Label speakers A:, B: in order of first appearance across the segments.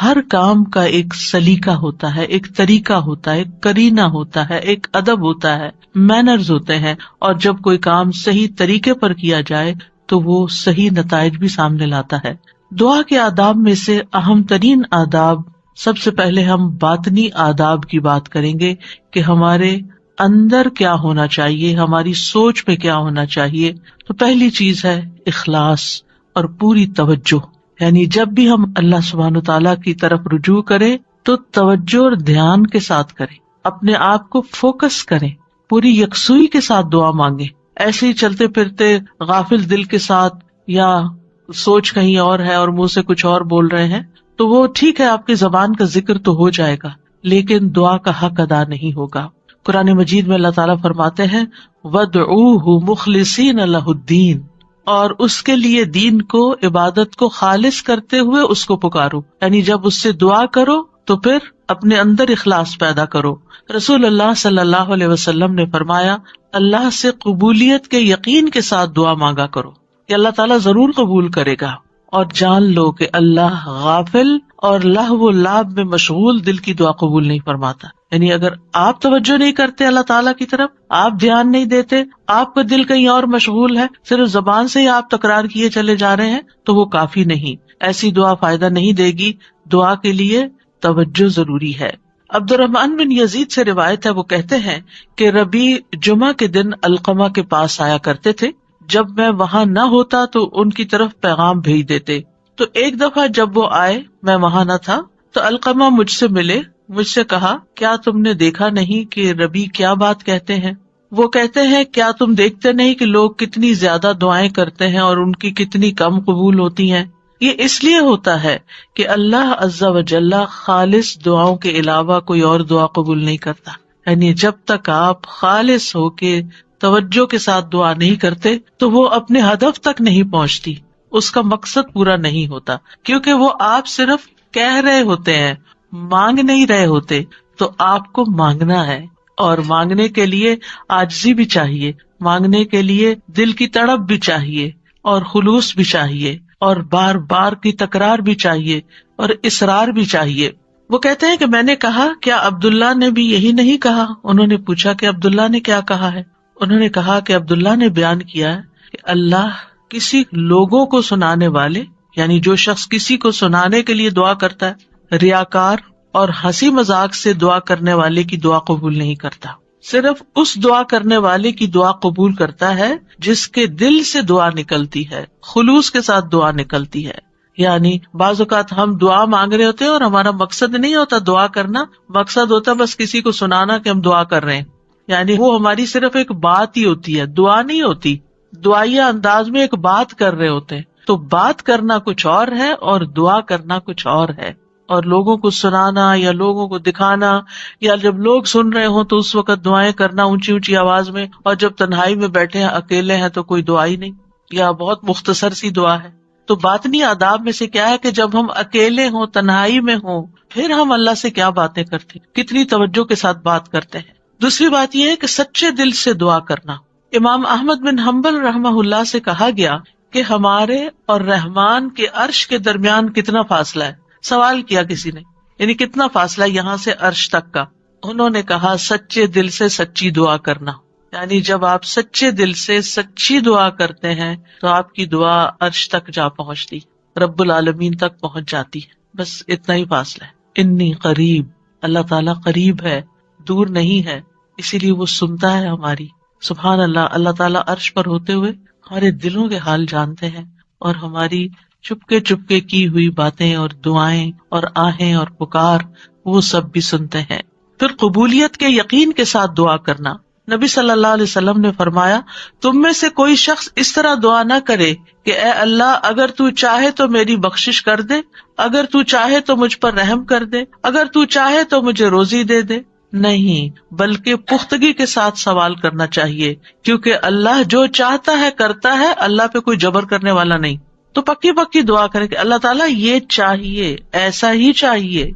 A: ہر کام کا ایک سلیقہ ہوتا ہے، ایک طریقہ ہوتا ہے، ایک قرینہ ہوتا ہے، ایک ادب ہوتا ہے، مینرز ہوتے ہیں، اور جب کوئی کام صحیح طریقے پر کیا جائے تو وہ صحیح نتائج بھی سامنے لاتا ہے۔ دعا کے آداب میں سے اہم ترین آداب، سب سے پہلے ہم باطنی آداب کی بات کریں گے کہ ہمارے اندر کیا ہونا چاہیے، ہماری سوچ میں کیا ہونا چاہیے۔ تو پہلی چیز ہے اخلاص اور پوری توجہ، یعنی جب بھی ہم اللہ سبحانہ تعالیٰ کی طرف رجوع کریں تو توجہ اور دھیان کے ساتھ کریں، اپنے آپ کو فوکس کریں، پوری یکسوئی کے ساتھ دعا مانگیں۔ ایسے ہی چلتے پھرتے غافل دل کے ساتھ یا سوچ کہیں اور ہے اور منہ سے کچھ اور بول رہے ہیں تو وہ ٹھیک ہے، آپ کی زبان کا ذکر تو ہو جائے گا لیکن دعا کا حق ادا نہیں ہوگا۔ قرآن مجید میں اللہ تعالیٰ فرماتے ہیں وَادْعُوهُ مُخْلِصِينَ لَهُ الدِّينَ، اور اس کے لیے دین کو، عبادت کو خالص کرتے ہوئے اس کو پکارو، یعنی جب اس سے دعا کرو تو پھر اپنے اندر اخلاص پیدا کرو۔ رسول اللہ صلی اللہ علیہ وسلم نے فرمایا اللہ سے قبولیت کے یقین کے ساتھ دعا مانگا کرو کہ اللہ تعالیٰ ضرور قبول کرے گا، اور جان لو کہ اللہ غافل اور لہو و لعب میں مشغول دل کی دعا قبول نہیں فرماتا۔ یعنی اگر آپ توجہ نہیں کرتے اللہ تعالیٰ کی طرف، آپ دھیان نہیں دیتے، آپ کا دل کہیں اور مشغول ہے، صرف زبان سے ہی آپ تکرار کیے چلے جا رہے ہیں تو وہ کافی نہیں، ایسی دعا فائدہ نہیں دے گی۔ دعا کے لیے توجہ ضروری ہے۔ عبد الرحمن بن یزید سے روایت ہے، وہ کہتے ہیں کہ ربیع جمعہ کے دن علقمہ کے پاس آیا کرتے تھے، جب میں وہاں نہ ہوتا تو ان کی طرف پیغام بھیج دیتے۔ تو ایک دفعہ جب وہ آئے، میں وہاں نہ تھا، تو علقمہ مجھ سے ملے، مجھ سے کہا کیا تم نے دیکھا نہیں کہ ربیع کیا بات کہتے ہیں؟ وہ کہتے ہیں کیا تم دیکھتے نہیں کہ لوگ کتنی زیادہ دعائیں کرتے ہیں اور ان کی کتنی کم قبول ہوتی ہیں؟ یہ اس لیے ہوتا ہے کہ اللہ عز و جل خالص دعاؤں کے علاوہ کوئی اور دعا قبول نہیں کرتا۔ یعنی جب تک آپ خالص ہو کے توجہ کے ساتھ دعا نہیں کرتے تو وہ اپنے ہدف تک نہیں پہنچتی، اس کا مقصد پورا نہیں ہوتا، کیونکہ وہ آپ صرف کہہ رہے ہوتے ہیں، مانگ نہیں رہے ہوتے۔ تو آپ کو مانگنا ہے، اور مانگنے کے لیے عاجزی بھی چاہیے، مانگنے کے لیے دل کی تڑپ بھی چاہیے، اور خلوص بھی چاہیے، اور بار بار کی تکرار بھی چاہیے، اور اصرار بھی چاہیے۔ وہ کہتے ہیں کہ میں نے کہا کیا عبداللہ نے بھی یہی نہیں کہا؟ انہوں نے پوچھا کہ عبداللہ نے کیا کہا ہے؟ انہوں نے کہا کہ عبداللہ نے بیان کیا کہ اللہ کسی لوگوں کو سنانے والے، یعنی جو شخص کسی کو سنانے کے لیے دعا کرتا ہے، ریاکار اور ہنسی مذاق سے دعا کرنے والے کی دعا قبول نہیں کرتا، صرف اس دعا کرنے والے کی دعا قبول کرتا ہے جس کے دل سے دعا نکلتی ہے، خلوص کے ساتھ دعا نکلتی ہے۔ یعنی بعض اوقات ہم دعا مانگ رہے ہوتے ہیں اور ہمارا مقصد نہیں ہوتا دعا کرنا، مقصد ہوتا ہے بس کسی کو سنانا کہ ہم دعا کر رہے ہیں، یعنی وہ ہماری صرف ایک بات ہی ہوتی ہے، دعا نہیں ہوتی، دعائیہ انداز میں ایک بات کر رہے ہوتے ہیں۔ تو بات کرنا کچھ اور ہے اور دعا کرنا کچھ اور ہے، اور لوگوں کو سنانا یا لوگوں کو دکھانا، یا جب لوگ سن رہے ہوں تو اس وقت دعائیں کرنا اونچی اونچی آواز میں، اور جب تنہائی میں بیٹھے ہیں، اکیلے ہیں تو کوئی دعا ہی نہیں، یا بہت مختصر سی دعا ہے۔ تو باطنی آداب میں سے کیا ہے کہ جب ہم اکیلے ہوں، تنہائی میں ہوں، پھر ہم اللہ سے کیا باتیں کرتے ہیں، کتنی توجہ کے ساتھ بات کرتے ہیں۔ دوسری بات یہ ہے کہ سچے دل سے دعا کرنا۔ امام احمد بن حنبل رحمہ اللہ سے کہا گیا کہ ہمارے اور رحمان کے عرش کے درمیان کتنا فاصلہ ہے؟ سوال کیا کسی نے، یعنی کتنا فاصلہ یہاں سے عرش تک کا؟ انہوں نے کہا سچے دل سے سچی دعا کرنا، یعنی جب آپ سچے دل سے سچی دعا کرتے ہیں تو آپ کی دعا عرش تک جا پہنچتی، رب العالمین تک پہنچ جاتی ہے، بس اتنا ہی فاصلہ ہے۔ انی قریب، اللہ تعالیٰ قریب ہے، دور نہیں ہے، اسی لیے وہ سنتا ہے ہماری۔ سبحان اللہ، اللہ تعالیٰ عرش پر ہوتے ہوئے ہمارے دلوں کے حال جانتے ہیں، اور ہماری چپکے کی ہوئی باتیں اور دعائیں اور آہیں اور پکار وہ سب بھی سنتے ہیں۔ پھر قبولیت کے یقین کے ساتھ دعا کرنا۔ نبی صلی اللہ علیہ وسلم نے فرمایا تم میں سے کوئی شخص اس طرح دعا نہ کرے کہ اے اللہ اگر تو چاہے تو میری بخشش کر دے، اگر تو چاہے تو مجھ پر رحم کر دے، اگر تو چاہے تو مجھے روزی دے دے۔ نہیں، بلکہ پختگی کے ساتھ سوال کرنا چاہیے، کیونکہ اللہ جو چاہتا ہے کرتا ہے، اللہ پہ کوئی جبر کرنے والا نہیں۔ تو پکی دعا کریں کہ اللہ تعالیٰ یہ چاہیے، ایسا ہی چاہیے،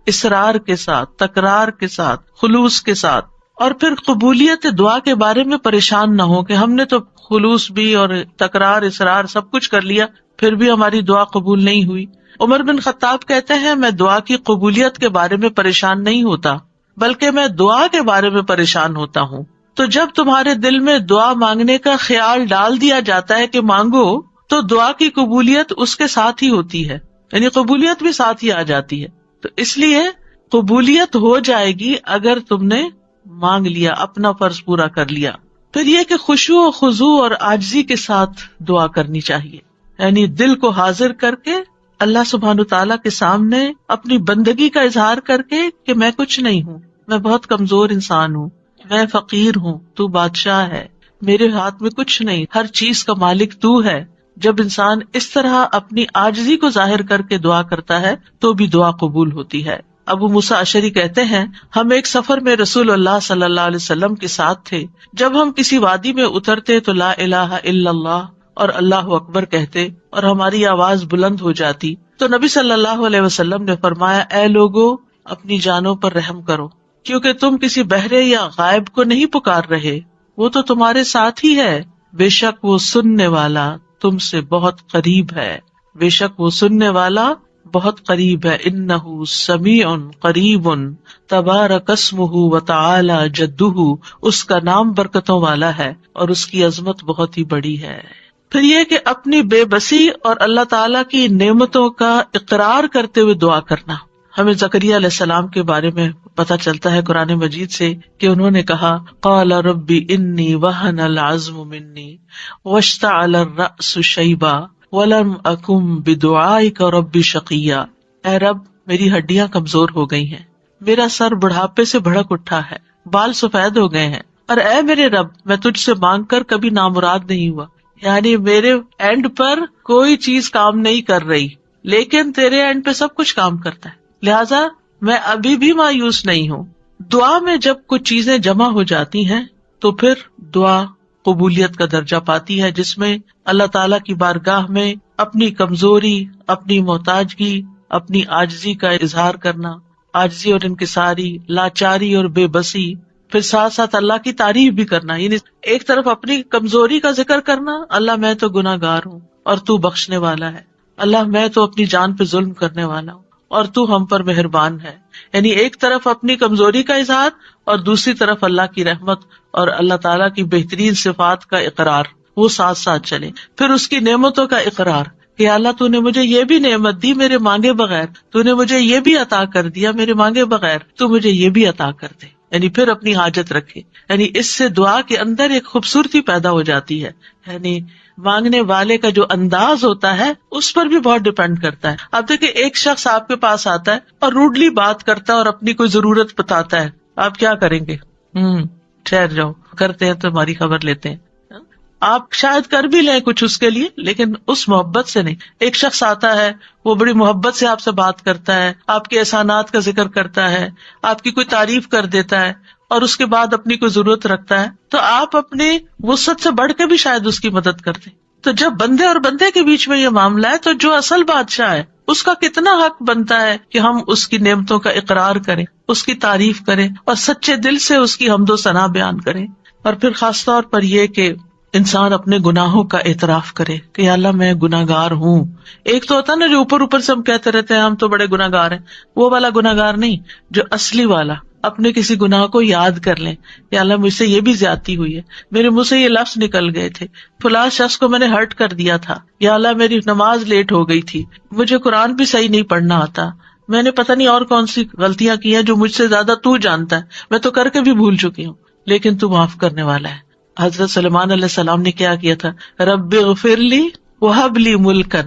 A: اصرار کے ساتھ، تکرار کے ساتھ، خلوص کے ساتھ۔ اور پھر قبولیت دعا کے بارے میں پریشان نہ ہو کہ ہم نے تو خلوص بھی اور تکرار، اصرار سب کچھ کر لیا، پھر بھی ہماری دعا قبول نہیں ہوئی۔ عمر بن خطاب کہتے ہیں میں دعا کی قبولیت کے بارے میں پریشان نہیں ہوتا بلکہ میں دعا کے بارے میں پریشان ہوتا ہوں. تو جب تمہارے دل میں دعا مانگنے کا خیال ڈال دیا جاتا ہے کہ مانگو تو دعا کی قبولیت اس کے ساتھ ہی ہوتی ہے، یعنی قبولیت بھی ساتھ ہی آ جاتی ہے. تو اس لیے قبولیت ہو جائے گی اگر تم نے مانگ لیا، اپنا فرض پورا کر لیا. پھر یہ کہ خشوع و خضوع اور عاجزی کے ساتھ دعا کرنی چاہیے، یعنی دل کو حاضر کر کے اللہ سبحانہ تعالیٰ کے سامنے اپنی بندگی کا اظہار کر کے کہ میں کچھ نہیں ہوں، میں بہت کمزور انسان ہوں، میں فقیر ہوں، تو بادشاہ ہے، میرے ہاتھ میں کچھ نہیں، ہر چیز کا مالک تو ہے. جب انسان اس طرح اپنی عاجزی کو ظاہر کر کے دعا کرتا ہے تو بھی دعا قبول ہوتی ہے. ابو موسیٰ اشعری کہتے ہیں ہم ایک سفر میں رسول اللہ صلی اللہ علیہ وسلم کے ساتھ تھے. جب ہم کسی وادی میں اترتے تو لا الہ الا اللہ اور اللہ اکبر کہتے اور ہماری آواز بلند ہو جاتی تو نبی صلی اللہ علیہ وسلم نے فرمایا اے لوگو اپنی جانوں پر رحم کرو، کیونکہ تم کسی بہرے یا غائب کو نہیں پکار رہے، وہ تو تمہارے ساتھ ہی ہے، بے شک وہ سننے والا تم سے بہت قریب ہے، بے شک وہ سننے والا بہت قریب ہے. انہ سمیع قریب تبارک اسمہ وتعالی جدہ، اس کا نام برکتوں والا ہے اور اس کی عظمت بہت ہی بڑی ہے. پھر یہ کہ اپنی بے بسی اور اللہ تعالیٰ کی نعمتوں کا اقرار کرتے ہوئے دعا کرنا. ہمیں زکریا علیہ السلام کے بارے میں پتہ چلتا ہے قرآن مجید سے کہ انہوں نے کہا قال رب انی وہن العظم منی واشتعل الرأس شیبا ولم اکن بدعائک رب شقیا. اے رب میری ہڈیاں کمزور ہو گئی ہیں، میرا سر بڑھاپے سے بھڑک اٹھا ہے، بال سفید ہو گئے ہیں، اور اے میرے رب میں تجھ سے مانگ کر کبھی نامراد نہیں ہوا. یعنی میرے اینڈ پر کوئی چیز کام نہیں کر رہی لیکن تیرے اینڈ پہ سب کچھ کام کرتا ہے، لہذا میں ابھی بھی مایوس نہیں ہوں. دعا میں جب کچھ چیزیں جمع ہو جاتی ہیں تو پھر دعا قبولیت کا درجہ پاتی ہے، جس میں اللہ تعالیٰ کی بارگاہ میں اپنی کمزوری، اپنی محتاجگی، اپنی عاجزی کا اظہار کرنا، عاجزی اور انکساری، لاچاری اور بے بسی، پھر ساتھ ساتھ اللہ کی تعریف بھی کرنا. یعنی ایک طرف اپنی کمزوری کا ذکر کرنا، اللہ میں تو گناہ گار ہوں اور تو بخشنے والا ہے، اللہ میں تو اپنی جان پہ ظلم کرنے والا ہوں اور تو ہم پر مہربان ہے. یعنی ایک طرف اپنی کمزوری کا اظہار اور دوسری طرف اللہ کی رحمت اور اللہ تعالیٰ کی بہترین صفات کا اقرار، وہ ساتھ ساتھ چلے. پھر اس کی نعمتوں کا اقرار کہ اللہ تو نے مجھے یہ بھی نعمت دی میرے مانگے بغیر، تو نے مجھے یہ بھی عطا کر دیا میرے مانگے بغیر، تو مجھے یہ بھی عطا کر دے. یعنی پھر اپنی حاجت رکھے. یعنی اس سے دعا کے اندر ایک خوبصورتی پیدا ہو جاتی ہے. یعنی مانگنے والے کا جو انداز ہوتا ہے اس پر بھی بہت ڈپینڈ کرتا ہے. اب دیکھیں ایک شخص آپ کے پاس آتا ہے اور روڈلی بات کرتا ہے اور اپنی کوئی ضرورت بتاتا ہے، آپ کیا کریں گے؟ ٹھہر جاؤ، کرتے ہیں تو ہماری خبر لیتے ہیں. آپ شاید کر بھی لیں کچھ اس کے لیے لیکن اس محبت سے نہیں. ایک شخص آتا ہے، وہ بڑی محبت سے آپ سے بات کرتا ہے، آپ کے احسانات کا ذکر کرتا ہے، آپ کی کوئی تعریف کر دیتا ہے اور اس کے بعد اپنی کوئی ضرورت رکھتا ہے تو آپ اپنی وسعت سے بڑھ کے بھی شاید اس کی مدد کر دیں. تو جب بندے اور بندے کے بیچ میں یہ معاملہ ہے تو جو اصل بادشاہ ہے اس کا کتنا حق بنتا ہے کہ ہم اس کی نعمتوں کا اقرار کریں، اس کی تعریف کریں اور سچے دل سے اس کی حمد و ثنا بیان کریں. اور پھر خاص طور پر یہ کہ انسان اپنے گناہوں کا اعتراف کرے کہ یا اللہ میں گناہ گار ہوں. ایک تو ہوتا نا جو اوپر اوپر سے ہم کہتے رہتے ہیں ہم تو بڑے گناہ گار ہیں، وہ والا گناہ گار نہیں، جو اصلی والا اپنے کسی گناہ کو یاد کر لیں، یا اللہ مجھ سے یہ بھی زیادتی ہوئی ہے، میرے منہ سے یہ لفظ نکل گئے تھے، فلاں شخص کو میں نے ہرٹ کر دیا تھا، یا اللہ میری نماز لیٹ ہو گئی تھی، مجھے قرآن بھی صحیح نہیں پڑھنا آتا، میں نے پتہ نہیں اور کون سی غلطیاں کی ہیں جو مجھ سے زیادہ تو جانتا ہے، میں تو کر کے بھی بھول چکی ہوں لیکن تو معاف کرنے والا ہے. حضرت سلیمان علیہ السلام نے کیا کیا تھا؟ رب اغفر لی وہب لی ملکا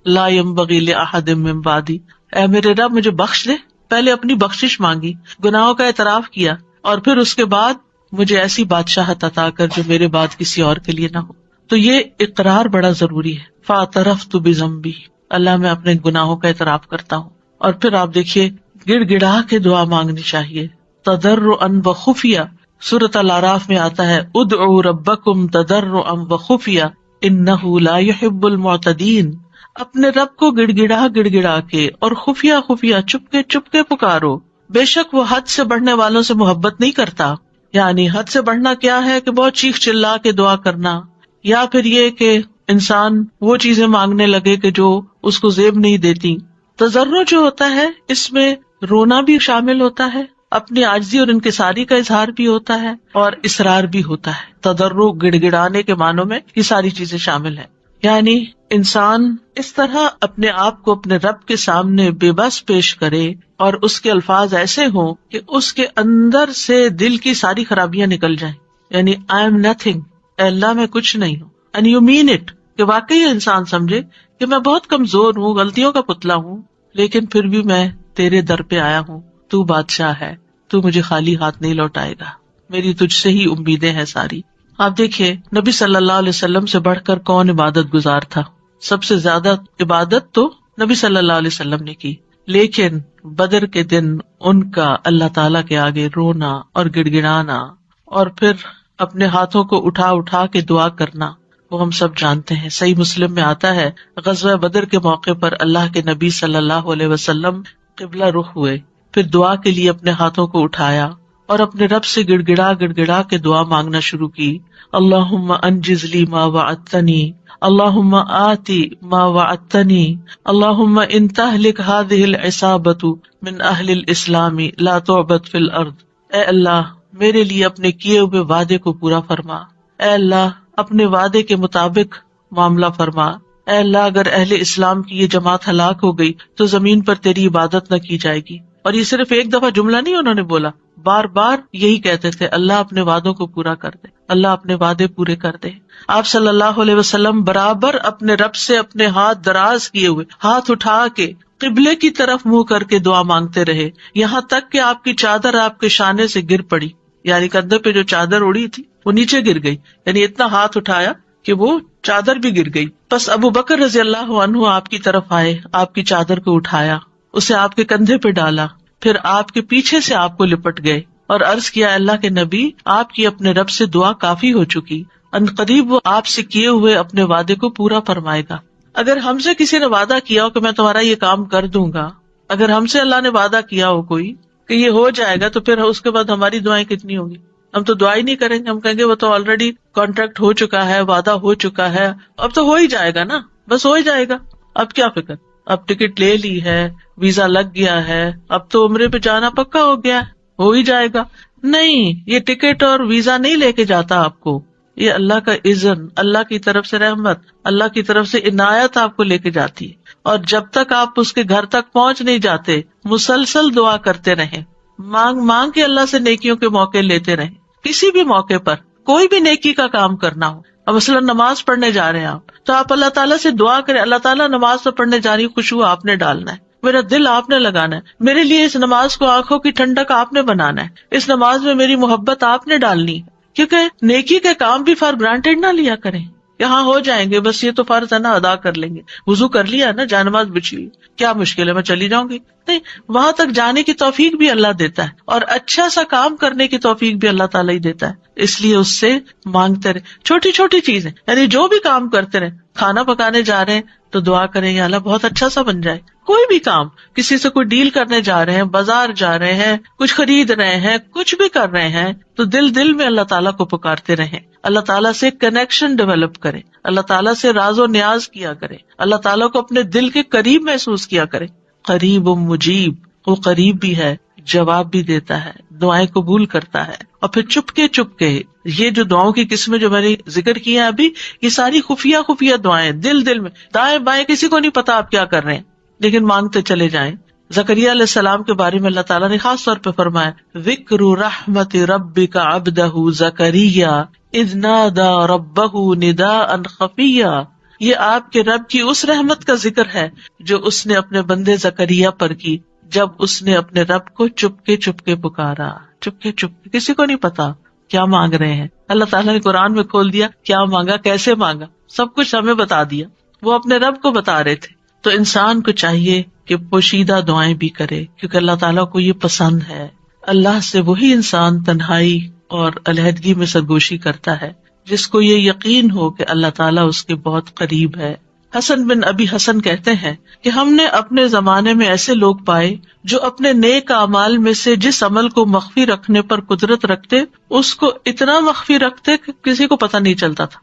A: لا ينبغی لأحد من بعدی، اے میرے رب مجھے بخش دے. پہلے اپنی بخشش مانگی، گناہوں کا اعتراف کیا اور پھر اس کے بعد مجھے ایسی بادشاہت عطا کر جو میرے بعد کسی اور کے لیے نہ ہو. تو یہ اقرار بڑا ضروری ہے. فاعترفت بذنبی، اللہ میں اپنے گناہوں کا اعتراف کرتا ہوں. اور پھر آپ دیکھیے گڑ گڑا کے دعا مانگنی چاہیے، تضرعا وخفیہ. سورۃ الاعراف میں آتا ہے ادعوا ربکم تضرعا وخفیہ انہ لا يحب المعتدین. اپنے رب کو گڑ گڑا کے اور خفیہ خفیہ چپ کے پکارو، بے شک وہ حد سے بڑھنے والوں سے محبت نہیں کرتا. یعنی حد سے بڑھنا کیا ہے کہ بہت چیخ چلا کے دعا کرنا، یا پھر یہ کہ انسان وہ چیزیں مانگنے لگے کہ جو اس کو زیب نہیں دیتی، تضرع جو ہوتا ہے اس میں رونا بھی شامل ہوتا ہے، اپنی عاجزی اور انکساری کا اظہار بھی ہوتا ہے، اور اصرار بھی ہوتا ہے. تضرع گڑ گڑانے کے معنوں میں یہ ساری چیزیں شامل ہیں. یعنی انسان اس طرح اپنے آپ کو اپنے رب کے سامنے بے بس پیش کرے اور اس کے الفاظ ایسے ہوں کہ اس کے اندر سے دل کی ساری خرابیاں نکل جائیں. یعنی I am nothing، اے اللہ میں کچھ نہیں ہوں. and you mean it، کہ واقعی انسان سمجھے کہ میں بہت کمزور ہوں، غلطیوں کا پتلا ہوں، لیکن پھر بھی میں تیرے در پہ آیا ہوں. تو بادشاہ ہے، تو مجھے خالی ہاتھ نہیں لوٹائے گا، میری تجھ سے ہی امیدیں ہیں ساری. آپ دیکھیے نبی صلی اللہ علیہ وسلم سے بڑھ کر کون عبادت گزار تھا؟ سب سے زیادہ عبادت تو نبی صلی اللہ علیہ وسلم نے کی، لیکن بدر کے دن ان کا اللہ تعالیٰ کے آگے رونا اور گڑ گڑانا اور پھر اپنے ہاتھوں کو اٹھا اٹھا کے دعا کرنا وہ ہم سب جانتے ہیں. صحیح مسلم میں آتا ہے غزوہ بدر کے موقع پر اللہ کے نبی صلی اللہ علیہ وسلم قبلہ رخ ہوئے، پھر دعا کے لیے اپنے ہاتھوں کو اٹھایا اور اپنے رب سے گڑ گڑا کے دعا مانگنا شروع کی. اللہم انجز لی ما وعدتنی، اللہم آتی ما وعدتنی، اللہم ان تہلک ہذہ العصابۃ من اہل الاسلام لا تعبد فی الارض. اے اللہ میرے لیے اپنے کیے ہوئے وعدے کو پورا فرما، اے اللہ اپنے وعدے کے مطابق معاملہ فرما. اے اللہ اگر اہل اسلام کی یہ جماعت ہلاک ہو گئی تو زمین پر تیری عبادت نہ کی جائے گی. اور یہ صرف ایک دفعہ جملہ نہیں انہوں نے بولا، بار بار یہی کہتے تھے اللہ اپنے وعدوں کو پورا کر دے، اللہ اپنے وعدے پورے کر دے. آپ صلی اللہ علیہ وسلم برابر اپنے رب سے اپنے ہاتھ دراز کیے ہوئے، ہاتھ اٹھا کے قبلے کی طرف منہ کر کے دعا مانگتے رہے، یہاں تک کہ آپ کی چادر آپ کے شانے سے گر پڑی. یعنی کندھے پہ جو چادر اڑی تھی وہ نیچے گر گئی، یعنی اتنا ہاتھ اٹھایا کہ وہ چادر بھی گر گئی. بس ابو بکر رضی اللہ عنہ آپ کی طرف آئے، آپ کی چادر کو اٹھایا، اسے آپ کے کندھے پہ ڈالا، پھر آپ کے پیچھے سے آپ کو لپٹ گئے اور عرض کیا اللہ کے نبی آپ کی اپنے رب سے دعا کافی ہو چکی، ان قریب وہ آپ سے کیے ہوئے اپنے وعدے کو پورا فرمائے گا. اگر ہم سے کسی نے وعدہ کیا ہو کہ میں تمہارا یہ کام کر دوں گا، اگر ہم سے اللہ نے وعدہ کیا ہو کوئی کہ یہ ہو جائے گا، تو پھر اس کے بعد ہماری دعائیں کتنی ہوگی؟ ہم تو دعا ہی نہیں کریں گے، ہم کہیں گے وہ تو آلریڈی کانٹریکٹ ہو چکا ہے، وعدہ ہو چکا ہے، اب تو ہو ہی جائے گا نا، بس ہو ہی جائے گا، اب کیا فکر، اب ٹکٹ لے لی ہے، ویزا لگ گیا ہے، اب تو عمرے پہ جانا پکا ہو گیا، ہو ہی جائے گا. نہیں، یہ ٹکٹ اور ویزا نہیں لے کے جاتا آپ کو، یہ اللہ کا اذن، اللہ کی طرف سے رحمت، اللہ کی طرف سے عنایت آپ کو لے کے جاتی ہے. اور جب تک آپ اس کے گھر تک پہنچ نہیں جاتے مسلسل دعا کرتے رہیں، مانگ مانگ کے اللہ سے نیکیوں کے موقع لیتے رہیں. کسی بھی موقع پر کوئی بھی نیکی کا کام کرنا ہو، اب مثلا نماز پڑھنے جا رہے ہیں آپ، تو آپ اللہ تعالیٰ سے دعا کریں، اللہ تعالیٰ نماز تو پڑھنے جا رہی ہوں، خوشبو آپ نے ڈالنا ہے، میرا دل آپ نے لگانا ہے، میرے لیے اس نماز کو آنکھوں کی ٹھنڈک آپ نے بنانا ہے، اس نماز میں میری محبت آپ نے ڈالنی ہے. کیونکہ نیکی کے کام بھی فار گرانٹیڈ نہ لیا کریں، یہاں ہو جائیں گے، بس یہ تو فرض ہے نا، ادا کر لیں گے، وضو کر لیا نا، جانماز بچ لی، کیا مشکل ہے، میں چلی جاؤں گی. نہیں، وہاں تک جانے کی توفیق بھی اللہ دیتا ہے، اور اچھا سا کام کرنے کی توفیق بھی اللہ تعالیٰ ہی دیتا ہے. اس لیے اس سے مانگتے رہے، چھوٹی چھوٹی چیزیں، یعنی جو بھی کام کرتے رہے. کھانا پکانے جا رہے ہیں تو دعا کریں یا اللہ بہت اچھا سا بن جائے. کوئی بھی کام، کسی سے کوئی ڈیل کرنے جا رہے ہیں، بازار جا رہے ہیں، کچھ خرید رہے ہیں، کچھ بھی کر رہے ہیں، تو دل میں اللہ تعالیٰ کو پکارتے رہیں، اللہ تعالیٰ سے کنیکشن ڈیولپ کریں، اللہ تعالیٰ سے راز و نیاز کیا کریں، اللہ تعالیٰ کو اپنے دل کے قریب محسوس کیا کریں. قریب و مجیب، وہ قریب بھی ہے، جواب بھی دیتا ہے، دعائیں قبول کرتا ہے. اور پھر چپ کے یہ جو دعاؤں کی قسمیں جو میں نے ذکر کی ہیں ابھی، یہ ساری خفیہ دعائیں، دل میں، دائیں بائیں کسی کو نہیں پتا آپ کیا کر رہے ہیں، لیکن مانگتے چلے جائیں. زکریا علیہ السلام کے بارے میں اللہ تعالیٰ نے خاص طور پہ فرمایا، ذکر رحمت ربک عبدہ زکریا اذ نادى ربہ نداء خفیا. یہ آپ کے رب کی اس رحمت کا ذکر ہے جو اس نے اپنے بندے زکریا پر کی، جب اس نے اپنے رب کو چپ کے پکارا، چپ کے کسی کو نہیں پتا کیا مانگ رہے ہیں. اللہ تعالیٰ نے قرآن میں کھول دیا کیا مانگا، کیسے مانگا، سب کچھ ہمیں بتا دیا، وہ اپنے رب کو بتا رہے تھے. تو انسان کو چاہیے کہ پوشیدہ دعائیں بھی کرے، کیونکہ اللہ تعالیٰ کو یہ پسند ہے. اللہ سے وہی انسان تنہائی اور علیحدگی میں سرگوشی کرتا ہے جس کو یہ یقین ہو کہ اللہ تعالیٰ اس کے بہت قریب ہے. حسن بن ابی حسن کہتے ہیں کہ ہم نے اپنے زمانے میں ایسے لوگ پائے جو اپنے نیک اعمال میں سے جس عمل کو مخفی رکھنے پر قدرت رکھتے اس کو اتنا مخفی رکھتے کہ کسی کو پتہ نہیں چلتا تھا،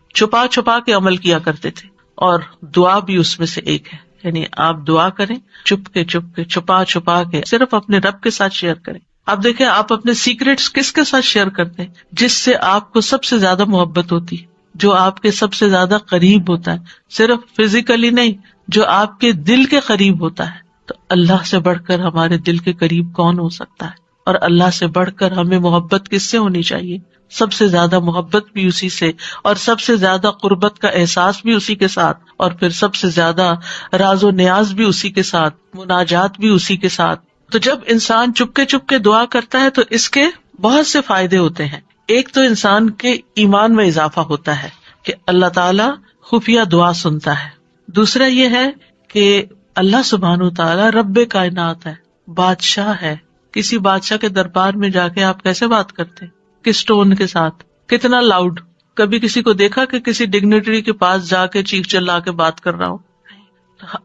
A: چھپا کے عمل کیا کرتے تھے. اور دعا بھی اس میں سے ایک ہے، یعنی آپ دعا کریں چھپا چھپا کے، صرف اپنے رب کے ساتھ شیئر کریں. آپ دیکھیں آپ اپنے سیکریٹس کس کے ساتھ شیئر کرتے ہیں؟ جس سے آپ کو سب سے زیادہ محبت ہوتی ہے، جو آپ کے سب سے زیادہ قریب ہوتا ہے، صرف فزیکلی نہیں، جو آپ کے دل کے قریب ہوتا ہے. تو اللہ سے بڑھ کر ہمارے دل کے قریب کون ہو سکتا ہے؟ اور اللہ سے بڑھ کر ہمیں محبت کس سے ہونی چاہیے؟ سب سے زیادہ محبت بھی اسی سے، اور سب سے زیادہ قربت کا احساس بھی اسی کے ساتھ، اور پھر سب سے زیادہ راز و نیاز بھی اسی کے ساتھ، مناجات بھی اسی کے ساتھ. تو جب انسان چپ کے دعا کرتا ہے تو اس کے بہت سے فائدے ہوتے ہیں. ایک تو انسان کے ایمان میں اضافہ ہوتا ہے کہ اللہ تعالیٰ خفیہ دعا سنتا ہے. دوسرا یہ ہے کہ اللہ سبحانہ وتعالیٰ رب کائنات ہے، بادشاہ ہے. کسی بادشاہ کے دربار میں جا کے آپ کیسے بات کرتے ہیں؟ کس ٹون کے ساتھ، کتنا لاؤڈ؟ کبھی کسی کو دیکھا کہ کسی ڈگنیٹری کے پاس جا کے چیخ چلا کے بات کر رہا ہو؟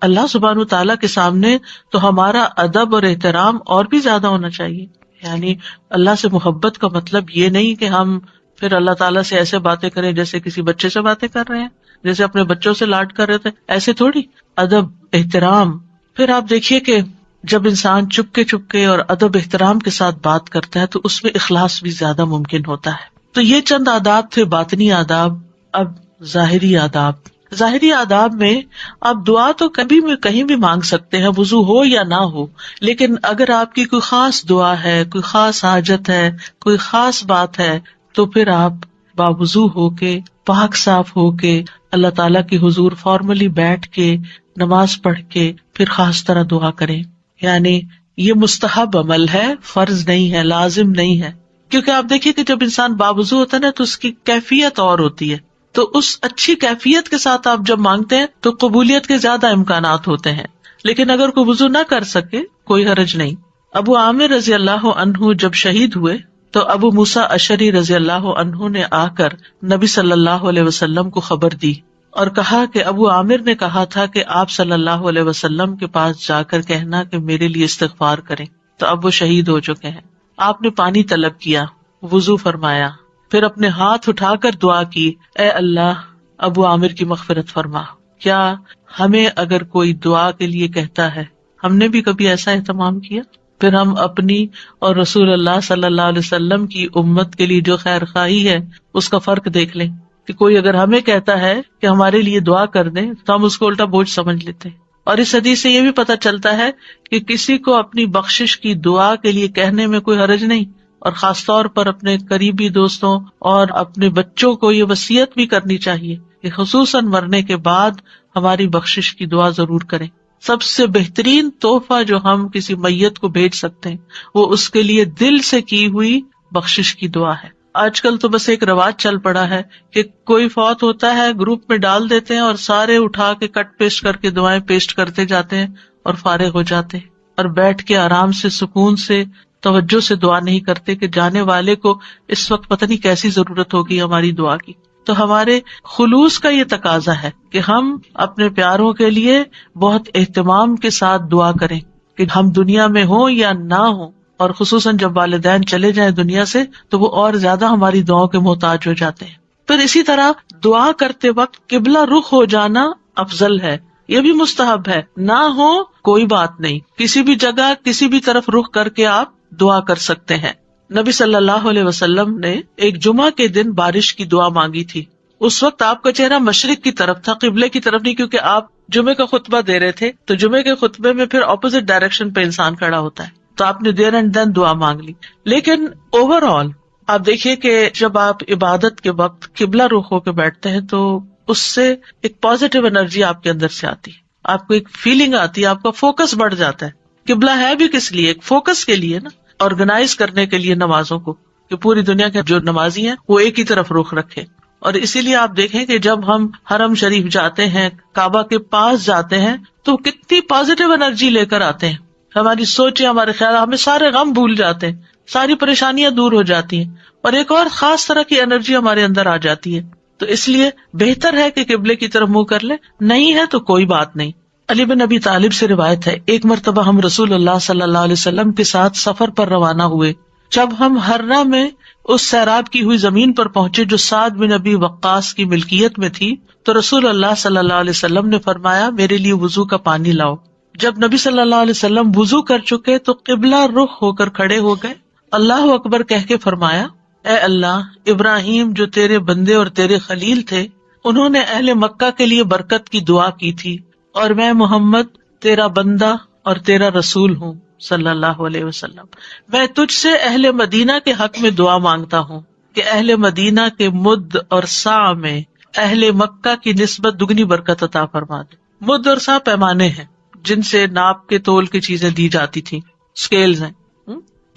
A: اللہ سبحانہ وتعالیٰ کے سامنے تو ہمارا ادب اور احترام اور بھی زیادہ ہونا چاہیے. یعنی اللہ سے محبت کا مطلب یہ نہیں کہ ہم پھر اللہ تعالیٰ سے ایسے باتیں کریں جیسے کسی بچے سے باتیں کر رہے ہیں، جیسے اپنے بچوں سے لاڈ کر رہے تھے، ایسے تھوڑی. ادب احترام. پھر آپ دیکھیے کہ جب انسان چپ کے اور ادب احترام کے ساتھ بات کرتا ہے تو اس میں اخلاص بھی زیادہ ممکن ہوتا ہے. تو یہ چند آداب تھے، باطنی آداب. اب ظاہری آداب. ظاہری آداب میں آپ دعا تو کبھی بھی کہیں بھی مانگ سکتے ہیں، وضو ہو یا نہ ہو. لیکن اگر آپ کی کوئی خاص دعا ہے، کوئی خاص حاجت ہے، کوئی خاص بات ہے، تو پھر آپ باوضو ہو کے، پاک صاف ہو کے اللہ تعالیٰ کی حضور فارملی بیٹھ کے نماز پڑھ کے پھر خاص طرح دعا کریں. یعنی یہ مستحب عمل ہے، فرض نہیں ہے، لازم نہیں ہے. کیونکہ آپ دیکھیے کہ جب انسان باوضو ہوتا ہے نا تو اس کی کیفیت اور ہوتی ہے. تو اس اچھی کیفیت کے ساتھ آپ جب مانگتے ہیں تو قبولیت کے زیادہ امکانات ہوتے ہیں. لیکن اگر کوئی وضو نہ کر سکے کوئی حرج نہیں. ابو عامر رضی اللہ عنہ جب شہید ہوئے تو ابو موسیٰ اشعری رضی اللہ عنہ نے آ کر نبی صلی اللہ علیہ وسلم کو خبر دی اور کہا کہ ابو عامر نے کہا تھا کہ آپ صلی اللہ علیہ وسلم کے پاس جا کر کہنا کہ میرے لیے استغفار کریں. تو اب وہ شہید ہو چکے ہیں. آپ نے پانی طلب کیا، وضو فرمایا، پھر اپنے ہاتھ اٹھا کر دعا کی، اے اللہ ابو عامر کی مغفرت فرما. کیا ہمیں اگر کوئی دعا کے لیے کہتا ہے، ہم نے بھی کبھی ایسا اہتمام کیا؟ پھر ہم اپنی اور رسول اللہ صلی اللہ علیہ وسلم کی امت کے لیے جو خیر خواہی ہے اس کا فرق دیکھ لیں کہ کوئی اگر ہمیں کہتا ہے کہ ہمارے لیے دعا کر دیں تو ہم اس کو الٹا بوجھ سمجھ لیتے ہیں. اور اس حدیث سے یہ بھی پتہ چلتا ہے کہ کسی کو اپنی بخشش کی دعا کے لیے کہنے میں کوئی حرج نہیں، اور خاص طور پر اپنے قریبی دوستوں اور اپنے بچوں کو یہ وصیت بھی کرنی چاہیے کہ خصوصاً مرنے کے بعد ہماری بخشش کی دعا ضرور کریں. سب سے بہترین تحفہ جو ہم کسی میت کو بھیج سکتے ہیں وہ اس کے لیے دل سے کی ہوئی بخشش کی دعا ہے. آج کل تو بس ایک رواج چل پڑا ہے کہ کوئی فوت ہوتا ہے گروپ میں ڈال دیتے ہیں اور سارے اٹھا کے کٹ پیسٹ کر کے دعائیں پیسٹ کرتے جاتے ہیں اور فارغ ہو جاتے ہیں، اور بیٹھ کے آرام سے سکون سے توجہ سے دعا نہیں کرتے کہ جانے والے کو اس وقت پتہ نہیں کیسی ضرورت ہوگی ہماری دعا کی. تو ہمارے خلوص کا یہ تقاضا ہے کہ ہم اپنے پیاروں کے لیے بہت اہتمام کے ساتھ دعا کریں کہ ہم دنیا میں ہوں یا نہ ہوں، اور خصوصاً جب والدین چلے جائیں دنیا سے تو وہ اور زیادہ ہماری دعاؤں کے محتاج ہو جاتے ہیں. پھر اسی طرح دعا کرتے وقت قبلہ رخ ہو جانا افضل ہے، یہ بھی مستحب ہے. نہ ہو کوئی بات نہیں، کسی بھی جگہ کسی بھی طرف رخ کر کے آپ دعا کر سکتے ہیں. نبی صلی اللہ علیہ وسلم نے ایک جمعہ کے دن بارش کی دعا مانگی تھی. اس وقت آپ کا چہرہ مشرق کی طرف تھا، قبلے کی طرف نہیں، کیونکہ آپ جمعے کا خطبہ دے رہے تھے. تو جمعے کے خطبے میں پھر اپوزٹ ڈائریکشن پہ انسان کھڑا ہوتا ہے، تو آپ نے دیر اینڈ دین دعا مانگ لی. لیکن اوور آل آپ دیکھیے کہ جب آپ عبادت کے وقت قبلہ رخ ہو کے بیٹھتے ہیں تو اس سے ایک پازیٹیو انرجی آپ کے اندر سے آتی ہے، آپ کو ایک فیلنگ آتی ہے، آپ کا فوکس بڑھ جاتا ہے. قبلہ ہے بھی کس لیے؟ ایک فوکس کے لیے نا، آرگنائز کرنے کے لیے نمازوں کو، کہ پوری دنیا کے جو نمازی ہیں وہ ایک ہی طرف رخ رکھے. اور اسی لیے آپ دیکھیں کہ جب ہم حرم شریف جاتے ہیں، کعبہ کے پاس جاتے ہیں، تو کتنی پازیٹیو انرجی لے کر آتے ہیں. ہماری سوچیں، ہمارے خیال، ہمیں سارے غم بھول جاتے ہیں، ساری پریشانیاں دور ہو جاتی ہیں، اور ایک اور خاص طرح کی انرجی ہمارے اندر آ جاتی ہے. تو اس لیے بہتر ہے کہ قبلے کی طرف منہ کر لیں، نہیں ہے تو کوئی بات نہیں. علی بن ابی طالب سے روایت ہے، ایک مرتبہ ہم رسول اللہ صلی اللہ علیہ وسلم کے ساتھ سفر پر روانہ ہوئے جب ہم ہرہ میں اس سیراب کی ہوئی زمین پر پہنچے جو سعد بن ابی وقاص کی ملکیت میں تھی، تو رسول اللہ صلی اللہ علیہ وسلم نے فرمایا میرے لیے وضو کا پانی لاؤ۔ جب نبی صلی اللہ علیہ وسلم وضو کر چکے تو قبلہ رخ ہو کر کھڑے ہو گئے، اللہ اکبر کہہ کے فرمایا، اے اللہ، ابراہیم جو تیرے بندے اور تیرے خلیل تھے، انہوں نے اہل مکہ کے لیے برکت کی دعا کی تھی، اور میں محمد تیرا بندہ اور تیرا رسول ہوں صلی اللہ علیہ وسلم، میں تجھ سے اہل مدینہ کے حق میں دعا مانگتا ہوں کہ اہل مدینہ کے مد اور سا میں اہل مکہ کی نسبت دگنی برکت عطا فرما دے۔ مد اور سا پیمانے ہیں جن سے ناپ کے تول کی چیزیں دی جاتی تھی، اسکیلز ہیں۔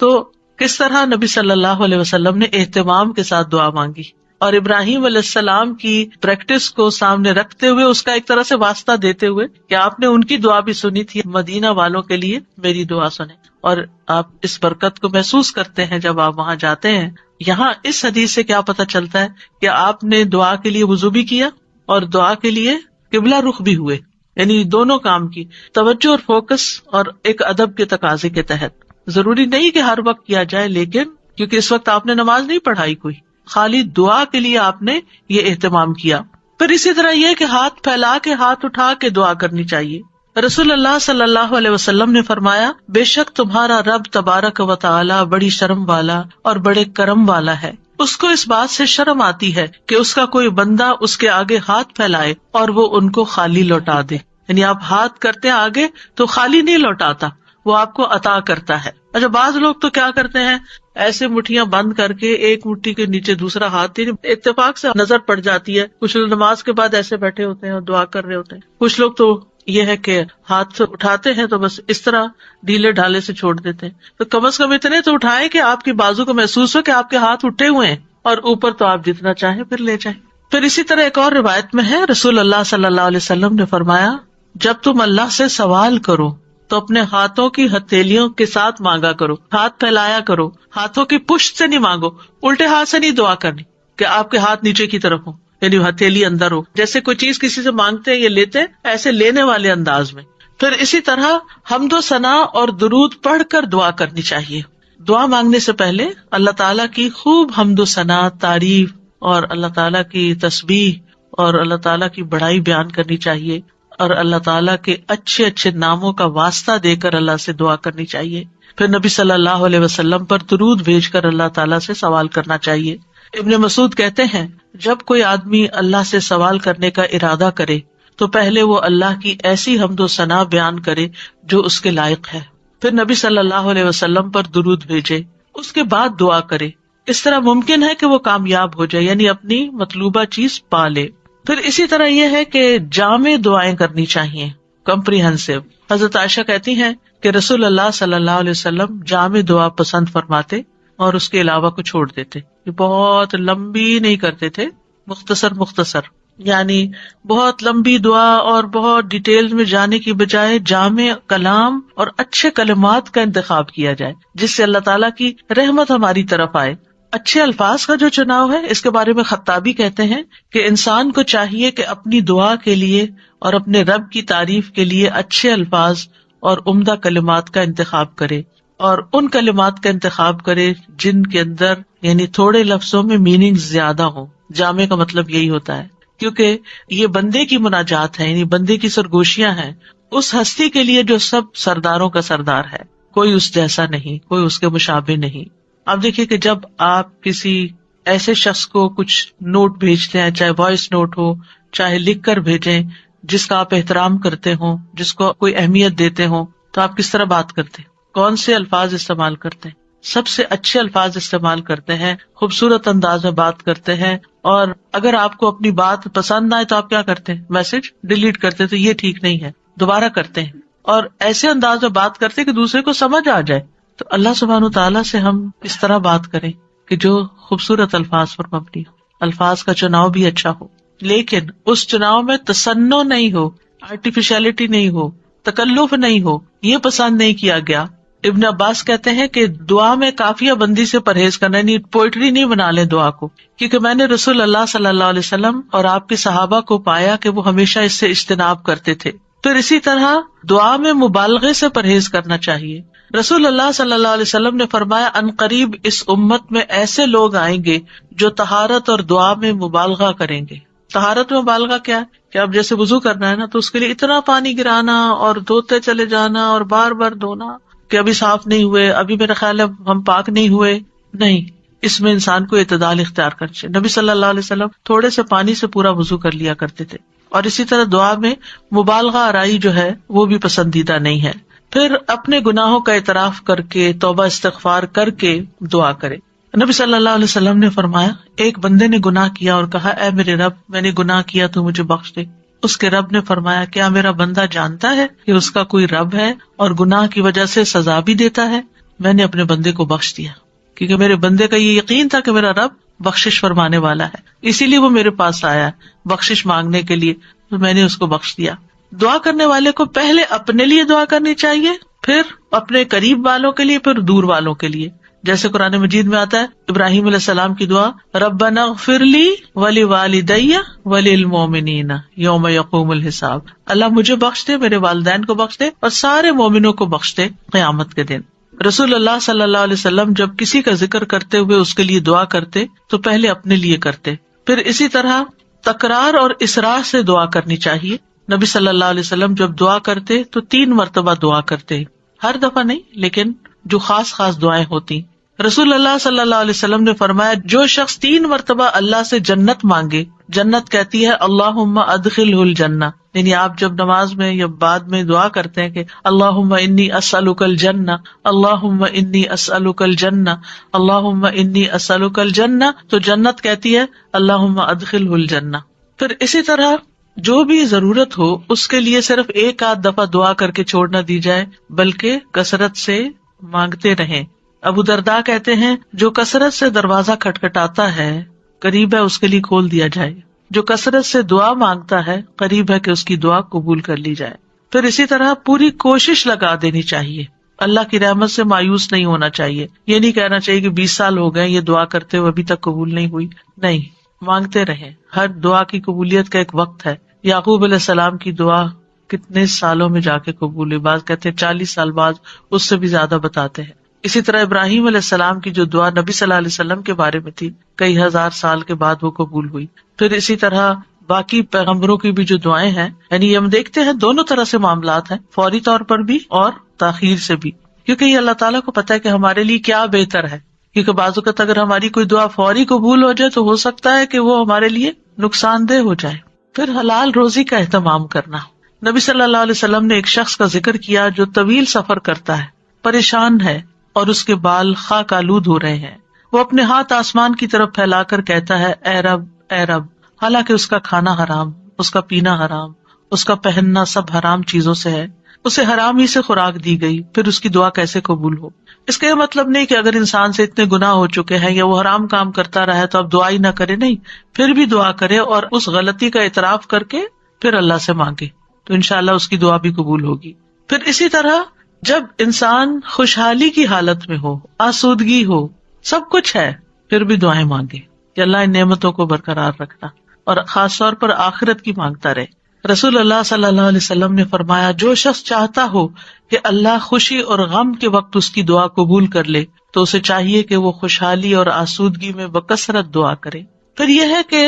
A: تو کس طرح نبی صلی اللہ علیہ وسلم نے اہتمام کے ساتھ دعا مانگی، اور ابراہیم علیہ السلام کی پریکٹس کو سامنے رکھتے ہوئے، اس کا ایک طرح سے واسطہ دیتے ہوئے کہ آپ نے ان کی دعا بھی سنی تھی، مدینہ والوں کے لیے میری دعا سنیں، اور آپ اس برکت کو محسوس کرتے ہیں جب آپ وہاں جاتے ہیں۔ یہاں اس حدیث سے کیا پتہ چلتا ہے کہ آپ نے دعا کے لیے وضو بھی کیا اور دعا کے لیے قبلہ رخ بھی ہوئے، یعنی دونوں کام کی توجہ اور فوکس، اور ایک ادب کے تقاضے کے تحت۔ ضروری نہیں کہ ہر وقت کیا جائے، لیکن کیونکہ اس وقت آپ نے نماز نہیں پڑھائی کوئی، خالی دعا کے لیے آپ نے یہ اہتمام کیا۔ پھر اسی طرح یہ کہ ہاتھ پھیلا کے، ہاتھ اٹھا کے دعا کرنی چاہیے۔ رسول اللہ صلی اللہ علیہ وسلم نے فرمایا، بے شک تمہارا رب تبارک و تعالی بڑی شرم والا اور بڑے کرم والا ہے، اس کو اس بات سے شرم آتی ہے کہ اس کا کوئی بندہ اس کے آگے ہاتھ پھیلائے اور وہ ان کو خالی لوٹا دے، یعنی آپ ہاتھ کرتے ہیں آگے تو خالی نہیں لوٹاتا، وہ آپ کو عطا کرتا ہے۔ اچھا، بعض لوگ تو کیا کرتے ہیں، ایسے مٹھیاں بند کر کے ایک مٹھی کے نیچے دوسرا ہاتھ، اتفاق سے نظر پڑ جاتی ہے، کچھ لوگ نماز کے بعد ایسے بیٹھے ہوتے ہیں اور دعا کر رہے ہوتے ہیں، کچھ لوگ تو یہ ہے کہ ہاتھ اٹھاتے ہیں تو بس اس طرح ڈھیلے ڈھالے سے چھوڑ دیتے ہیں۔ تو کم از کم اتنے تو اٹھائیں کہ آپ کی بازو کو محسوس ہو کہ آپ کے ہاتھ اٹھے ہوئے ہیں، اور اوپر تو آپ جتنا چاہیں پھر لے جائیں۔ پھر اسی طرح ایک اور روایت میں ہے، رسول اللہ صلی اللہ علیہ وسلم نے فرمایا، جب تم اللہ سے سوال کرو تو اپنے ہاتھوں کی ہتھیلیوں کے ساتھ مانگا کرو، ہاتھ پھیلایا کرو، ہاتھوں کی پشت سے نہیں مانگو، الٹے ہاتھ سے نہیں دعا کرنی کہ آپ کے ہاتھ نیچے کی طرف ہو، یعنی ہتھیلی اندر ہو، جیسے کوئی چیز کسی سے مانگتے ہیں یہ لیتے ہیں، ایسے لینے والے انداز میں۔ پھر اسی طرح حمد و ثنا اور درود پڑھ کر دعا کرنی چاہیے۔ دعا مانگنے سے پہلے اللہ تعالیٰ کی خوب حمد و ثنا، تعریف اور اللہ تعالیٰ کی تسبیح اور اللہ تعالیٰ کی بڑائی بیان کرنی چاہیے، اور اللہ تعالیٰ کے اچھے اچھے ناموں کا واسطہ دے کر اللہ سے دعا کرنی چاہیے۔ پھر نبی صلی اللہ علیہ وسلم پر درود بھیج کر اللہ تعالیٰ سے سوال کرنا چاہیے۔ ابن مسعود کہتے ہیں، جب کوئی آدمی اللہ سے سوال کرنے کا ارادہ کرے تو پہلے وہ اللہ کی ایسی حمد و ثنا بیان کرے جو اس کے لائق ہے، پھر نبی صلی اللہ علیہ وسلم پر درود بھیجے، اس کے بعد دعا کرے۔ اس طرح ممکن ہے کہ وہ کامیاب ہو جائے، یعنی اپنی مطلوبہ چیز پا لے۔ پھر اسی طرح یہ ہے کہ جامع دعائیں کرنی چاہیے، کمپریہنسو۔ حضرت عائشہ کہتی ہیں کہ رسول اللہ صلی اللہ علیہ وسلم جامع دعا پسند فرماتے اور اس کے علاوہ کو چھوڑ دیتے، یہ بہت لمبی نہیں کرتے تھے، مختصر، یعنی بہت لمبی دعا اور بہت ڈیٹیل میں جانے کی بجائے جامع کلام اور اچھے کلمات کا انتخاب کیا جائے جس سے اللہ تعالیٰ کی رحمت ہماری طرف آئے۔ اچھے الفاظ کا جو چناؤ ہے، اس کے بارے میں خطابی کہتے ہیں کہ انسان کو چاہیے کہ اپنی دعا کے لیے اور اپنے رب کی تعریف کے لیے اچھے الفاظ اور عمدہ کلمات کا انتخاب کرے، اور ان کلمات کا انتخاب کرے جن کے اندر یعنی تھوڑے لفظوں میں میننگ زیادہ ہو۔ جامع کا مطلب یہی ہوتا ہے، کیونکہ یہ بندے کی مناجات ہے، یعنی بندے کی سرگوشیاں ہیں اس ہستی کے لیے جو سب سرداروں کا سردار ہے، کوئی اس جیسا نہیں، کوئی اس کے مشابہ نہیں۔ اب دیکھیے کہ جب آپ کسی ایسے شخص کو کچھ نوٹ بھیجتے ہیں، چاہے وائس نوٹ ہو چاہے لکھ کر بھیجیں، جس کا آپ احترام کرتے ہوں، جس کو کوئی اہمیت دیتے ہوں، تو آپ کس طرح بات کرتے ہیں، کون سے الفاظ استعمال کرتے ہیں؟ سب سے اچھے الفاظ استعمال کرتے ہیں، خوبصورت انداز میں بات کرتے ہیں، اور اگر آپ کو اپنی بات پسند نہ آئے تو آپ کیا کرتے ہیں؟ میسج ڈیلیٹ کرتے، تو یہ ٹھیک نہیں ہے، دوبارہ کرتے ہیں، اور ایسے انداز میں بات کرتے ہیں کہ دوسرے کو سمجھ آ جائے۔ تو اللہ سبحانہ تعالیٰ سے ہم اس طرح بات کریں کہ جو خوبصورت الفاظ پر مبنی ہو، الفاظ کا چناؤ بھی اچھا ہو، لیکن اس چناؤ میں تصنع نہیں ہو، آرٹیفیشلٹی نہیں ہو، تکلف نہیں ہو، یہ پسند نہیں کیا گیا۔ ابن عباس کہتے ہیں کہ دعا میں قافیہ بندی سے پرہیز کرنا، یعنی پوئٹری نہیں بنا لیں دعا کو، کیونکہ میں نے رسول اللہ صلی اللہ علیہ وسلم اور آپ کے صحابہ کو پایا کہ وہ ہمیشہ اس سے اجتناب کرتے تھے۔ پھر اسی طرح دعا میں مبالغے سے پرہیز کرنا چاہیے، رسول اللہ صلی اللہ علیہ وسلم نے فرمایا ان قریب اس امت میں ایسے لوگ آئیں گے جو طہارت اور دعا میں مبالغہ کریں گے. طہارت میں مبالغہ کیا ہے کہ اب جیسے وضو کرنا ہے نا تو اس کے لیے اتنا پانی گرانا اور دھوتے چلے جانا اور بار بار دھونا کہ ابھی صاف نہیں ہوئے, ابھی میرا خیال ہے ہم پاک نہیں ہوئے. نہیں, اس میں انسان کو اعتدال اختیار کرنا چاہیے. نبی صلی اللہ علیہ وسلم تھوڑے سے پانی سے پورا وضو کر لیا کرتے تھے. اور اسی طرح دعا میں مبالغہ آرائی جو ہے وہ بھی پسندیدہ نہیں ہے. پھر اپنے گناہوں کا اعتراف کر کے توبہ استغفار کر کے دعا کرے. نبی صلی اللہ علیہ وسلم نے فرمایا ایک بندے نے گناہ کیا اور کہا اے میرے رب میں نے گناہ کیا تو مجھے بخش دے. اس کے رب نے فرمایا کیا میرا بندہ جانتا ہے کہ اس کا کوئی رب ہے اور گناہ کی وجہ سے سزا بھی دیتا ہے؟ میں نے اپنے بندے کو بخش دیا کیونکہ میرے بندے کا یہ یقین تھا کہ میرا رب بخشش فرمانے والا ہے, اسی لیے وہ میرے پاس آیا بخشش مانگنے کے لیے, تو میں نے اس کو بخش دیا. دعا کرنے والے کو پہلے اپنے لیے دعا کرنی چاہیے, پھر اپنے قریب والوں کے لیے, پھر دور والوں کے لیے. جیسے قرآن مجید میں آتا ہے ابراہیم علیہ السلام کی دعا ربنا اغفر لی ولوالدی وللمؤمنین یوم یقوم الحساب, اللہ مجھے بخش دے, میرے والدین کو بخش دے اور سارے مومنوں کو بخش دے قیامت کے دن. رسول اللہ صلی اللہ علیہ وسلم جب کسی کا ذکر کرتے ہوئے اس کے لیے دعا کرتے تو پہلے اپنے لیے کرتے, پھر اسی طرح تکرار اور اسراء سے دعا کرنی چاہیے. نبی صلی اللہ علیہ وسلم جب دعا کرتے تو 3 مرتبہ دعا کرتے, ہر دفعہ نہیں لیکن جو خاص دعائیں ہوتی. رسول اللہ صلی اللہ علیہ وسلم نے فرمایا جو شخص 3 مرتبہ اللہ سے جنت مانگے, جنت کہتی ہے اللہم ادخلہ الجنہ, یعنی آپ جب نماز میں یا بعد میں دعا کرتے ہیں کہ اللہم انی اسألک الجنہ, اللہم انی اسألک الجنہ, اللہم انی اسألک الجنہ, تو جنت کہتی ہے اللہم ادخلہ الجنہ. پھر اسی طرح جو بھی ضرورت ہو اس کے لیے صرف 1-8 دفعہ دعا کر کے چھوڑ نہ دی جائے بلکہ کثرت سے مانگتے رہیں. ابو درداء کہتے ہیں جو کثرت سے دروازہ کھٹکھٹاتا ہے قریب ہے اس کے لیے کھول دیا جائے, جو کثرت سے دعا مانگتا ہے قریب ہے کہ اس کی دعا قبول کر لی جائے. پھر اسی طرح پوری کوشش لگا دینی چاہیے, اللہ کی رحمت سے مایوس نہیں ہونا چاہیے. یہ نہیں کہنا چاہیے کہ 20 سال ہو گئے یہ دعا کرتے ہوئے ابھی تک قبول نہیں ہوئی, نہیں, مانگتے رہیں. ہر دعا کی قبولیت کا ایک وقت ہے. یعقوب علیہ السلام کی دعا کتنے سالوں میں جا کے قبول ہوئی, بعض کہتے ہیں 40 سال بعد, اس سے بھی زیادہ بتاتے ہیں. اسی طرح ابراہیم علیہ السلام کی جو دعا نبی صلی اللہ علیہ وسلم کے بارے میں تھی کئی ہزار سال کے بعد وہ قبول ہوئی. پھر اسی طرح باقی پیغمبروں کی بھی جو دعائیں ہیں, یعنی ہم دیکھتے ہیں دونوں طرح سے معاملات ہیں, فوری طور پر بھی اور تاخیر سے بھی, کیونکہ یہ اللہ تعالیٰ کو پتا ہے کہ ہمارے لیے کیا بہتر ہے. کیونکہ بعض اوقات اگر ہماری کوئی دعا فوری قبول ہو جائے تو ہو سکتا ہے کہ وہ ہمارے لیے نقصان دہ ہو جائے. پھر حلال روزی کا اہتمام کرنا. نبی صلی اللہ علیہ وسلم نے ایک شخص کا ذکر کیا جو طویل سفر کرتا ہے, پریشان ہے اور اس کے بال خاک آلود ہو رہے ہیں. وہ اپنے ہاتھ آسمان کی طرف پھیلا کر کہتا ہے اے رب اے رب, حالانکہ اس کا کھانا حرام, اس کا پینا حرام, اس کا پہننا سب حرام چیزوں سے ہے, اسے حرام ہی سے خوراک دی گئی, پھر اس کی دعا کیسے قبول ہو؟ اس کا یہ مطلب نہیں کہ اگر انسان سے اتنے گناہ ہو چکے ہیں یا وہ حرام کام کرتا رہا ہے تو اب دعا ہی نہ کرے, نہیں, پھر بھی دعا کرے اور اس غلطی کا اعتراف کر کے پھر اللہ سے مانگے تو انشاءاللہ اس کی دعا بھی قبول ہوگی. پھر اسی طرح جب انسان خوشحالی کی حالت میں ہو, آسودگی ہو, سب کچھ ہے, پھر بھی دعائیں مانگے کہ اللہ ان نعمتوں کو برقرار رکھنا, اور خاص طور پر آخرت کی مانگتا رہے. رسول اللہ صلی اللہ علیہ وسلم نے فرمایا جو شخص چاہتا ہو کہ اللہ خوشی اور غم کے وقت اس کی دعا قبول کر لے تو اسے چاہیے کہ وہ خوشحالی اور آسودگی میں بکثرت دعا کرے. پھر یہ ہے کہ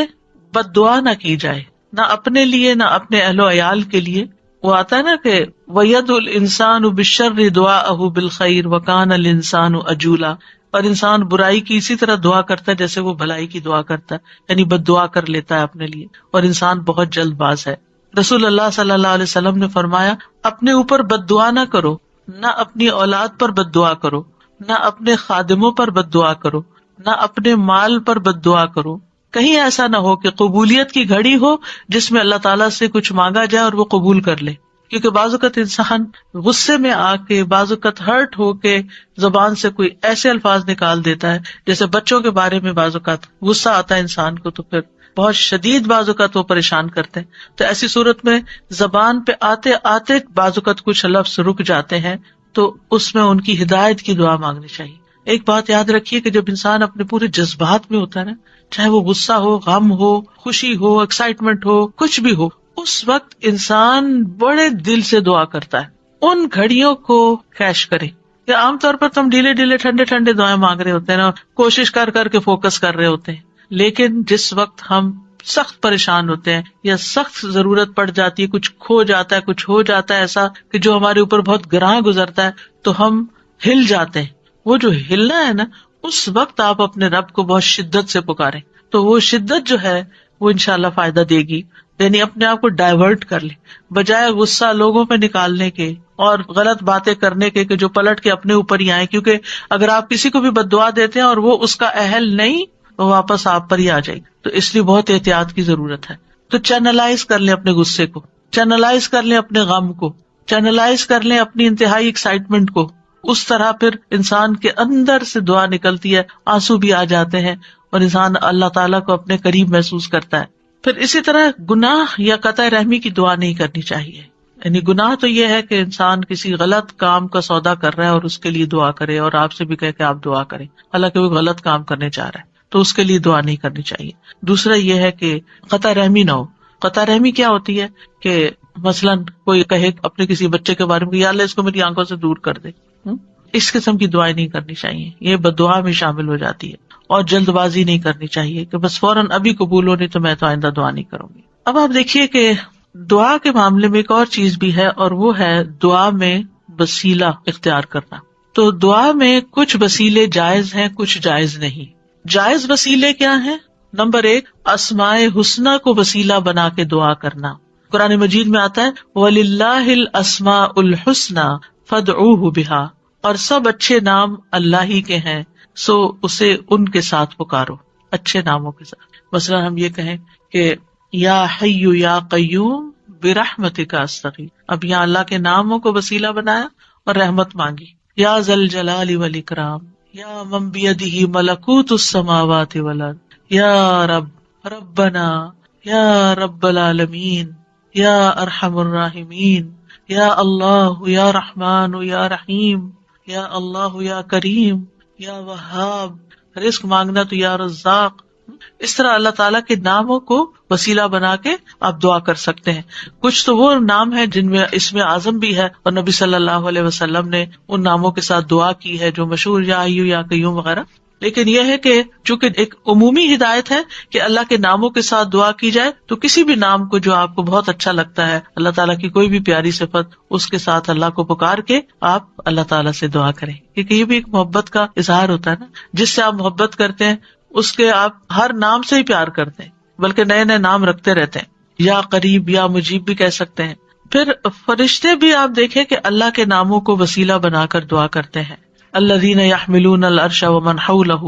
A: بد دعا نہ کی جائے, نہ اپنے لیے نہ اپنے اہل و عیال کے لیے. وہ آتا ہے نا کہ وَيَدْعُ الْإِنسَانُ بِالشَّرِّ دُعَاءَهُ بِالْخَيْرِ وَكَانَ الْإِنسَانُ عَجُولًا, اور انسان برائی کی اسی طرح دعا کرتا ہے جیسے وہ بھلائی کی دعا کرتا ہے, یعنی بد دعا کر لیتا ہے اپنے لیے, اور انسان بہت جلد باز ہے. رسول اللہ صلی اللہ علیہ وسلم نے فرمایا اپنے اوپر بد دعا نہ کرو, نہ اپنی اولاد پر بد دعا کرو, نہ اپنے خادموں پر بد دعا کرو, نہ اپنے مال پر بد دعا کرو. کہیں ایسا نہ ہو کہ قبولیت کی گھڑی ہو جس میں اللہ تعالیٰ سے کچھ مانگا جائے اور وہ قبول کر لے, کیونکہ بعض اوقات انسان غصے میں آ کے, بعض اوقات ہرٹ ہو کے زبان سے کوئی ایسے الفاظ نکال دیتا ہے, جیسے بچوں کے بارے میں بعض اوقات غصہ آتا ہے انسان کو تو پھر بہت شدید بعض اوقات وہ پریشان کرتے ہیں. تو ایسی صورت میں زبان پہ آتے آتے بعض اوقات کچھ لفظ رک جاتے ہیں, تو اس میں ان کی ہدایت کی دعا مانگنی چاہیے. ایک بات یاد رکھیے کہ جب انسان اپنے پورے جذبات میں ہوتا ہے نا, چاہے وہ غصہ ہو, غم ہو, خوشی ہو, ایکسائٹمنٹ ہو, کچھ بھی ہو, اس وقت انسان بڑے دل سے دعا کرتا ہے. ان گھڑیوں کو کیش کرے, یا عام طور پر تم ڈھیلے ڈھیلے ٹھنڈے ٹھنڈے دعائیں مانگ رہے ہوتے ہیں نا، کوشش کر کر کے فوکس کر رہے ہوتے ہیں. لیکن جس وقت ہم سخت پریشان ہوتے ہیں یا سخت ضرورت پڑ جاتی ہے، کچھ کھو جاتا ہے، کچھ ہو جاتا ہے ایسا کہ جو ہمارے اوپر بہت گراں گزرتا ہے، تو ہم ہل جاتے ہیں. وہ جو ہلنا ہے نا، اس وقت آپ اپنے رب کو بہت شدت سے پکاریں، تو وہ شدت جو ہے وہ انشاءاللہ فائدہ دے گی. یعنی اپنے آپ کو ڈائیورٹ کر لیں، بجائے غصہ لوگوں پہ نکالنے کے اور غلط باتیں کرنے کے کہ جو پلٹ کے اپنے اوپر ہی آئیں. کیونکہ اگر آپ کسی کو بھی بد دعا دیتے ہیں اور وہ اس کا اہل نہیں، وہ واپس آپ پر ہی آ جائے گی. تو اس لیے بہت احتیاط کی ضرورت ہے. تو چینلائز کر لیں اپنے غصے کو، چینلائز کر لیں اپنے غم کو، چینلائز کر لیں اپنی انتہائی ایکسائٹمنٹ کو. اس طرح پھر انسان کے اندر سے دعا نکلتی ہے، آنسو بھی آ جاتے ہیں اور انسان اللہ تعالیٰ کو اپنے قریب محسوس کرتا ہے. پھر اسی طرح گناہ یا قطع رحمی کی دعا نہیں کرنی چاہیے. یعنی گناہ تو یہ ہے کہ انسان کسی غلط کام کا سودا کر رہا ہے اور اس کے لیے دعا کرے اور آپ سے بھی کہے کہ آپ دعا کریں، حالانکہ وہ غلط کام کرنے چاہ رہا ہے، تو اس کے لیے دعا نہیں کرنی چاہیے. دوسرا یہ ہے کہ قطع رحمی نہ ہو. قطع رحمی کیا ہوتی ہے کہ مثلاً کوئی کہے اپنے کسی بچے کے بارے میں، یا اللہ اس کو میری آنکھوں سے دور کر دے، اس قسم کی دعائیں نہیں کرنی چاہیے. یہ بددعا میں شامل ہو جاتی ہے. اور جلد بازی نہیں کرنی چاہیے کہ بس فوراً ابھی قبول ہو نہیں تو میں تو آئندہ دعا نہیں کروں گی. اب آپ دیکھیے کہ دعا کے معاملے میں ایک اور چیز بھی ہے، اور وہ ہے دعا میں وسیلہ اختیار کرنا. تو دعا میں کچھ وسیلے جائز ہیں، کچھ جائز نہیں. جائز وسیلے کیا ہیں؟ نمبر 1، اسماء حسنہ کو وسیلہ بنا کے دعا کرنا. قرآن مجید میں آتا ہے وَلِلَّهِ الْأَسْمَاءُ الْحُسْنَى فَادْعُوهُ بِهَا، اور سب اچھے نام اللہ ہی کے ہیں، سو اسے ان کے ساتھ پکارو، اچھے ناموں کے ساتھ. مثلا ہم یہ کہیں کہ یا حی یا قیوم برحمتک استغیث، اب یہاں اللہ کے ناموں کو وسیلہ بنایا اور رحمت مانگی. یا ذا الجلال والاکرام، یا من بیدہ ملکوت السماوات والارض، یا رب ربنا، یا رب العالمین، یا ارحم الراحمین، یا اللہ یا رحمان یا رحیم، یا اللہ یا کریم، یا وہاب، رزق مانگنا تو یا رزاق. اس طرح اللہ تعالیٰ کے ناموں کو وسیلہ بنا کے آپ دعا کر سکتے ہیں. کچھ تو وہ نام ہے جن میں اسم اعظم بھی ہے، اور نبی صلی اللہ علیہ وسلم نے ان ناموں کے ساتھ دعا کی ہے جو مشہور یا حی یا قیوم وغیرہ. لیکن یہ ہے کہ چونکہ ایک عمومی ہدایت ہے کہ اللہ کے ناموں کے ساتھ دعا کی جائے، تو کسی بھی نام کو جو آپ کو بہت اچھا لگتا ہے، اللہ تعالیٰ کی کوئی بھی پیاری صفت، اس کے ساتھ اللہ کو پکار کے آپ اللہ تعالیٰ سے دعا کریں. کیونکہ یہ بھی ایک محبت کا اظہار ہوتا ہے نا، جس سے آپ محبت کرتے ہیں اس کے آپ ہر نام سے ہی پیار کرتے ہیں، بلکہ نئے نئے نام رکھتے رہتے ہیں. یا قریب یا مجیب بھی کہہ سکتے ہیں. پھر فرشتے بھی آپ دیکھیں کہ اللہ کے ناموں کو وسیلہ بنا کر دعا کرتے ہیں. الذین یحملون العرش ومن حولہ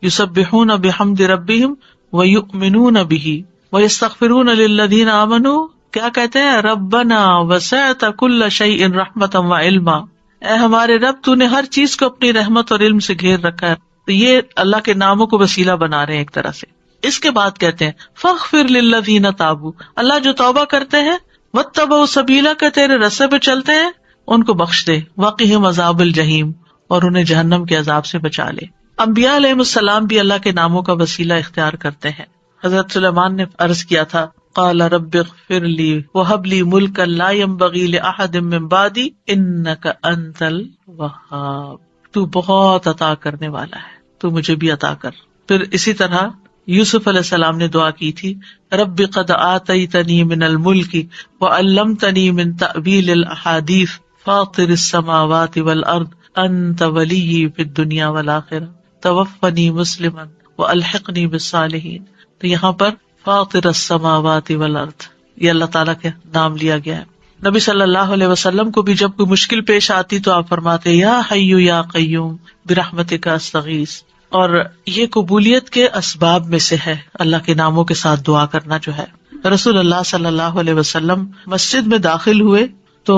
A: یسبحون بحمد ربہم ویؤمنون بہ ویستغفرون للذین آمنوا. کیا کہتے ہیں؟ ربنا وسعت کل شیء رحمتا وعلما، اے ہمارے رب تو نے ہر چیز کو اپنی رحمت اور علم سے گھیر رکھا ہے. تو یہ اللہ کے ناموں کو وسیلہ بنا رہے ہیں ایک طرح سے. اس کے بعد کہتے ہیں فاغفر للذین تابوا، اللہ جو توبہ کرتے ہیں، واتبعوا سبیلک، تیرے رستے پہ چلتے ہیں، ان کو بخش دے، وقہم عذاب الجحیم، اور انہیں جہنم کے عذاب سے بچا لے. انبیاء علیہ السلام بھی اللہ کے ناموں کا وسیلہ اختیار کرتے ہیں. حضرت سلیمان نے عرض کیا تھا قال رب اغفر لی وہب لی ملکا لا ينبغی لأحد من بعدی انک انت الوہاب، تو بہت عطا کرنے والا ہے، تو مجھے بھی عطا کر. پھر اسی طرح یوسف علیہ السلام نے دعا کی تھی رب قد آتیتنی من الملک وعلمتنی من تأویل الاحادیث فاطر السماوات والارض انت ولی فی الدنیا والآخرہ توفنی مسلما والحقنی بالصالحین. تو یہاں پر فاطر السماوات والارض یہ اللہ تعالیٰ کے نام لیا گیا ہے. نبی صلی اللہ علیہ وسلم کو بھی جب کوئی مشکل پیش آتی تو آپ فرماتے یا حی یا قیوم برحمتک استغیث. اور یہ قبولیت کے اسباب میں سے ہے اللہ کے ناموں کے ساتھ دعا کرنا جو ہے. رسول اللہ صلی اللہ علیہ وسلم مسجد میں داخل ہوئے تو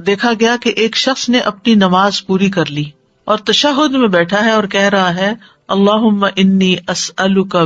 A: دیکھا گیا کہ ایک شخص نے اپنی نماز پوری کر لی اور تشہد میں بیٹھا ہے اور کہہ رہا ہے اللہم انی اسألک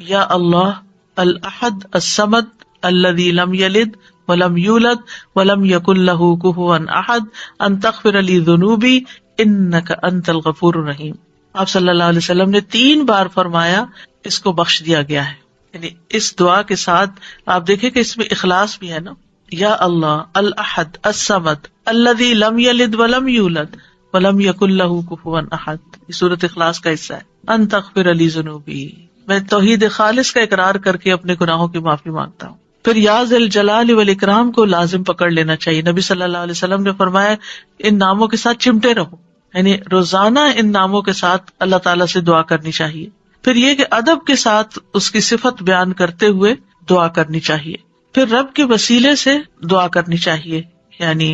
A: یا اللہ الاحد الصمد الذی لم یلد ولم یولد ولم یکن لہ کفوا احد ان تغفر لی ذنوبی انک انت الغفور الرحیم. آپ صلی اللہ علیہ وسلم نے 3 بار فرمایا اس کو بخش دیا گیا ہے. یعنی اس دعا کے ساتھ آپ دیکھیں کہ اس میں اخلاص بھی ہے نا. یا اللہ الاحد الصمد الذی لم یلد ولم یولد وَلَمْ يَكُنْ لَهُ كُفُوًا أَحَدٌ، یہ سورۃ اخلاص کا حصہ ہے۔ أَن تَغْفِرَ لِي ذُنُوبِي، میں توحید خالص کا اقرار کر کے اپنے گناہوں کی معافی مانگتا ہوں۔ پھر یا ذی الجلال والاکرام کو لازم پکڑ لینا چاہیے۔ نبی صلی اللہ علیہ وسلم نے فرمایا ان ناموں کے ساتھ چمٹے رہو، یعنی روزانہ ان ناموں کے ساتھ اللہ تعالیٰ سے دعا کرنی چاہیے۔ پھر یہ کہ ادب کے ساتھ اس کی صفت بیان کرتے ہوئے دعا کرنی چاہیے۔ پھر رب کے وسیلے سے دعا کرنی چاہیے، یعنی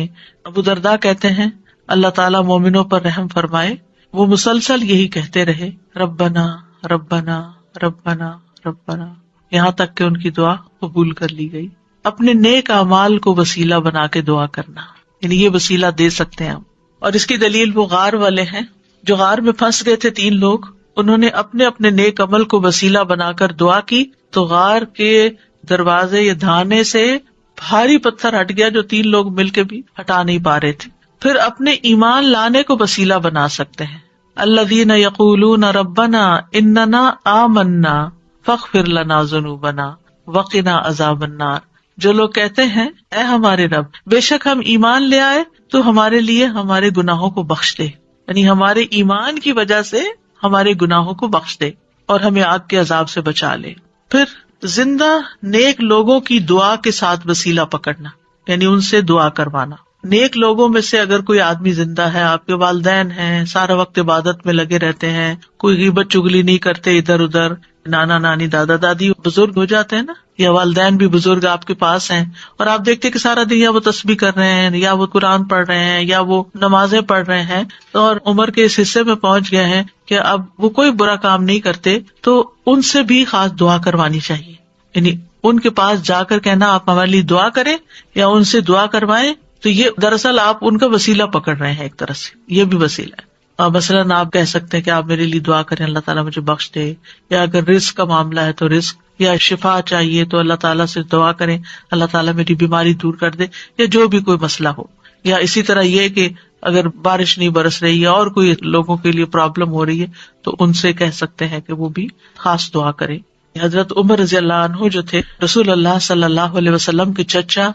A: ابو درداء کہتے ہیں اللہ تعالیٰ مومنوں پر رحم فرمائے، وہ مسلسل یہی کہتے رہے ربنا ربنا ربنا ربنا، یہاں تک کہ ان کی دعا قبول کر لی گئی۔ اپنے نیک اعمال کو وسیلہ بنا کے دعا کرنا، یعنی یہ وسیلہ دے سکتے ہیں ہم۔ اور اس کی دلیل وہ غار والے ہیں جو غار میں پھنس گئے تھے، 3 لوگ، انہوں نے اپنے اپنے نیک عمل کو وسیلہ بنا کر دعا کی تو غار کے دروازے یا دھانے سے بھاری پتھر ہٹ گیا جو 3 لوگ مل کے بھی ہٹا نہیں پا رہے تھے۔ پھر اپنے ایمان لانے کو وسیلہ بنا سکتے ہیں، الذین یقولون ربنا اننا آمنا فاغفر لنا ذنوبنا وقنا عذاب النار، جو لوگ کہتے ہیں اے ہمارے رب، بے شک ہم ایمان لے آئے تو ہمارے لیے ہمارے گناہوں کو بخش دے، یعنی ہمارے ایمان کی وجہ سے ہمارے گناہوں کو بخش دے اور ہمیں آگ کے عذاب سے بچا لے۔ پھر زندہ نیک لوگوں کی دعا کے ساتھ وسیلہ پکڑنا، یعنی ان سے دعا کروانا۔ نیک لوگوں میں سے اگر کوئی آدمی زندہ ہے، آپ کے والدین ہیں، سارا وقت عبادت میں لگے رہتے ہیں، کوئی غیبت چگلی نہیں کرتے ادھر ادھر، نانا نانی دادا دادی بزرگ ہو جاتے ہیں نا، یا والدین بھی بزرگ آپ کے پاس ہیں، اور آپ دیکھتے کہ سارا دن یا وہ تسبیح کر رہے ہیں، یا وہ قرآن پڑھ رہے ہیں، یا وہ نمازیں پڑھ رہے ہیں، اور عمر کے اس حصے میں پہنچ گئے ہیں کہ اب وہ کوئی برا کام نہیں کرتے، تو ان سے بھی خاص دعا کروانی چاہیے، یعنی ان کے پاس جا کر کہنا آپ ہمارے لیے دعا کریں یا ان سے دعا کروائیں، تو یہ دراصل آپ ان کا وسیلہ پکڑ رہے ہیں، ایک طرح سے یہ بھی وسیلہ ہے۔ مثلاً آپ کہہ سکتے ہیں کہ آپ میرے لیے دعا کریں اللہ تعالیٰ مجھے بخش دے، یا اگر رزق کا معاملہ ہے تو رزق، یا شفا چاہیے تو اللہ تعالیٰ سے دعا کریں اللہ تعالیٰ میری بیماری دور کر دے، یا جو بھی کوئی مسئلہ ہو۔ یا اسی طرح یہ کہ اگر بارش نہیں برس رہی ہے اور کوئی لوگوں کے لیے پرابلم ہو رہی ہے تو ان سے کہہ سکتے ہیں کہ وہ بھی خاص دعا کریں۔ حضرت عمر رضی اللہ عنہ جو تھے رسول اللہ صلی اللہ علیہ وسلم کے چچا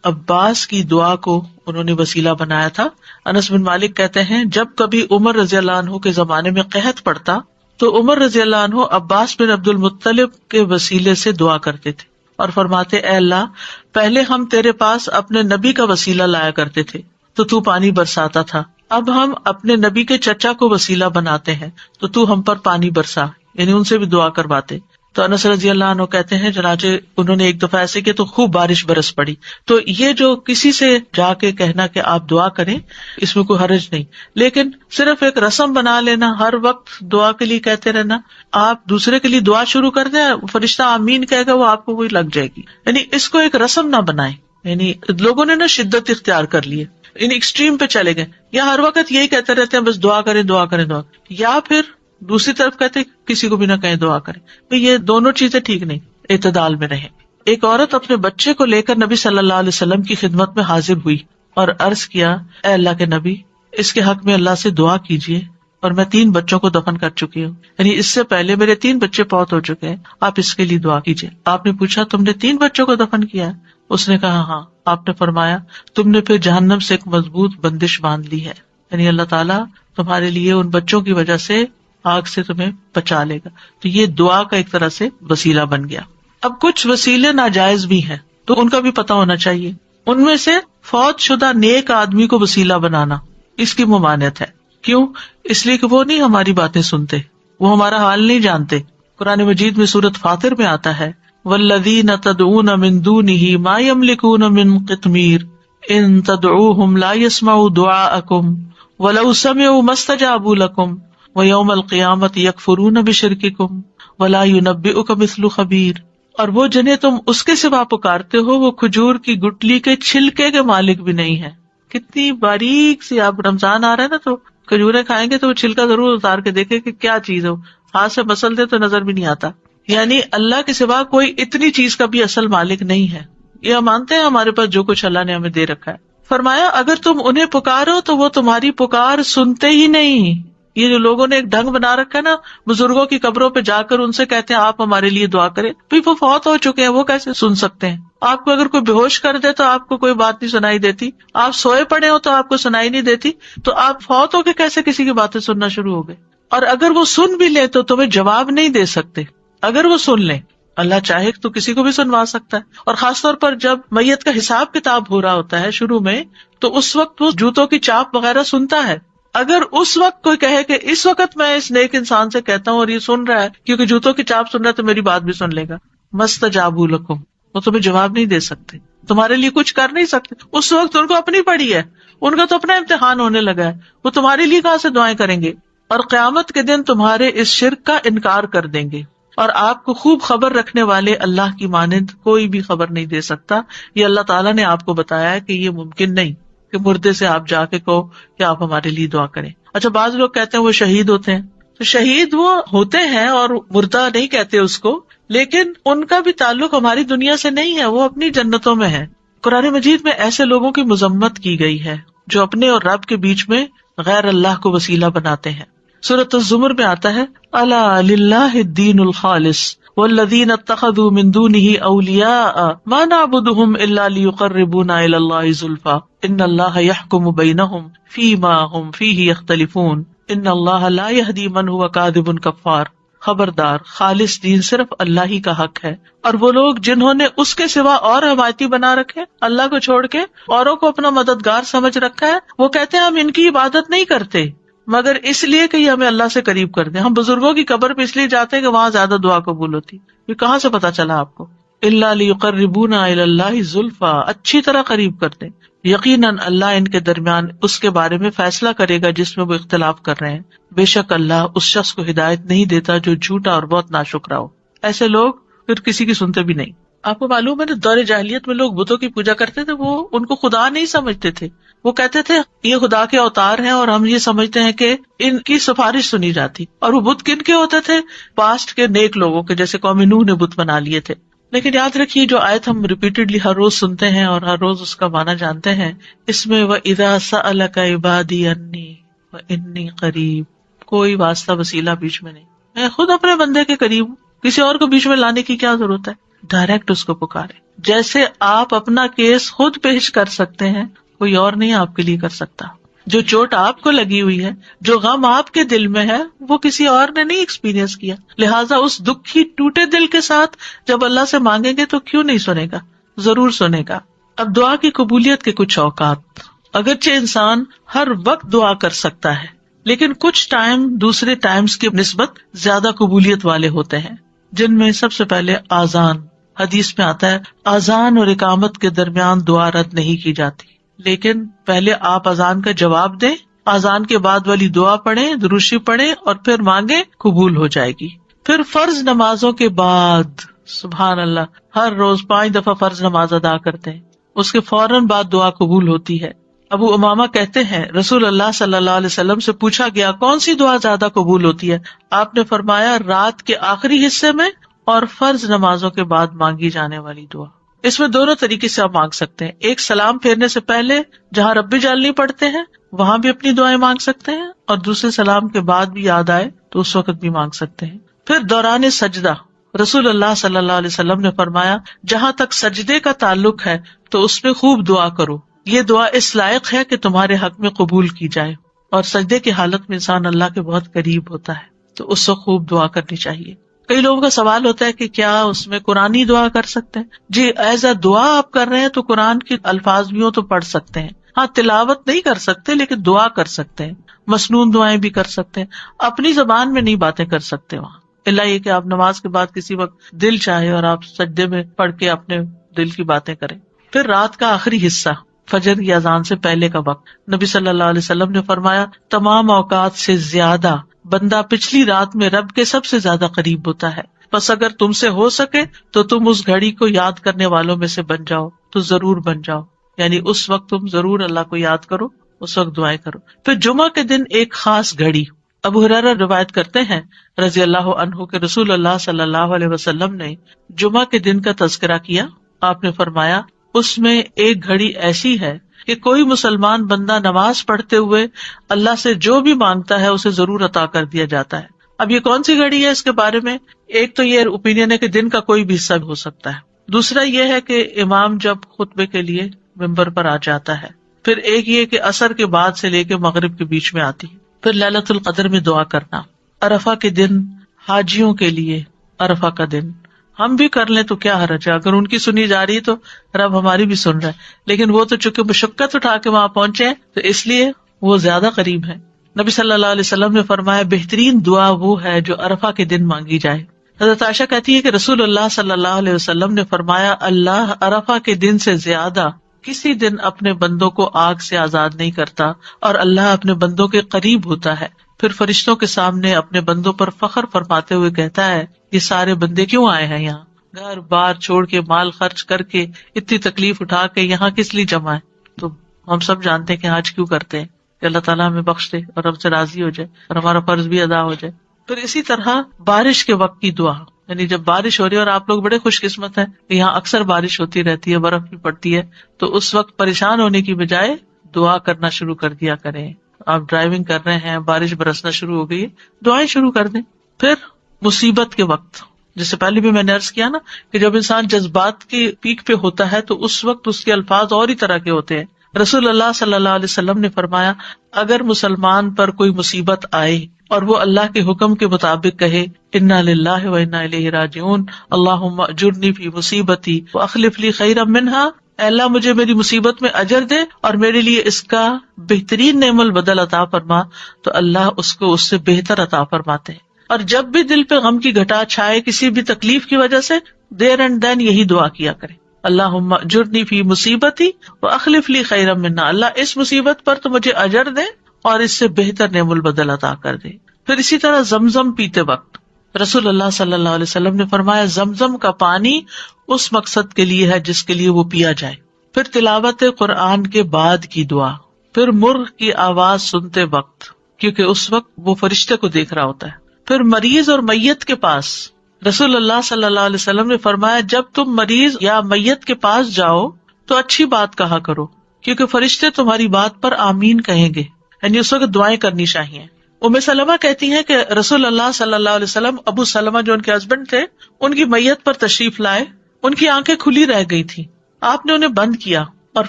A: عباس کی دعا کو انہوں نے وسیلہ بنایا تھا۔ انس بن مالک کہتے ہیں جب کبھی عمر رضی اللہ عنہ کے زمانے میں قحط پڑتا تو عمر رضی اللہ عنہ عباس بن عبد المطلب کے وسیلے سے دعا کرتے تھے اور فرماتے اے اللہ، پہلے ہم تیرے پاس اپنے نبی کا وسیلہ لایا کرتے تھے تو پانی برساتا تھا، اب ہم اپنے نبی کے چچا کو وسیلہ بناتے ہیں تو ہم پر پانی برسا، یعنی ان سے بھی دعا کرواتے۔ تو انس رضی اللہ عنہ کہتے ہیں چنانچہ انہوں نے ایک دفعہ ایسے کیا تو خوب بارش برس پڑی۔ تو یہ جو کسی سے جا کے کہنا کہ آپ دعا کریں، اس میں کوئی حرج نہیں، لیکن صرف ایک رسم بنا لینا، ہر وقت دعا کے لیے کہتے رہنا، آپ دوسرے کے لیے دعا شروع کر دیں، فرشتہ آمین کہے گا وہ آپ کو وہی لگ جائے گی، یعنی اس کو ایک رسم نہ بنائیں۔ یعنی لوگوں نے نا شدت اختیار کر لی ہے، ان ایکسٹریم پہ چلے گئے، یا ہر وقت یہی کہتے رہتے ہیں بس دعا کریں دعا کریں دعا، یا پھر دوسری طرف کہتے کسی کو بھی نہ کہیں دعا کریں۔ یہ دونوں چیزیں ٹھیک نہیں، اعتدال میں رہیں۔ ایک عورت اپنے بچے کو لے کر نبی صلی اللہ علیہ وسلم کی خدمت میں حاضر ہوئی اور عرض کیا اے اللہ کے نبی، اس کے حق میں اللہ سے دعا کیجیے، اور میں 3 بچوں کو دفن کر چکی ہوں، یعنی اس سے پہلے میرے 3 بچے فوت ہو چکے ہیں، آپ اس کے لیے دعا کیجیے۔ آپ نے پوچھا تم نے 3 بچوں کو دفن کیا ہے؟ اس نے کہا ہاں۔ آپ نے فرمایا تم نے پھر جہنم سے ایک مضبوط بندش باندھ لی ہے، یعنی اللہ تعالیٰ تمہارے لیے ان بچوں کی وجہ سے آگ سے تمہیں بچا لے گا۔ تو یہ دعا کا ایک طرح سے وسیلہ بن گیا۔ اب کچھ وسیلے ناجائز بھی ہیں تو ان کا بھی پتہ ہونا چاہیے۔ ان میں سے فوت شدہ نیک آدمی کو وسیلہ بنانا، اس کی ممانعت ہے۔ کیوں؟ اس لیے کہ وہ نہیں ہماری باتیں سنتے، وہ ہمارا حال نہیں جانتے۔ قرآن مجید میں سورۃ فاطر میں آتا ہے والذین تدعون من دونہ ما یملکون من قطمیر ان تدعوہم لا یسمعوا دعاءکم ولو سمعوا ما استجابوا لکم وَيَوْمَ الْقِيَامَةِ يَكْفُرُونَ بِشِرْكِكُمْ وَلَا يُنَبِّئُكَ مِثْلُ خَبِيرٍ، اور وہ جنہیں تم اس کے سوا پکارتے ہو وہ کھجور کی گٹلی کے چھلکے کے مالک بھی نہیں ہے۔ کتنی باریک سی، آپ رمضان آ رہا ہے نا تو کھجوریں کھائیں گے تو وہ چھلکا ضرور اتار کے دیکھیں کہ کیا چیز ہو، ہاتھ سے مسل دے تو نظر بھی نہیں آتا۔ یعنی اللہ کے سوا کوئی اتنی چیز کا بھی اصل مالک نہیں ہے۔ یہ ہم مانتے ہیں ہمارے پاس جو کچھ اللہ نے ہمیں دے رکھا ہے۔ فرمایا اگر تم انہیں پکارو تو وہ تمہاری پکار سنتے ہی نہیں۔ یہ جو لوگوں نے ایک ڈھنگ بنا رکھا ہے نا، بزرگوں کی قبروں پہ جا کر ان سے کہتے ہیں آپ ہمارے لیے دعا کریں، بھی وہ فوت ہو چکے ہیں، وہ کیسے سن سکتے ہیں؟ آپ کو اگر کوئی بے ہوش کر دے تو آپ کو کوئی بات نہیں سنائی دیتی، آپ سوئے پڑے ہو تو آپ کو سنائی نہیں دیتی، تو آپ فوت ہو کے کیسے کسی کی باتیں سننا شروع ہو گئے؟ اور اگر وہ سن بھی لے تو تمہیں جواب نہیں دے سکتے. اگر وہ سن لیں، اللہ چاہے تو کسی کو بھی سنوا سکتا ہے. اور خاص طور پر جب میت کا حساب کتاب ہو رہا ہوتا ہے شروع میں، تو اس وقت وہ جوتوں کی چاپ وغیرہ سنتا ہے. اگر اس وقت کوئی کہے کہ اس وقت میں اس نیک انسان سے کہتا ہوں اور یہ سن رہا ہے کیونکہ جوتوں کی چاپ سن رہا ہے تو میری بات بھی سن لے گا، مستجابوا لکم، وہ تمہیں جواب نہیں دے سکتے، تمہارے لیے کچھ کر نہیں سکتے. اس وقت ان کو اپنی پڑی ہے، ان کا تو اپنا امتحان ہونے لگا ہے، وہ تمہارے لیے کہاں سے دعائیں کریں گے. اور قیامت کے دن تمہارے اس شرک کا انکار کر دیں گے. اور آپ کو خوب خبر رکھنے والے اللہ کی مانند کوئی بھی خبر نہیں دے سکتا. یہ اللہ تعالیٰ نے آپ کو بتایا ہے کہ یہ ممکن نہیں کہ مردے سے آپ جا کے کہو کہ آپ ہمارے لیے دعا کریں. اچھا، بعض لوگ کہتے ہیں وہ شہید ہوتے ہیں، تو شہید وہ ہوتے ہیں اور مردہ نہیں کہتے اس کو، لیکن ان کا بھی تعلق ہماری دنیا سے نہیں ہے، وہ اپنی جنتوں میں ہے. قرآن مجید میں ایسے لوگوں کی مذمت کی گئی ہے جو اپنے اور رب کے بیچ میں غیر اللہ کو وسیلہ بناتے ہیں. سورۃ الزمر میں آتا ہے، الا للہ الدین الخالص والذین اتخذوا من دونہ اولیاء ما نعبدهم الا لیقربونا الی اللہ زلفی ان اللہ یحکم بینہم فیما ہم فیہ یختلفون ان اللہ لا یہدی من هو کاذب کفار. خبردار، خالص دین صرف اللہ ہی کا حق ہے، اور وہ لوگ جنہوں نے اس کے سوا اور حمایتی بنا رکھے، اللہ کو چھوڑ کے اوروں کو اپنا مددگار سمجھ رکھا ہے، وہ کہتے ہیں ہم ان کی عبادت نہیں کرتے مگر اس لیے کہ یہ ہمیں اللہ سے قریب کر دیں. ہم بزرگوں کی قبر پہ اس لیے جاتے ہیں کہ وہاں زیادہ دعا قبول ہوتی. یہ کہاں سے پتا چلا آپ کو؟ الا لیقربونا الی اللہ زلفی، اچھی طرح قریب کر دیں. یقیناً اللہ ان کے درمیان اس کے بارے میں فیصلہ کرے گا جس میں وہ اختلاف کر رہے ہیں. بے شک اللہ اس شخص کو ہدایت نہیں دیتا جو جھوٹا اور بہت ناشکرا ہو. ایسے لوگ پھر کسی کی سنتے بھی نہیں. آپ کو معلوم ہے نا، دور جاہلیت میں لوگ بتوں کی پوجا کرتے تھے، وہ ان کو خدا نہیں سمجھتے تھے. وہ کہتے تھے یہ خدا کے اوتار ہیں اور ہم یہ سمجھتے ہیں کہ ان کی سفارش سنی جاتی. اور وہ بت کن کے ہوتے تھے؟ پاسٹ کے نیک لوگوں کے، جیسے قوم نوح نے بت بنا لیے تھے. لیکن یاد رکھیے، جو آیت ہم ریپیٹڈلی ہر روز سنتے ہیں اور ہر روز اس کا معنی جانتے ہیں، اس میں وَإِذَا سَأَلَكَ عِبَادِي عَنِّي وَإِنِّي قَرِيبٌ، کوئی واسطہ وسیلہ بیچ میں نہیں. میں خود اپنے بندے کے قریب ہوں، کسی اور کو بیچ میں لانے کی کیا ضرورت ہے؟ ڈائریکٹ اس کو پکارے. جیسے آپ اپنا کیس خود پیش کر سکتے ہیں، کوئی اور نہیں آپ کے لیے کر سکتا. جو چوٹ آپ کو لگی ہوئی ہے، جو غم آپ کے دل میں ہے، وہ کسی اور نے نہیں ایکسپیرینس کیا. لہٰذا اس دکھی ٹوٹے دل کے ساتھ جب اللہ سے مانگیں گے تو کیوں نہیں سنے گا؟ ضرور سنے گا. اب دعا کی قبولیت کے کچھ اوقات. اگرچہ انسان ہر وقت دعا کر سکتا ہے، لیکن کچھ ٹائم دوسرے ٹائمز کی نسبت زیادہ قبولیت والے ہوتے ہیں، جن میں سب سے پہلے آذان. حدیث میں آتا ہے آذان اور اقامت کے درمیان دعا رد نہیں کی جاتی، لیکن پہلے آپ اذان کا جواب دیں، اذان کے بعد والی دعا پڑھیں، درود پڑھیں اور پھر مانگیں، قبول ہو جائے گی. پھر فرض نمازوں کے بعد، سبحان اللہ، ہر روز 5 دفعہ فرض نماز ادا کرتے ہیں، اس کے فوراً بعد دعا قبول ہوتی ہے. ابو امامہ کہتے ہیں رسول اللہ صلی اللہ علیہ وسلم سے پوچھا گیا کون سی دعا زیادہ قبول ہوتی ہے؟ آپ نے فرمایا رات کے آخری حصے میں اور فرض نمازوں کے بعد مانگی جانے والی دعا. اس میں دونوں طریقے سے آپ مانگ سکتے ہیں. ایک سلام پھیرنے سے پہلے جہاں ربی جعلنی پڑھتے ہیں وہاں بھی اپنی دعائیں مانگ سکتے ہیں، اور دوسرے سلام کے بعد بھی یاد آئے تو اس وقت بھی مانگ سکتے ہیں. پھر دوران سجدہ رسول اللہ صلی اللہ علیہ وسلم نے فرمایا جہاں تک سجدے کا تعلق ہے تو اس میں خوب دعا کرو، یہ دعا اس لائق ہے کہ تمہارے حق میں قبول کی جائے. اور سجدے کی حالت میں انسان اللہ کے بہت قریب ہوتا ہے تو اس وقت خوب دعا کرنی چاہیے. کئی لوگوں کا سوال ہوتا ہے کہ کیا اس میں قرآنی دعا کر سکتے ہیں؟ جی، ایز اے دعا آپ کر رہے ہیں تو قرآن کے الفاظ بھی ہوں تو پڑھ سکتے ہیں. ہاں، تلاوت نہیں کر سکتے لیکن دعا کر سکتے ہیں، مسنون دعائیں بھی کر سکتے ہیں. اپنی زبان میں نہیں باتیں کر سکتے وہاں، اللہ یہ کہ آپ نماز کے بعد کسی وقت دل چاہے اور آپ سجدے میں پڑھ کے اپنے دل کی باتیں کریں. پھر رات کا آخری حصہ، فجر کی اذان سے پہلے کا وقت، نبی صلی اللہ علیہ وسلم نے فرمایا تمام اوقات سے زیادہ بندہ پچھلی رات میں رب کے سب سے زیادہ قریب ہوتا ہے. بس اگر تم سے ہو سکے تو تم اس گھڑی کو یاد کرنے والوں میں سے بن جاؤ تو ضرور بن جاؤ، یعنی اس وقت تم ضرور اللہ کو یاد کرو، اس وقت دعائیں کرو. پھر جمعہ کے دن ایک خاص گھڑی. ابو ہریرہ روایت کرتے ہیں رضی اللہ عنہ کہ رسول اللہ صلی اللہ علیہ وسلم نے جمعہ کے دن کا تذکرہ کیا. آپ نے فرمایا اس میں ایک گھڑی ایسی ہے کہ کوئی مسلمان بندہ نماز پڑھتے ہوئے اللہ سے جو بھی مانگتا ہے اسے ضرور عطا کر دیا جاتا ہے. اب یہ کون سی گھڑی ہے؟ اس کے بارے میں ایک تو یہ اوپینین ہے کہ دن کا کوئی بھی حصہ ہو سکتا ہے، دوسرا یہ ہے کہ امام جب خطبے کے لیے ممبر پر آ جاتا ہے، پھر ایک یہ کہ عصر کے بعد سے لے کے مغرب کے بیچ میں آتی ہے، پھر لیلۃ القدر میں دعا کرنا، عرفہ کے دن حاجیوں کے لیے، عرفہ کا دن ہم بھی کر لیں تو کیا حرج ہے، اگر ان کی سنی جا رہی تو رب ہماری بھی سن رہا ہے، لیکن وہ تو چونکہ مشقت اٹھا کے وہاں پہنچے ہیں تو اس لیے وہ زیادہ قریب ہے۔ نبی صلی اللہ علیہ وسلم نے فرمایا بہترین دعا وہ ہے جو عرفہ کے دن مانگی جائے۔ حضرت عائشہ کہتی ہے کہ رسول اللہ صلی اللہ علیہ وسلم نے فرمایا اللہ عرفہ کے دن سے زیادہ کسی دن اپنے بندوں کو آگ سے آزاد نہیں کرتا، اور اللہ اپنے بندوں کے قریب ہوتا ہے، پھر فرشتوں کے سامنے اپنے بندوں پر فخر فرماتے ہوئے کہتا ہے یہ سارے بندے کیوں آئے ہیں یہاں، گھر بار چھوڑ کے مال خرچ کر کے اتنی تکلیف اٹھا کے یہاں کس لیے جمع ہے؟ تو ہم سب جانتے ہیں کہ آج کیوں کرتے ہیں کہ اللہ تعالیٰ ہمیں بخش دے اور ہم سے راضی ہو جائے اور ہمارا فرض بھی ادا ہو جائے۔ پھر اسی طرح بارش کے وقت کی دعا، یعنی جب بارش ہو رہی ہے، اور آپ لوگ بڑے خوش قسمت ہیں کہ یہاں اکثر بارش ہوتی رہتی ہے، برف بھی پڑتی ہے، تو اس وقت پریشان ہونے کی بجائے دعا کرنا شروع کر دیا کریں۔ آپ ڈرائیونگ کر رہے ہیں، بارش برسنا شروع ہو گئی ہے، دعائیں شروع کر دیں۔ پھر مصیبت کے وقت، جس سے پہلے بھی میں نے عرض کیا نا کہ جب انسان جذبات کی پیک پہ ہوتا ہے تو اس وقت اس کے الفاظ اور ہی طرح کے ہوتے ہیں۔ رسول اللہ صلی اللہ علیہ وسلم نے فرمایا اگر مسلمان پر کوئی مصیبت آئے اور وہ اللہ کے حکم کے مطابق کہے انا للہ و انا الیہ راجعون اللہم اجرنی فی مصیبتی واخلف لی خیرا منہا، اے اللہ مجھے میری مصیبت میں اجر دے اور میرے لیے اس کا بہترین نعم البدل عطا فرما، تو اللہ اس کو اس سے بہتر عطا فرماتے ہیں۔ اور جب بھی دل پہ غم کی گھٹا چھائے کسی بھی تکلیف کی وجہ سے، دیر اینڈ دین یہی دعا کیا کرے، اللہم اجرنی فی مصیبتی واخلف لی خیرا منہا، اللہ اس مصیبت پر تو مجھے اجر دے اور اس سے بہتر نعم البدل عطا کر دے۔ پھر اسی طرح زمزم پیتے وقت رسول اللہ صلی اللہ علیہ وسلم نے فرمایا زمزم کا پانی اس مقصد کے لیے ہے جس کے لیے وہ پیا جائے۔ پھر تلاوت قرآن کے بعد کی دعا، پھر مرغ کی آواز سنتے وقت، کیونکہ اس وقت وہ فرشتے کو دیکھ رہا ہوتا ہے۔ پھر مریض اور میت کے پاس رسول اللہ صلی اللہ علیہ وسلم نے فرمایا جب تم مریض یا میت کے پاس جاؤ تو اچھی بات کہا کرو، کیونکہ فرشتے تمہاری بات پر آمین کہیں گے، یعنی اس وقت دعائیں کرنی چاہیے۔ ام سلمہ کہتی ہیں کہ رسول اللہ صلی اللہ علیہ وسلم ابو سلمہ جو ان کے ہسبینڈ تھے ان کی میت پر تشریف لائے، ان کی آنکھیں کھلی رہ گئی تھی، آپ نے انہیں بند کیا اور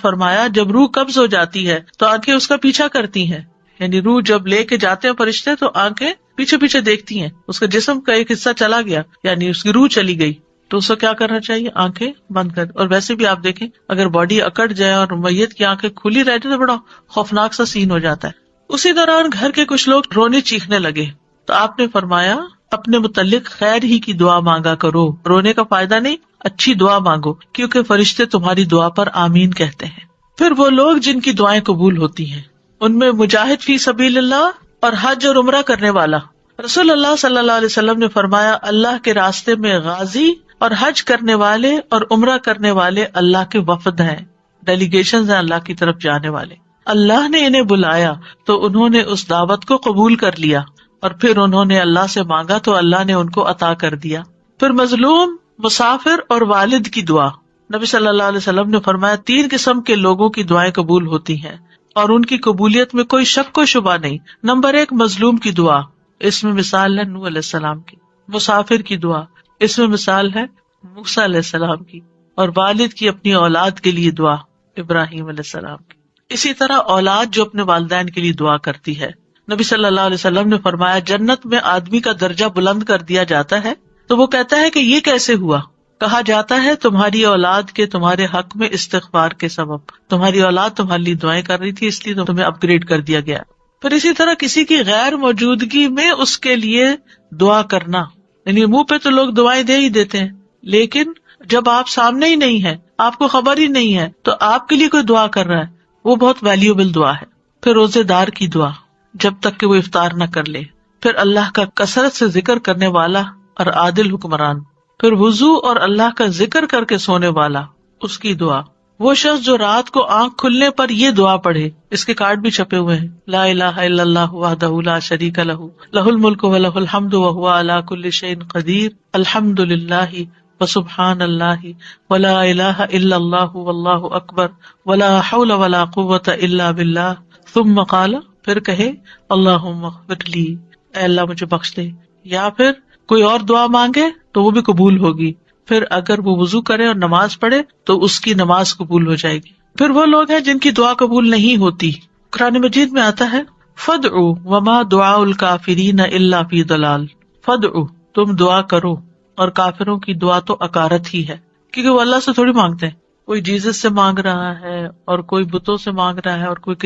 A: فرمایا جب روح قبض ہو جاتی ہے تو آنکھیں اس کا پیچھا کرتی ہیں، یعنی روح جب لے کے جاتے ہیں فرشتے تو آنکھیں پیچھے پیچھے دیکھتی ہیں، اس کا جسم کا ایک حصہ چلا گیا یعنی اس کی روح چلی گئی تو اس کو کیا کرنا چاہیے، آنکھیں بند کر۔ اور ویسے بھی آپ دیکھیں اگر باڈی اکڑ جائے اور میت کی آنکھیں کھلی رہ جائے تو بڑا خوفناک سا سین ہو جاتا ہے۔ اسی دوران گھر کے کچھ لوگ رونے چیخنے لگے تو آپ نے فرمایا اپنے متعلق خیر ہی کی دعا مانگا کرو، رونے کا فائدہ نہیں، اچھی دعا مانگو کیونکہ فرشتے تمہاری دعا پر آمین کہتے ہیں۔ پھر وہ لوگ جن کی دعائیں قبول ہوتی ہیں ان میں مجاہد فی سبیل اللہ اور حج اور عمرہ کرنے والا۔ رسول اللہ صلی اللہ علیہ وسلم نے فرمایا اللہ کے راستے میں غازی اور حج کرنے والے اور عمرہ کرنے والے اللہ کے وفد ہیں، ڈیلیگیشنز ہیں اللہ کی طرف جانے والے۔ اللہ نے انہیں بلایا تو انہوں نے اس دعوت کو قبول کر لیا اور پھر انہوں نے اللہ سے مانگا تو اللہ نے ان کو عطا کر دیا۔ پھر مظلوم، مسافر اور والد کی دعا، نبی صلی اللہ علیہ وسلم نے فرمایا 3 قسم کے لوگوں کی دعائیں قبول ہوتی ہیں اور ان کی قبولیت میں کوئی شک و شبہ نہیں۔ نمبر 1 مظلوم کی دعا، اس میں مثال ہے نوح علیہ السلام کی۔ مسافر کی دعا، اس میں مثال ہے موسیٰ علیہ السلام کی۔ اور والد کی اپنی اولاد کے لیے دعا، ابراہیم علیہ السلام کی۔ اسی طرح اولاد جو اپنے والدین کے لیے دعا کرتی ہے، نبی صلی اللہ علیہ وسلم نے فرمایا جنت میں آدمی کا درجہ بلند کر دیا جاتا ہے تو وہ کہتا ہے کہ یہ کیسے ہوا؟ کہا جاتا ہے تمہاری اولاد کے تمہارے حق میں استغفار کے سبب، تمہاری اولاد تمہارے لیے دعائیں کر رہی تھی اس لیے تمہیں اپ گریڈ کر دیا گیا۔ پھر اسی طرح کسی کی غیر موجودگی میں اس کے لیے دعا کرنا، یعنی منہ پہ تو لوگ دعائیں دے ہی دیتے ہیں لیکن جب آپ سامنے ہی نہیں ہے، آپ کو خبر ہی نہیں ہے تو آپ کے لیے کوئی دعا کر رہا ہے، وہ بہت ویلیوبل دعا ہے۔ پھر روزے دار کی دعا جب تک کہ وہ افطار نہ کر لے۔ پھر اللہ کا کثرت سے ذکر کرنے والا اور عادل حکمران۔ پھر وضو اور اللہ کا ذکر کر کے سونے والا، اس کی دعا۔ وہ شخص جو رات کو آنکھ کھلنے پر یہ دعا پڑھے، اس کے کارڈ بھی چھپے ہوئے ہیں، لا الہ الا اللہ وحدہ لا شریک لہ لہ الملک ولہ الحمد وہو علی کل شیء قدیر الحمد للہ وسبحان اللہ ولا الہ الا اللہ واللہ اکبر ولا حول ولا قوۃ الا باللہ ثم قال، پھر کہے اللہم اغفر لی، اے اللہ مجھے بخش دے، یا پھر کوئی اور دعا مانگے تو وہ بھی قبول ہوگی۔ پھر اگر وہ وضو کرے اور نماز پڑھے تو اس کی نماز قبول ہو جائے گی. پھر وہ لوگ ہیں جن کی دعا قبول نہیں ہوتی. قرآن مجید میں آتا ہے فدعوا وما دعاء الکافرین الا فی ضلال. فدعوا تم دعا کرو اور کافروں کی دعا تو اکارت ہی ہے، کیونکہ وہ اللہ سے تھوڑی مانگتے ہیں. کوئی جیزس سے مانگ رہا ہے اور کوئی بتوں سے مانگ رہا ہے اور کوئی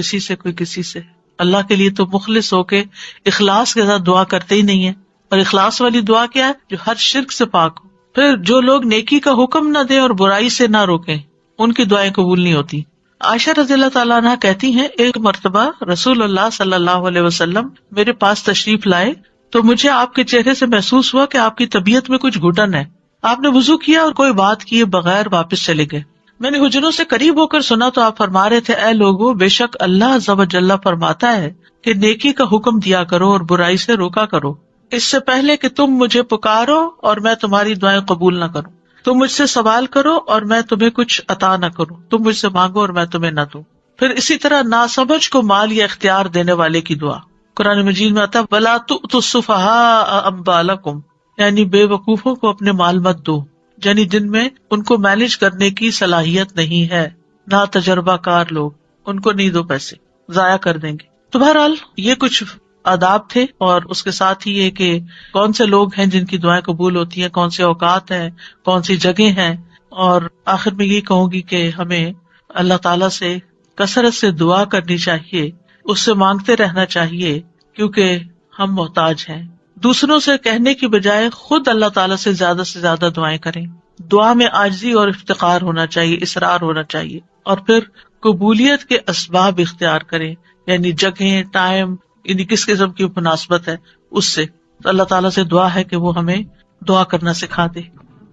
A: کسی سے. اللہ کے لیے تو مخلص ہو کے اخلاص کے ساتھ دعا کرتے ہی نہیں ہے. اور اخلاص والی دعا کیا ہے؟ جو ہر شرک سے پاک ہو. پھر جو لوگ نیکی کا حکم نہ دیں اور برائی سے نہ روکیں ان کی دعائیں قبول نہیں ہوتی. عائشہ رضی اللہ تعالیٰ عنہ کہتی ہیں ایک مرتبہ رسول اللہ صلی اللہ علیہ وسلم میرے پاس تشریف لائے تو مجھے آپ کے چہرے سے محسوس ہوا کہ آپ کی طبیعت میں کچھ گھٹن ہے. آپ نے وضو کیا اور کوئی بات کیے بغیر واپس چلے گئے. میں نے حجروں سے قریب ہو کر سنا تو آپ فرما رہے تھے اے لوگوں، بے شک اللہ عز و جل فرماتا ہے کہ نیکی کا حکم دیا کرو اور برائی سے روکا کرو، اس سے پہلے کہ تم مجھے پکارو اور میں تمہاری دعائیں قبول نہ کروں. تم مجھ سے سوال کرو اور میں تمہیں کچھ عطا نہ کروں. تم مجھ سے مانگو اور میں تمہیں نہ دوں. پھر اسی طرح ناسمجھ کو مال یا اختیار دینے والے کی دعا. قرآن مجید میں آتا ہے وَلَا تُؤْتُوا السُّفَهَاءَ أَمْوَالَكُمْ، یعنی بے وقوفوں کو اپنے مال مت دو، یعنی جن میں ان کو مینج کرنے کی صلاحیت نہیں ہے، نہ تجربہ کار لوگ، ان کو نہیں دو، پیسے ضائع کر دیں گے. تو بہرحال یہ کچھ آداب تھے، اور اس کے ساتھ ہی یہ کہ کون سے لوگ ہیں جن کی دعائیں قبول ہوتی ہیں، کون سے اوقات ہیں، کون سی جگہ ہیں. اور آخر میں یہ کہوں گی کہ ہمیں اللہ تعالیٰ سے کثرت سے دعا کرنی چاہیے، اس سے مانگتے رہنا چاہیے، کیونکہ ہم محتاج ہیں. دوسروں سے کہنے کی بجائے خود اللہ تعالیٰ سے زیادہ دعائیں کریں. دعا میں عاجزی اور افتقار ہونا چاہیے، اصرار ہونا چاہیے. اور پھر قبولیت کے اسباب اختیار کریں، یعنی جگہیں، ٹائم، یعنی کس قسم کی مناسبت ہے اس سے. تو اللہ تعالیٰ سے دعا ہے کہ وہ ہمیں دعا کرنا سکھا دے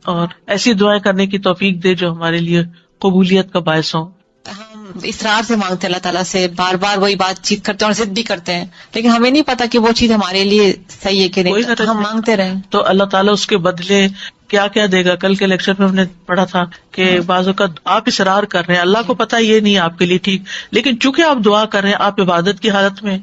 A: اور ایسی دعائیں کرنے کی توفیق دے جو ہمارے لیے قبولیت کا باعث ہوں.
B: ہم اصرار سے مانگتے ہیں اللہ تعالیٰ سے، بار بار وہی بات چیت کرتے ہیں اور ضد بھی کرتے ہیں، لیکن ہمیں نہیں پتا کہ وہ چیز ہمارے لیے صحیح ہے کہ نہیں، تو ہم مانگتے رہیں
A: تو اللہ تعالیٰ اس کے بدلے کیا کیا دے گا. کل کے لیکچر میں ہم نے پڑھا تھا کہ بعض اوقات آپ اصرار کر رہے ہیں، اللہ کو پتا یہ نہیں آپ کے لیے ٹھیک، لیکن چونکہ آپ دعا کر رہے ہیں، آپ عبادت کی حالت میں،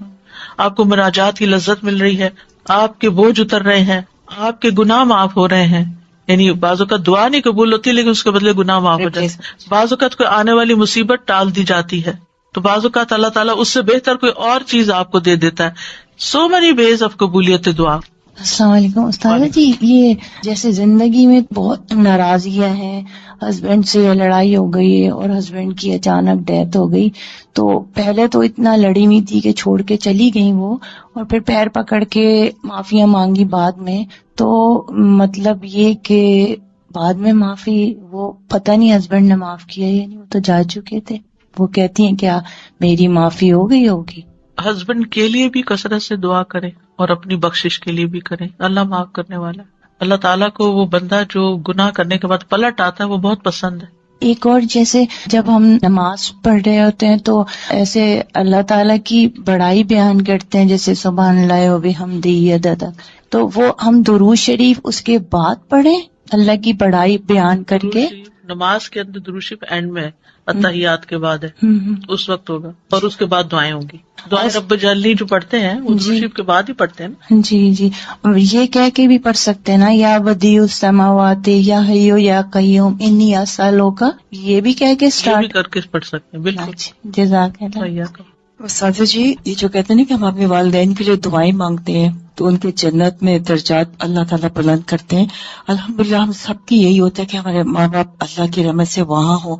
A: آپ کو مناجات کی لذت مل رہی ہے، آپ کے بوجھ اتر رہے ہیں، آپ کے گناہ معاف ہو رہے ہیں. یعنی بعض اوقات دعا نہیں قبول ہوتی لیکن اس کے بدلے گناہ معاف ہو جاتے ہیں. بعض اوقات کوئی آنے والی مصیبت ٹال دی جاتی ہے، تو بعض اوقات اللہ تعالیٰ اس سے بہتر کوئی اور چیز آپ کو دے دیتا ہے. سو مینی ویز آف قبولیت دعا.
C: السلام علیکم استاد جی. یہ جیسے زندگی میں بہت ناراضگیاں ہیں، ہسبینڈ سے لڑائی ہو گئی اور ہسبینڈ کی اچانک ڈیتھ ہو گئی، تو پہلے تو اتنا لڑی ہوئی تھی کہ چھوڑ کے چلی گئی وہ، اور پھر پیر پکڑ کے معافیاں مانگی بعد میں. تو مطلب یہ کہ بعد میں معافی وہ پتہ نہیں ہسبینڈ نے معاف کیا یا نہیں، وہ تو جا چکے تھے. وہ کہتی ہیں کیا میری معافی ہو گئی ہوگی؟
A: ہسبینڈ کے لیے بھی کثرت سے دعا کریں اور اپنی بخشش کے لیے بھی کریں. اللہ معاف کرنے والا ہے. اللہ تعالیٰ کو وہ بندہ جو گناہ کرنے کے بعد پلٹ آتا ہے وہ بہت پسند ہے.
C: ایک اور جیسے جب ہم نماز پڑھ رہے ہوتے ہیں تو ایسے اللہ تعالیٰ کی بڑائی بیان کرتے ہیں، جیسے سبحان اللہ و بحمدہ عدد، تو وہ ہم درود شریف اس کے بعد پڑھیں اللہ کی بڑائی بیان کر کے.
A: نماز کے اندر درود شریف اینڈ میں اتحیات کے بعد ہے، اس وقت ہوگا، اور اس کے بعد دعائیں ہوں گی. دعائیں رب جلنی جو پڑھتے ہیں وہ درود شریف کے بعد ہی پڑھتے ہیں نا.
C: جی جی، یہ کہہ کے بھی پڑھ سکتے ہیں نا، یا بدیع السماوات یا حیو یا قیوم انی اسألک، یہ بھی کہہ کے اسٹارٹ
A: کر کے پڑھ سکتے ہیں. بالکل.
C: جزاک اللہ.
B: اساتذہ جی، یہ جو کہتے ہیں نا کہ ہم اپنے والدین کے لیے دعائیں مانگتے ہیں تو ان کے جنت میں درجات اللہ تعالیٰ بلند کرتے ہیں. الحمدللہ ہم سب کی یہی ہوتا ہے کہ ہمارے ماں باپ اللہ کی رحمت سے وہاں ہو،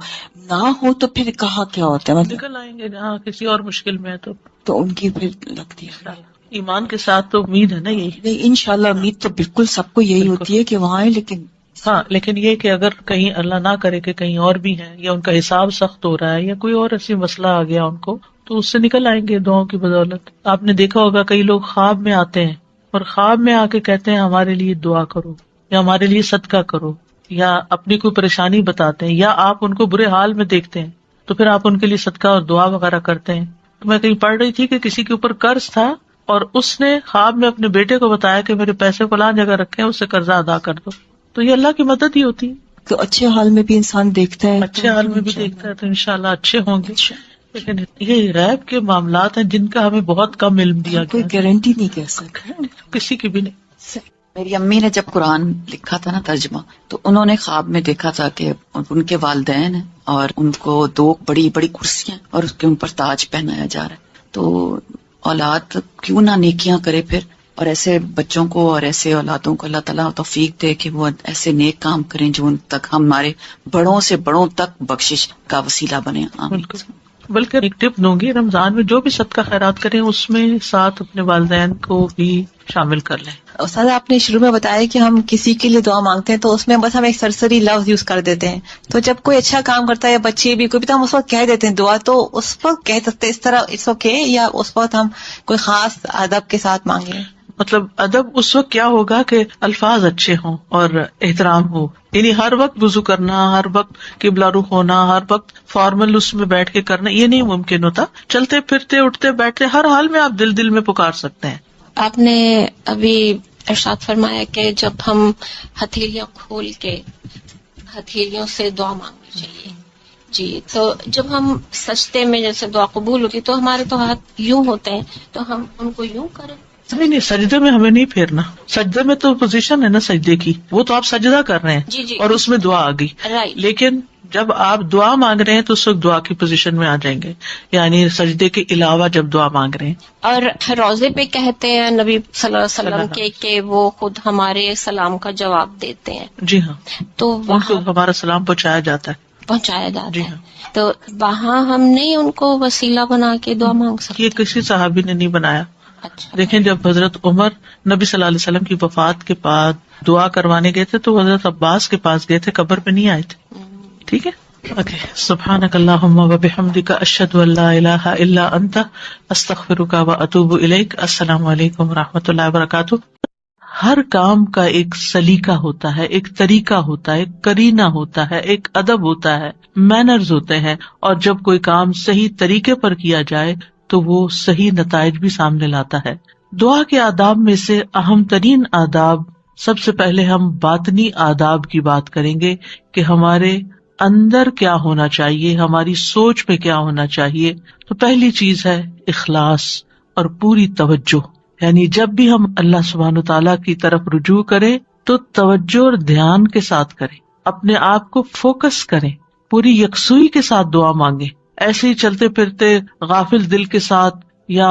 B: نہ ہو تو پھر کہاں کیا ہوتا ہے، مطلب
A: نکل آئیں گے جہاں کسی اور مشکل میں ہے
B: تو ان کی پھر لگتی ہے.
A: ایمان کے ساتھ تو امید ہے نا یہی.
B: نہیں، انشاءاللہ امید تو بالکل سب کو یہی ہوتی ہے کہ وہاں ہے، لیکن
A: یہ کہ اگر کہیں اللہ نہ کرے کہ کہیں اور بھی ہیں یا ان کا حساب سخت ہو رہا ہے یا کوئی اور ایسی مسئلہ آ گیا ان کو، تو اس سے نکل آئیں گے دعاؤں کی بدولت. آپ نے دیکھا ہوگا کئی لوگ خواب میں آتے ہیں اور خواب میں آ کے کہتے ہیں ہمارے لیے دعا کرو یا ہمارے لیے صدقہ کرو، یا اپنی کوئی پریشانی بتاتے ہیں، یا آپ ان کو برے حال میں دیکھتے ہیں تو پھر آپ ان کے لیے صدقہ اور دعا وغیرہ کرتے ہیں. تو میں کہیں پڑھ رہی تھی کہ کسی کے اوپر قرض تھا اور اس نے خواب میں اپنے بیٹے کو بتایا کہ میرے پیسے فلاں جگہ رکھے ہیں، اس سے قرضہ ادا کر دو. تو یہ اللہ کی مدد ہی ہوتی ہے.
B: تو اچھے حال میں بھی انسان دیکھتا ہے،
A: اچھے حال میں بھی دیکھتا ہے تو انشاءاللہ اچھے ہوں گے. لیکن یہ غیب کے معاملات ہیں جن کا ہمیں بہت کم علم دیا گیا،
B: کوئی گارنٹی نہیں کہہ سکتا
A: کسی کی بھی نہیں.
B: میری امی نے جب قرآن لکھا تھا نا ترجمہ، تو انہوں نے خواب میں دیکھا تھا کہ ان کے والدین ہیں اور ان کو 2 بڑی بڑی کرسیاں اور اس کے اوپر تاج پہنایا جا رہا ہے. تو اولاد کیوں نہ نیکیاں کرے پھر، اور ایسے بچوں کو اور ایسے اولادوں کو اللہ تعالیٰ توفیق دے کہ وہ ایسے نیک کام کریں جو ان تک ہمارے بڑوں سے بڑوں تک بخشش کا وسیلہ بنے.
A: بالکل. بلکہ ایک ٹپ دوں گی، رمضان میں جو بھی صدقہ خیرات کریں اس میں ساتھ اپنے والدین کو بھی شامل کر لیں.
D: استاد آپ نے شروع میں بتایا کہ ہم کسی کے لیے دعا مانگتے ہیں تو اس میں بس ہم ایک سرسری لفظ یوز کر دیتے ہیں، تو جب کوئی اچھا کام کرتا ہے یا بچے بھی کوئی بھی تو ہم اس وقت کہہ دیتے ہیں دعا، تو اس وقت کہہ سکتے اس طرح اٹس اوکے، یا اس وقت ہم کوئی خاص ادب کے ساتھ مانگیں؟
A: مطلب ادب اس وقت کیا ہوگا کہ الفاظ اچھے ہوں اور احترام ہو، یعنی ہر وقت وضو کرنا، ہر وقت قبلہ رخ ہونا، ہر وقت فارمل اس میں بیٹھ کے کرنا، یہ نہیں ممکن ہوتا. چلتے پھرتے اٹھتے بیٹھتے ہر حال میں آپ دل میں پکار سکتے ہیں.
E: آپ نے ابھی ارشاد فرمایا کہ جب ہم ہتھیلیاں کھول کے ہتھیلیوں سے دعا مانگنی چاہیے. جی، تو جب ہم سجدے میں جیسے دعا قبول ہوتی تو ہمارے تو ہاتھ یوں ہوتے ہیں، تو ہم ان کو یوں کریں؟
A: نہیں، سجدے میں ہمیں نہیں پھیرنا. سجدے میں تو پوزیشن ہے نا سجدے کی، وہ تو آپ سجدہ کر رہے ہیں.
E: جی
A: اور اس میں دعا آ گئی.
E: رائٹ.
A: لیکن جب آپ دعا مانگ رہے ہیں تو اس وقت دعا کی پوزیشن میں آ جائیں گے، یعنی سجدے کے علاوہ جب دعا مانگ رہے ہیں.
E: اور روزے پہ کہتے ہیں نبی صلی اللہ علیہ وسلم کے کہ وہ خود ہمارے سلام کا جواب دیتے ہیں.
A: جی ہاں،
E: تو
A: ان کو ہمارا سلام پہنچایا جاتا ہے.
E: پہنچایا جاتا
A: جی
E: ہے.
A: ہاں.
E: تو وہاں ہم نہیں ان کو وسیلہ بنا کے دعا مانگ سکتے؟
A: یہ کسی صحابی نے نہیں بنایا.
E: اچھا.
A: دیکھیں جب حضرت عمر نبی صلی اللہ علیہ وسلم کی وفات کے بعد دعا کروانے گئے تھے تو حضرت عباس کے پاس گئے تھے، قبر پہ نہیں آئے تھے. ٹھیک ہے. اوکے. سبحانک اللہم و بحمدک، اشہد ان لا الہ الا انت، استغفرک و اتوب الیک. السلام علیکم و رحمۃ اللہ وبرکاتہ. ہر کام کا ایک سلیقہ ہوتا ہے، ایک طریقہ ہوتا ہے، ایک کرینہ ہوتا ہے، ایک ادب ہوتا ہے، مینرز ہوتے ہیں، اور جب کوئی کام صحیح طریقے پر کیا جائے تو وہ صحیح نتائج بھی سامنے لاتا ہے. دعا کے آداب میں سے اہم ترین آداب، سب سے پہلے ہم باطنی آداب کی بات کریں گے کہ ہمارے اندر کیا ہونا چاہیے، ہماری سوچ میں کیا ہونا چاہیے. تو پہلی چیز ہے اخلاص اور پوری توجہ، یعنی جب بھی ہم اللہ سبحانہ تعالیٰ کی طرف رجوع کریں تو توجہ اور دھیان کے ساتھ کریں، اپنے آپ کو فوکس کریں، پوری یکسوئی کے ساتھ دعا مانگیں. ایسے ہی چلتے پھرتے غافل دل کے ساتھ یا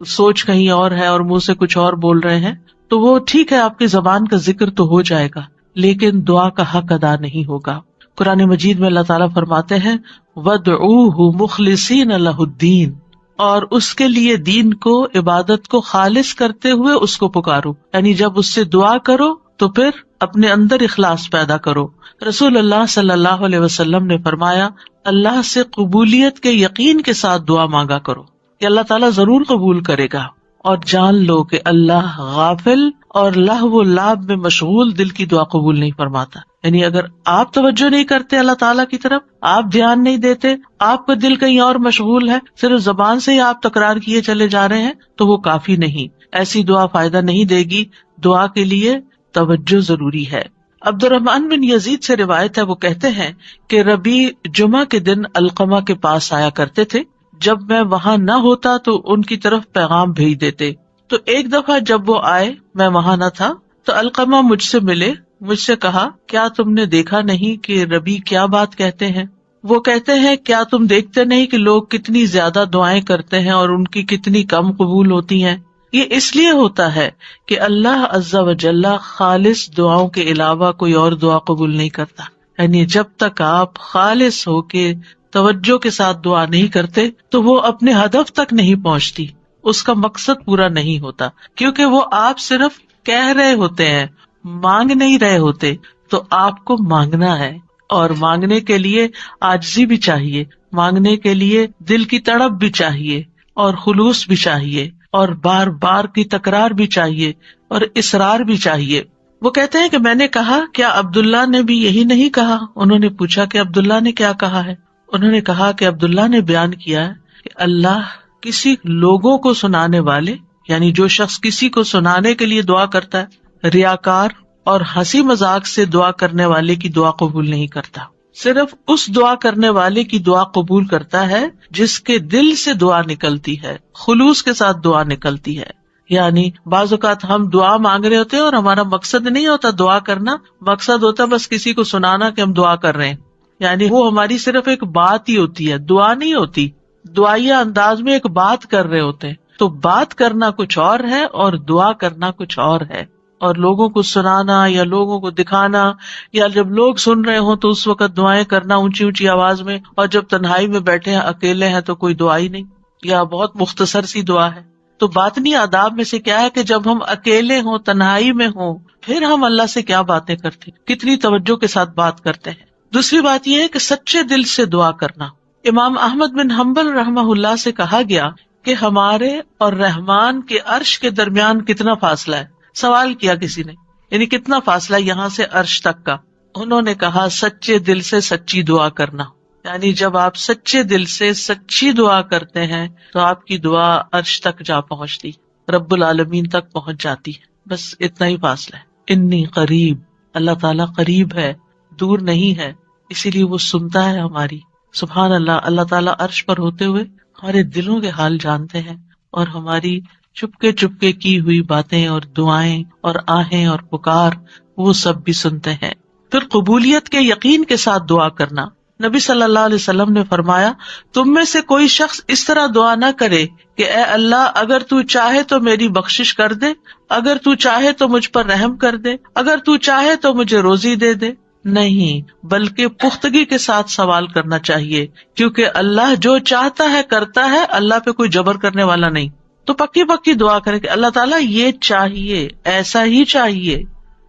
A: سوچ کہیں اور ہے اور منہ سے کچھ اور بول رہے ہیں تو وہ ٹھیک ہے، آپ کی زبان کا ذکر تو ہو جائے گا لیکن دعا کا حق ادا نہیں ہوگا. قرآن مجید میں اللہ تعالیٰ فرماتے ہیں وَادْعُوهُ مُخْلِصِينَ لَهُ الدِّينَ، اور اس کے لیے دین کو، عبادت کو خالص کرتے ہوئے اس کو پکارو. یعنی جب اس سے دعا کرو تو پھر اپنے اندر اخلاص پیدا کرو. رسول اللہ صلی اللہ علیہ وسلم نے فرمایا اللہ سے قبولیت کے یقین کے ساتھ دعا مانگا کرو کہ اللہ تعالیٰ ضرور قبول کرے گا. اور جان لو کہ اللہ غافل اور لہو و لعب میں مشغول دل کی دعا قبول نہیں فرماتا. یعنی اگر آپ توجہ نہیں کرتے اللہ تعالیٰ کی طرف، آپ دھیان نہیں دیتے، آپ کا دل کہیں اور مشغول ہے، صرف زبان سے ہی آپ تکرار کیے چلے جا رہے ہیں تو وہ کافی نہیں. ایسی دعا فائدہ نہیں دے گی. دعا کے لیے توجہ ضروری ہے. عبد الرحمن بن یزید سے روایت ہے، وہ کہتے ہیں کہ ربیع جمعہ کے دن علقمہ کے پاس آیا کرتے تھے. جب میں وہاں نہ ہوتا تو ان کی طرف پیغام بھیج دیتے. تو ایک دفعہ جب وہ آئے، میں وہاں نہ تھا، تو علقمہ مجھ سے ملے. مجھ سے کہا کیا تم نے دیکھا نہیں کہ ربیع کیا بات کہتے ہیں؟ وہ کہتے ہیں کیا تم دیکھتے نہیں کہ لوگ کتنی زیادہ دعائیں کرتے ہیں اور ان کی کتنی کم قبول ہوتی ہیں؟ یہ اس لیے ہوتا ہے کہ اللہ عز و جل خالص دعاؤں کے علاوہ کوئی اور دعا قبول نہیں کرتا. یعنی جب تک آپ خالص ہو کے توجہ کے ساتھ دعا نہیں کرتے تو وہ اپنے ہدف تک نہیں پہنچتی، اس کا مقصد پورا نہیں ہوتا، کیونکہ وہ آپ صرف کہہ رہے ہوتے ہیں، مانگ نہیں رہے ہوتے. تو آپ کو مانگنا ہے، اور مانگنے کے لیے عاجزی بھی چاہیے، مانگنے کے لیے دل کی تڑپ بھی چاہیے، اور خلوص بھی چاہیے، اور بار بار کی تکرار بھی چاہیے، اور اصرار بھی چاہیے. وہ کہتے ہیں کہ میں نے کہا کیا عبداللہ نے بھی یہی نہیں کہا؟ انہوں نے پوچھا کہ عبداللہ نے کیا کہا ہے؟ انہوں نے کہا کہ عبداللہ نے بیان کیا ہے کہ اللہ کسی لوگوں کو سنانے والے، یعنی جو شخص کسی کو سنانے کے لیے دعا کرتا ہے، ریاکار اور ہنسی مذاق سے دعا کرنے والے کی دعا قبول نہیں کرتا. صرف اس دعا کرنے والے کی دعا قبول کرتا ہے جس کے دل سے دعا نکلتی ہے، خلوص کے ساتھ دعا نکلتی ہے. یعنی بعض اوقات ہم دعا مانگ رہے ہوتے ہیں اور ہمارا مقصد نہیں ہوتا دعا کرنا، مقصد ہوتا بس کسی کو سنانا کہ ہم دعا کر رہے ہیں، یعنی وہ ہماری صرف ایک بات ہی ہوتی ہے، دعا نہیں ہوتی، دعائیہ انداز میں ایک بات کر رہے ہوتے ہیں. تو بات کرنا کچھ اور ہے اور دعا کرنا کچھ اور ہے. اور لوگوں کو سنانا یا لوگوں کو دکھانا، یا جب لوگ سن رہے ہوں تو اس وقت دعائیں کرنا اونچی اونچی آواز میں، اور جب تنہائی میں بیٹھے ہیں اکیلے ہیں تو کوئی دعا ہی نہیں یا بہت مختصر سی دعا ہے. تو باطنی آداب میں سے کیا ہے کہ جب ہم اکیلے ہوں، تنہائی میں ہوں، پھر ہم اللہ سے کیا باتیں کرتے ہیں، کتنی توجہ کے ساتھ بات کرتے ہیں. دوسری بات یہ ہے کہ سچے دل سے دعا کرنا. امام احمد بن حنبل رحمہ اللہ سے کہا گیا کہ ہمارے اور رحمان کے عرش کے درمیان کتنا فاصلہ ہے. سوال کیا کسی نے، یعنی کتنا فاصلہ یہاں سے عرش تک کا. انہوں نے کہا سچے دل سے سچی دعا کرنا. یعنی جب آپ سچے دل سے سچی دعا کرتے ہیں تو آپ کی دعا عرش تک جا پہنچتی، رب العالمین تک پہنچ جاتی ہے. بس اتنا ہی فاصلہ ہے. انی قریب، اللہ تعالیٰ قریب ہے، دور نہیں ہے، اسی لیے وہ سنتا ہے ہماری. سبحان اللہ، اللہ تعالیٰ عرش پر ہوتے ہوئے ہمارے دلوں کے حال جانتے ہیں اور ہماری چپکے چپکے کی ہوئی باتیں اور دعائیں اور آہیں اور پکار وہ سب بھی سنتے ہیں. پھر قبولیت کے یقین کے ساتھ دعا کرنا. نبی صلی اللہ علیہ وسلم نے فرمایا، تم میں سے کوئی شخص اس طرح دعا نہ کرے کہ اے اللہ اگر تو چاہے تو میری بخشش کر دے، اگر تو چاہے تو مجھ پر رحم کر دے، اگر تو چاہے تو مجھے روزی دے دے. نہیں، بلکہ پختگی کے ساتھ سوال کرنا چاہیے، کیونکہ اللہ جو چاہتا ہے کرتا ہے، اللہ پہ کوئی جبر کرنے والا نہیں. تو پکی پکی دعا کرے کہ اللہ تعالیٰ یہ چاہیے، ایسا ہی چاہیے،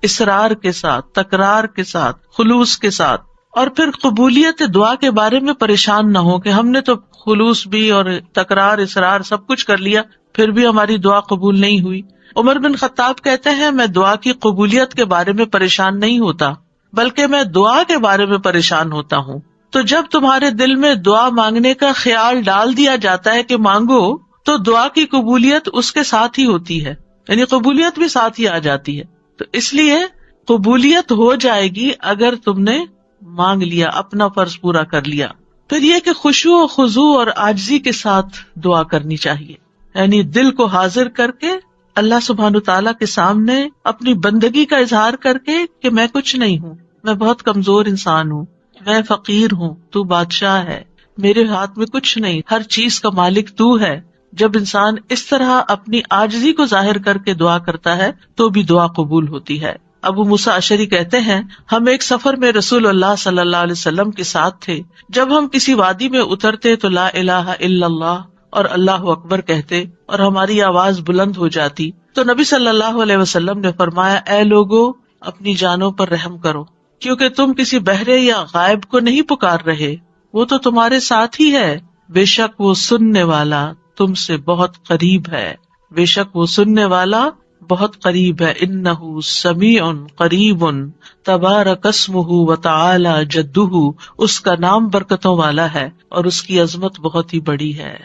A: اصرار کے ساتھ، تکرار کے ساتھ، خلوص کے ساتھ. اور پھر قبولیت دعا کے بارے میں پریشان نہ ہو کہ ہم نے تو خلوص بھی اور تکرار، اصرار سب کچھ کر لیا، پھر بھی ہماری دعا قبول نہیں ہوئی. عمر بن خطاب کہتے ہیں، میں دعا کی قبولیت کے بارے میں پریشان نہیں ہوتا، بلکہ میں دعا کے بارے میں پریشان ہوتا ہوں. تو جب تمہارے دل میں دعا مانگنے کا خیال ڈال دیا جاتا ہے کہ مانگو، تو دعا کی قبولیت اس کے ساتھ ہی ہوتی ہے، یعنی قبولیت بھی ساتھ ہی آ جاتی ہے. تو اس لیے قبولیت ہو جائے گی اگر تم نے مانگ لیا، اپنا فرض پورا کر لیا. پھر یہ کہ خشوع و خضوع اور عاجزی کے ساتھ دعا کرنی چاہیے، یعنی دل کو حاضر کر کے اللہ سبحانہ تعالیٰ کے سامنے اپنی بندگی کا اظہار کر کے کہ میں کچھ نہیں ہوں، میں بہت کمزور انسان ہوں، میں فقیر ہوں، تو بادشاہ ہے، میرے ہاتھ میں کچھ نہیں، ہر چیز کا مالک تو ہے. جب انسان اس طرح اپنی عاجزی کو ظاہر کر کے دعا کرتا ہے تو بھی دعا قبول ہوتی ہے. ابو موسیٰ اشعری کہتے ہیں، ہم ایک سفر میں رسول اللہ صلی اللہ علیہ وسلم کے ساتھ تھے. جب ہم کسی وادی میں اترتے تو لا الہ الا اللہ اور اللہ اکبر کہتے اور ہماری آواز بلند ہو جاتی تو نبی صلی اللہ علیہ وسلم نے فرمایا، اے لوگو اپنی جانوں پر رحم کرو، کیونکہ تم کسی بہرے یا غائب کو نہیں پکار رہے، وہ تو تمہارے ساتھ ہی ہے. بے شک وہ سننے والا تم سے بہت قریب ہے، بے شک وہ سننے والا بہت قریب ہے. انہ سمیع قریب تبارک اسمہ وتعالی جدہ، اس کا نام برکتوں والا ہے اور اس کی عظمت بہت ہی بڑی ہے.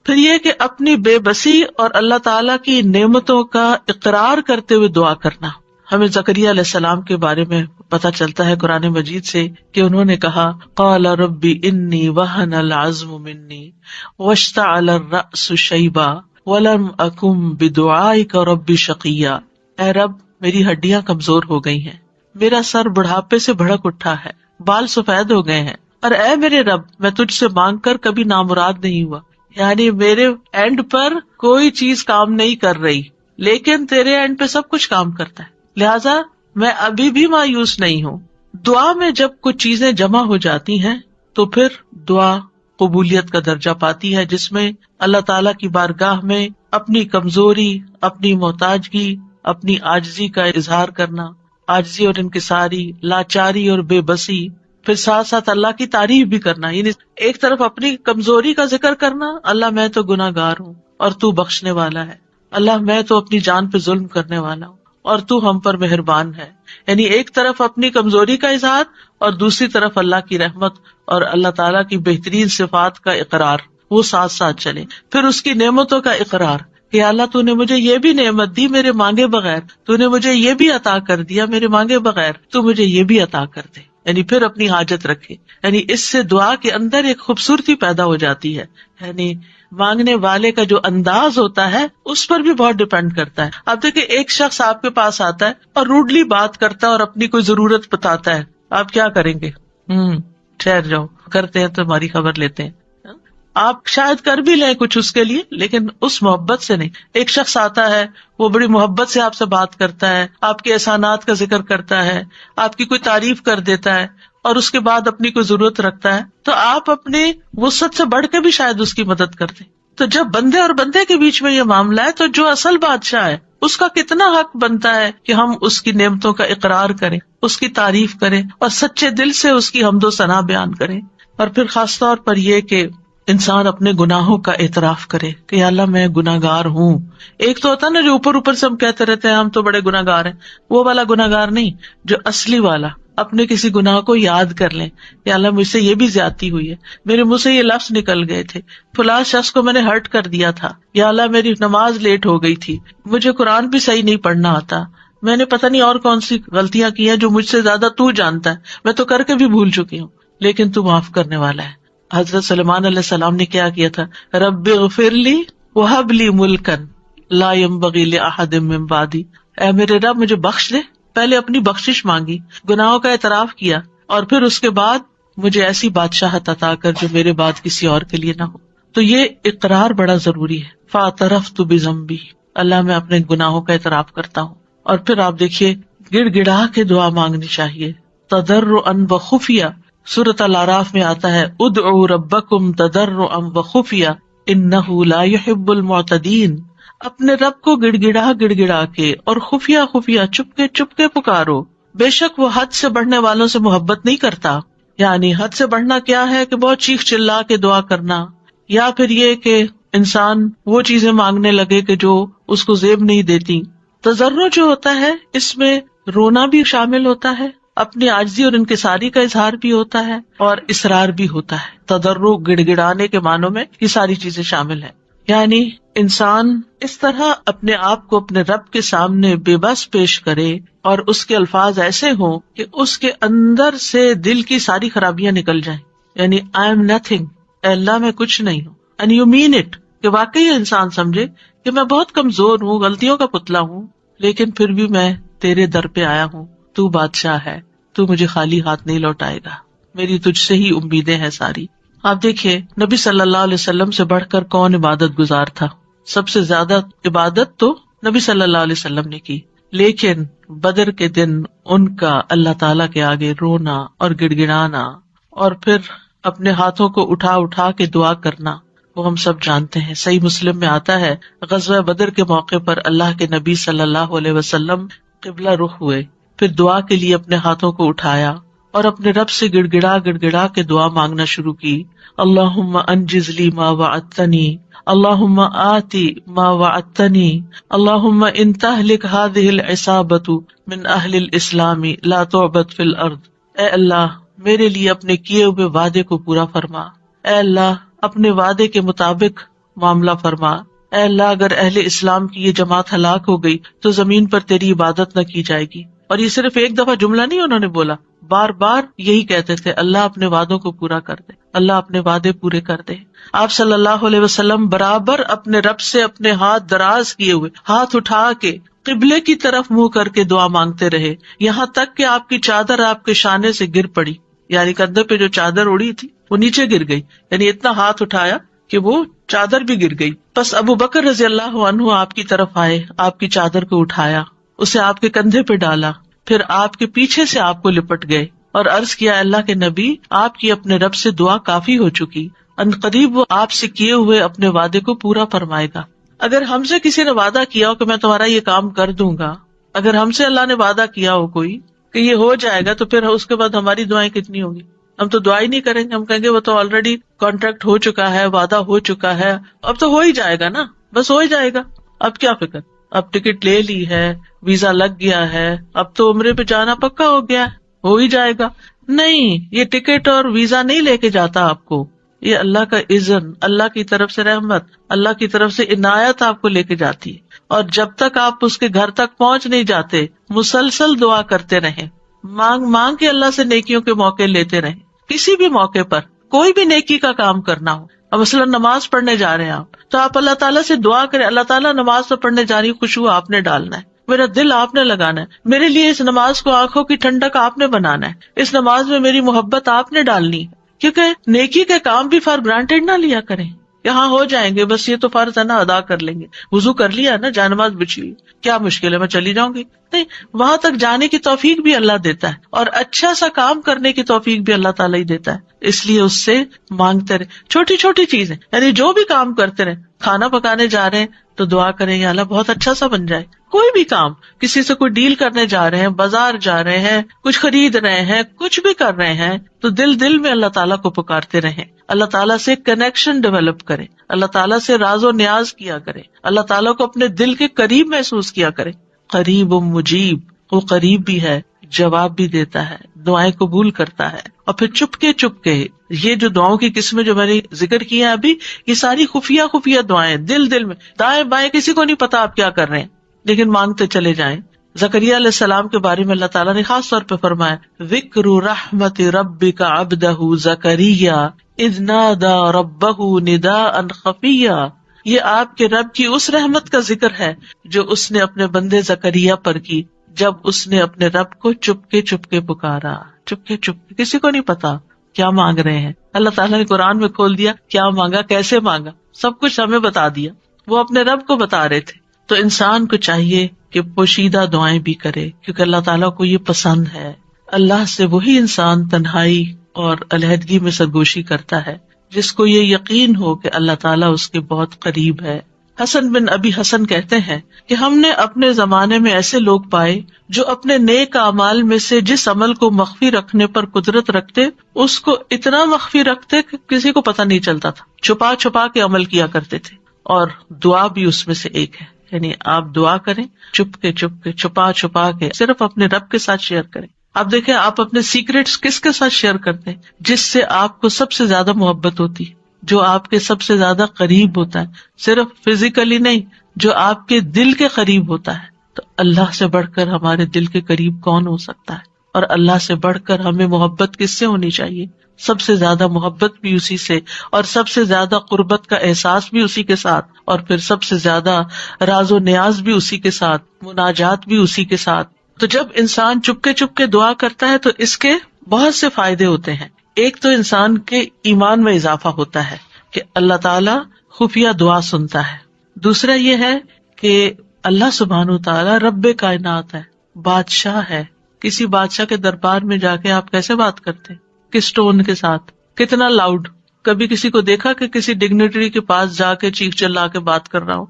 A: پھر یہ کہ اپنی بے بسی اور اللہ تعالیٰ کی نعمتوں کا اقرار کرتے ہوئے دعا کرنا. ہمیں زکریا علیہ السلام کے بارے میں پتہ چلتا ہے قرآن مجید سے کہ انہوں نے کہا، قال ربی انی وہن العظم منی واشتعل الرأس شیبا ولم اکن بدعائک رب شقیا. اے رب میری ہڈیاں کمزور ہو گئی ہیں، میرا سر بڑھاپے سے بھڑک اٹھا ہے، بال سفید ہو گئے ہیں، اور اے میرے رب میں تجھ سے مانگ کر کبھی نامراد نہیں ہوا. یعنی میرے اینڈ پر کوئی چیز کام نہیں کر رہی، لیکن تیرے اینڈ پہ سب کچھ کام کرتا ہے، لہذا میں ابھی بھی مایوس نہیں ہوں. دعا میں جب کچھ چیزیں جمع ہو جاتی ہیں تو پھر دعا قبولیت کا درجہ پاتی ہے، جس میں اللہ تعالیٰ کی بارگاہ میں اپنی کمزوری، اپنی محتاجگی، اپنی عاجزی کا اظہار کرنا، عاجزی اور انکساری، لاچاری اور بے بسی، پھر ساتھ ساتھ اللہ کی تعریف بھی کرنا. یعنی ایک طرف اپنی کمزوری کا ذکر کرنا، اللہ میں تو گناہ گار ہوں اور تو بخشنے والا ہے، اللہ میں تو اپنی جان پہ ظلم کرنے والا ہوں اور تو ہم پر مہربان ہے. یعنی ایک طرف اپنی کمزوری کا اظہار اور دوسری طرف اللہ کی رحمت اور اللہ تعالیٰ کی بہترین صفات کا اقرار، وہ ساتھ ساتھ چلے. پھر اس کی نعمتوں کا اقرار کہ اللہ تو نے مجھے یہ بھی نعمت دی میرے مانگے بغیر، تو نے مجھے یہ بھی عطا کر دیا میرے مانگے بغیر، تو مجھے یہ بھی عطا کر دے. یعنی پھر اپنی حاجت رکھے. یعنی اس سے دعا کے اندر ایک خوبصورتی پیدا ہو جاتی ہے. یعنی مانگنے والے کا جو انداز ہوتا ہے اس پر بھی بہت ڈپینڈ کرتا ہے. آپ دیکھیں ایک شخص آپ کے پاس آتا ہے اور روڈلی بات کرتا ہے اور اپنی کوئی ضرورت بتاتا ہے, آپ کیا کریں گے؟ ٹھہر جاؤ, کرتے ہیں تو ہماری خبر لیتے ہیں. آپ شاید کر بھی لیں کچھ اس کے لیے, لیکن اس محبت سے نہیں. ایک شخص آتا ہے, وہ بڑی محبت سے آپ سے بات کرتا ہے, آپ کے احسانات کا ذکر کرتا ہے, آپ کی کوئی تعریف کر دیتا ہے, اور اس کے بعد اپنی کوئی ضرورت رکھتا ہے, تو آپ اپنی وسعت سے بڑھ کے بھی شاید اس کی مدد کرتے. تو جب بندے اور بندے کے بیچ میں یہ معاملہ ہے, تو جو اصل بادشاہ ہے اس کا کتنا حق بنتا ہے کہ ہم اس کی نعمتوں کا اقرار کریں, اس کی تعریف کریں, اور سچے دل سے اس کی حمد و ثنا بیان کریں. اور پھر خاص طور پر یہ کہ انسان اپنے گناہوں کا اعتراف کرے کہ یا اللہ میں گناہگار ہوں. ایک تو ہوتا نا جو اوپر اوپر سے ہم کہتے رہتے ہیں ہم تو بڑے گناہگار ہیں, وہ والا گناہگار نہیں, جو اصلی والا اپنے کسی گناہ کو یاد کر لیں, یا اللہ مجھ سے یہ بھی زیادتی ہوئی ہے, میرے منہ سے یہ لفظ نکل گئے تھے, فلاں شخص کو میں نے ہرٹ کر دیا تھا, یا اللہ میری نماز لیٹ ہو گئی تھی, مجھے قرآن بھی صحیح نہیں پڑھنا آتا, میں نے پتہ نہیں اور کون سی غلطیاں کی ہیں جو مجھ سے زیادہ تو جانتا ہے, میں تو کر کے بھی بھول چکی ہوں, لیکن تو معاف کرنے والا ہے. حضرت سلیمان علیہ السلام نے کیا کیا تھا؟ رب اغفر لی وہب لی ملکن لا ينبغی لأحد من بعدی, اے میرے رب مجھے بخش دے. پہلے اپنی بخشش مانگی, گناہوں کا اعتراف کیا, اور پھر اس کے بعد مجھے ایسی بادشاہت عطا کر جو میرے بعد کسی اور کے لیے نہ ہو. تو یہ اقرار بڑا ضروری ہے. فاعترفت بذنبی, اللہ میں اپنے گناہوں کا اعتراف کرتا ہوں. اور پھر آپ دیکھیے گڑ گڑا کے دعا مانگنی چاہیے, تضرعا وخفیہ. سورۃ الاعراف میں آتا ہے ادعوا ربکم تضرعا وخفیہ انہ لا یحب المعتدین. اپنے رب کو گڑ گڑا کے اور خفیہ خفیہ چپ کے پکارو, بے شک وہ حد سے بڑھنے والوں سے محبت نہیں کرتا. یعنی حد سے بڑھنا کیا ہے کہ بہت چیخ چلا کے دعا کرنا, یا پھر یہ کہ انسان وہ چیزیں مانگنے لگے کہ جو اس کو زیب نہیں دیتی. تضرع جو ہوتا ہے اس میں رونا بھی شامل ہوتا ہے, اپنی عاجزی اور انکساری کا اظہار بھی ہوتا ہے, اور اصرار بھی ہوتا ہے. تضرع گڑ گڑانے کے معنوں میں یہ ساری چیزیں شامل ہیں. یعنی انسان اس طرح اپنے آپ کو اپنے رب کے سامنے بے بس پیش کرے اور اس کے الفاظ ایسے ہوں کہ اس کے اندر سے دل کی ساری خرابیاں نکل جائیں. یعنی آئی ایم نتھنگ, اے اللہ میں کچھ نہیں ہوں. اینڈ یو مین اٹ, کہ واقعی انسان سمجھے کہ میں بہت کمزور ہوں, غلطیوں کا پتلا ہوں, لیکن پھر بھی میں تیرے در پہ آیا ہوں. تو بادشاہ ہے, تو مجھے خالی ہاتھ نہیں لوٹائے گا, میری تجھ سے ہی امیدیں ہیں ساری. آپ دیکھیے نبی صلی اللہ علیہ وسلم سے بڑھ کر کون عبادت گزار تھا؟ سب سے زیادہ عبادت تو نبی صلی اللہ علیہ وسلم نے کی, لیکن بدر کے دن ان کا اللہ تعالیٰ کے آگے رونا اور گڑ گڑانا اور پھر اپنے ہاتھوں کو اٹھا کے دعا کرنا وہ ہم سب جانتے ہیں. صحیح مسلم میں آتا ہے غزوہ بدر کے موقع پر اللہ کے نبی صلی اللہ علیہ وسلم قبلہ رخ ہوئے, پھر دعا کے لیے اپنے ہاتھوں کو اٹھایا اور اپنے رب سے گڑ گڑا کے دعا مانگنا شروع کی. اللہم انجز لی ما وعدتنی, اللہم آتی ما وعدتنی, اللہم ان تہلک ہذہ العصابۃ من اہل الاسلام لا تعبد فی الارض. اے اللہ میرے لیے اپنے کیے ہوئے وعدے کو پورا فرما, اے اللہ اپنے وعدے کے مطابق معاملہ فرما. اے اللہ اگر اہل اسلام کی یہ جماعت ہلاک ہو گئی تو زمین پر تیری عبادت نہ کی جائے گی. اور یہ صرف ایک دفعہ جملہ نہیں انہوں نے بولا, بار بار یہی کہتے تھے اللہ اپنے وعدوں کو پورا کر دے, اللہ اپنے وعدے پورے کر دے. آپ صلی اللہ علیہ وسلم برابر اپنے رب سے اپنے ہاتھ دراز کیے ہوئے, ہاتھ اٹھا کے قبلے کی طرف منہ کر کے دعا مانگتے رہے, یہاں تک کہ آپ کی چادر آپ کے شانے سے گر پڑی. یعنی کندھے پہ جو چادر اڑی تھی وہ نیچے گر گئی, یعنی اتنا ہاتھ اٹھایا کہ وہ چادر بھی گر گئی. بس ابو بکر رضی اللہ عنہ آپ کی طرف آئے, آپ کی چادر کو اٹھایا, اسے آپ کے کندھے پہ ڈالا, پھر آپ کے پیچھے سے آپ کو لپٹ گئے اور عرض کیا اللہ کے نبی آپ کی اپنے رب سے دعا کافی ہو چکی, ان قریب وہ آپ سے کیے ہوئے اپنے وعدے کو پورا فرمائے گا. اگر ہم سے کسی نے وعدہ کیا ہو کہ میں تمہارا یہ کام کر دوں گا, اگر ہم سے اللہ نے وعدہ کیا ہو کوئی کہ یہ ہو جائے گا, تو پھر اس کے بعد ہماری دعائیں کتنی ہوگی؟ ہم تو دعا ہی نہیں کریں گے, ہم کہیں گے وہ تو آلریڈی کانٹریکٹ ہو چکا ہے, وعدہ ہو چکا ہے, اب تو ہو ہی جائے گا نا, بس ہو ہی جائے گا, اب کیا فکر, اب ٹکٹ لے لی ہے, ویزا لگ گیا ہے, اب تو عمرے پہ جانا پکا ہو گیا, ہو ہی جائے گا. نہیں, یہ ٹکٹ اور ویزا نہیں لے کے جاتا آپ کو, یہ اللہ کا اذن, اللہ کی طرف سے رحمت, اللہ کی طرف سے عنایت آپ کو لے کے جاتی ہے. اور جب تک آپ اس کے گھر تک پہنچ نہیں جاتے مسلسل دعا کرتے رہیں, مانگ مانگ کے اللہ سے نیکیوں کے موقع لیتے رہیں. کسی بھی موقع پر کوئی بھی نیکی کا کام کرنا ہو. اب مثلا نماز پڑھنے جا رہے ہیں آپ, تو آپ اللہ تعالیٰ سے دعا کریں, اللہ تعالیٰ نماز تو پڑھنے جا رہی ہوں, خوشبو آپ نے ڈالنا ہے, میرا دل آپ نے لگانا ہے, میرے لیے اس نماز کو آنکھوں کی ٹھنڈک آپ نے بنانا ہے, اس نماز میں میری محبت آپ نے ڈالنی ہے. کیونکہ نیکی کے کام بھی فار گرانٹیڈ نہ لیا کریں, یہاں ہو جائیں گے, بس یہ تو فرض ہے نا, ادا کر لیں گے, وضو کر لیا نا, جانماز بچ لی, کیا مشکل ہے, میں چلی جاؤں گی. نہیں, وہاں تک جانے کی توفیق بھی اللہ دیتا ہے, اور اچھا سا کام کرنے کی توفیق بھی اللہ تعالیٰ ہی دیتا ہے. اس لیے اس سے مانگتے رہے, چھوٹی چھوٹی چیزیں, یعنی جو بھی کام کرتے رہے. کھانا پکانے جا رہے ہیں تو دعا کریں یا اللہ بہت اچھا سا بن جائے. کوئی بھی کام, کسی سے کوئی ڈیل کرنے جا رہے ہیں, بازار جا رہے ہیں, کچھ خرید رہے ہیں, کچھ بھی کر رہے ہیں, تو دل میں اللہ تعالیٰ کو پکارتے رہیں, اللہ تعالیٰ سے کنیکشن ڈیولپ کریں, اللہ تعالیٰ سے راز و نیاز کیا کریں, اللہ تعالیٰ کو اپنے دل کے قریب محسوس کیا کریں. قریب و مجیب, وہ قریب بھی ہے, جواب بھی دیتا ہے, دعائیں قبول کرتا ہے. اور پھر چپکے یہ جو دعاؤں کی قسمیں جو میں نے ذکر کی ہیں ابھی, یہ ساری خفیہ دعائیں, دل میں, دائیں بائیں کسی کو نہیں پتا آپ کیا کر رہے ہیں, لیکن مانگتے چلے جائیں. زکریا علیہ السلام کے بارے میں اللہ تعالیٰ نے خاص طور پہ فرمایا, ذکر رحمت ربک عبدہ زکریا اذ نادى ربہ نداء خفیا. یہ آپ کے رب کی اس رحمت کا ذکر ہے جو اس نے اپنے بندے زکریا پر کی, جب اس نے اپنے رب کو چپکے پکارا. چپکے کسی کو نہیں پتا کیا مانگ رہے ہیں. اللہ تعالیٰ نے قرآن میں کھول دیا کیا مانگا, کیسے مانگا, سب کچھ ہمیں بتا دیا. وہ اپنے رب کو بتا رہے تھے. تو انسان کو چاہیے کہ پوشیدہ دعائیں بھی کرے, کیونکہ اللہ تعالیٰ کو یہ پسند ہے. اللہ سے وہی انسان تنہائی اور علیحدگی میں سرگوشی کرتا ہے جس کو یہ یقین ہو کہ اللہ تعالیٰ اس کے بہت قریب ہے. حسن بن ابی حسن کہتے ہیں کہ ہم نے اپنے زمانے میں ایسے لوگ پائے جو اپنے نیک اعمال میں سے جس عمل کو مخفی رکھنے پر قدرت رکھتے, اس کو اتنا مخفی رکھتے کہ کسی کو پتہ نہیں چلتا تھا. چھپا کے عمل کیا کرتے تھے, اور دعا بھی اس میں سے ایک ہے. یعنی آپ دعا کریں چپ کے چھپا کے, صرف اپنے رب کے ساتھ شیئر کریں. آپ دیکھیں آپ اپنے سیکریٹس کس کے ساتھ شیئر کرتے ہیں, جس سے آپ کو سب سے زیادہ محبت ہوتی ہے, جو آپ کے سب سے زیادہ قریب ہوتا ہے, صرف فزیکلی نہیں, جو آپ کے دل کے قریب ہوتا ہے. تو اللہ سے بڑھ کر ہمارے دل کے قریب کون ہو سکتا ہے, اور اللہ سے بڑھ کر ہمیں محبت کس سے ہونی چاہیے, سب سے زیادہ محبت بھی اسی سے, اور سب سے زیادہ قربت کا احساس بھی اسی کے ساتھ, اور پھر سب سے زیادہ راز و نیاز بھی اسی کے ساتھ, مناجات بھی اسی کے ساتھ. تو جب انسان چپ کے دعا کرتا ہے تو اس کے بہت سے فائدے ہوتے ہیں. ایک تو انسان کے ایمان میں اضافہ ہوتا ہے کہ اللہ تعالیٰ خفیہ دعا سنتا ہے. دوسرا یہ ہے کہ اللہ سبحانہ وتعالیٰ رب کائنات ہے, بادشاہ ہے. کسی بادشاہ کے دربار میں جا کے آپ کیسے بات کرتے ہیں, کس ٹون کے ساتھ, کتنا لاؤڈ. کبھی کسی کو دیکھا کہ کسی ڈگنیٹری کے پاس جا کے چیخ چلا کے بات کر رہا ہو؟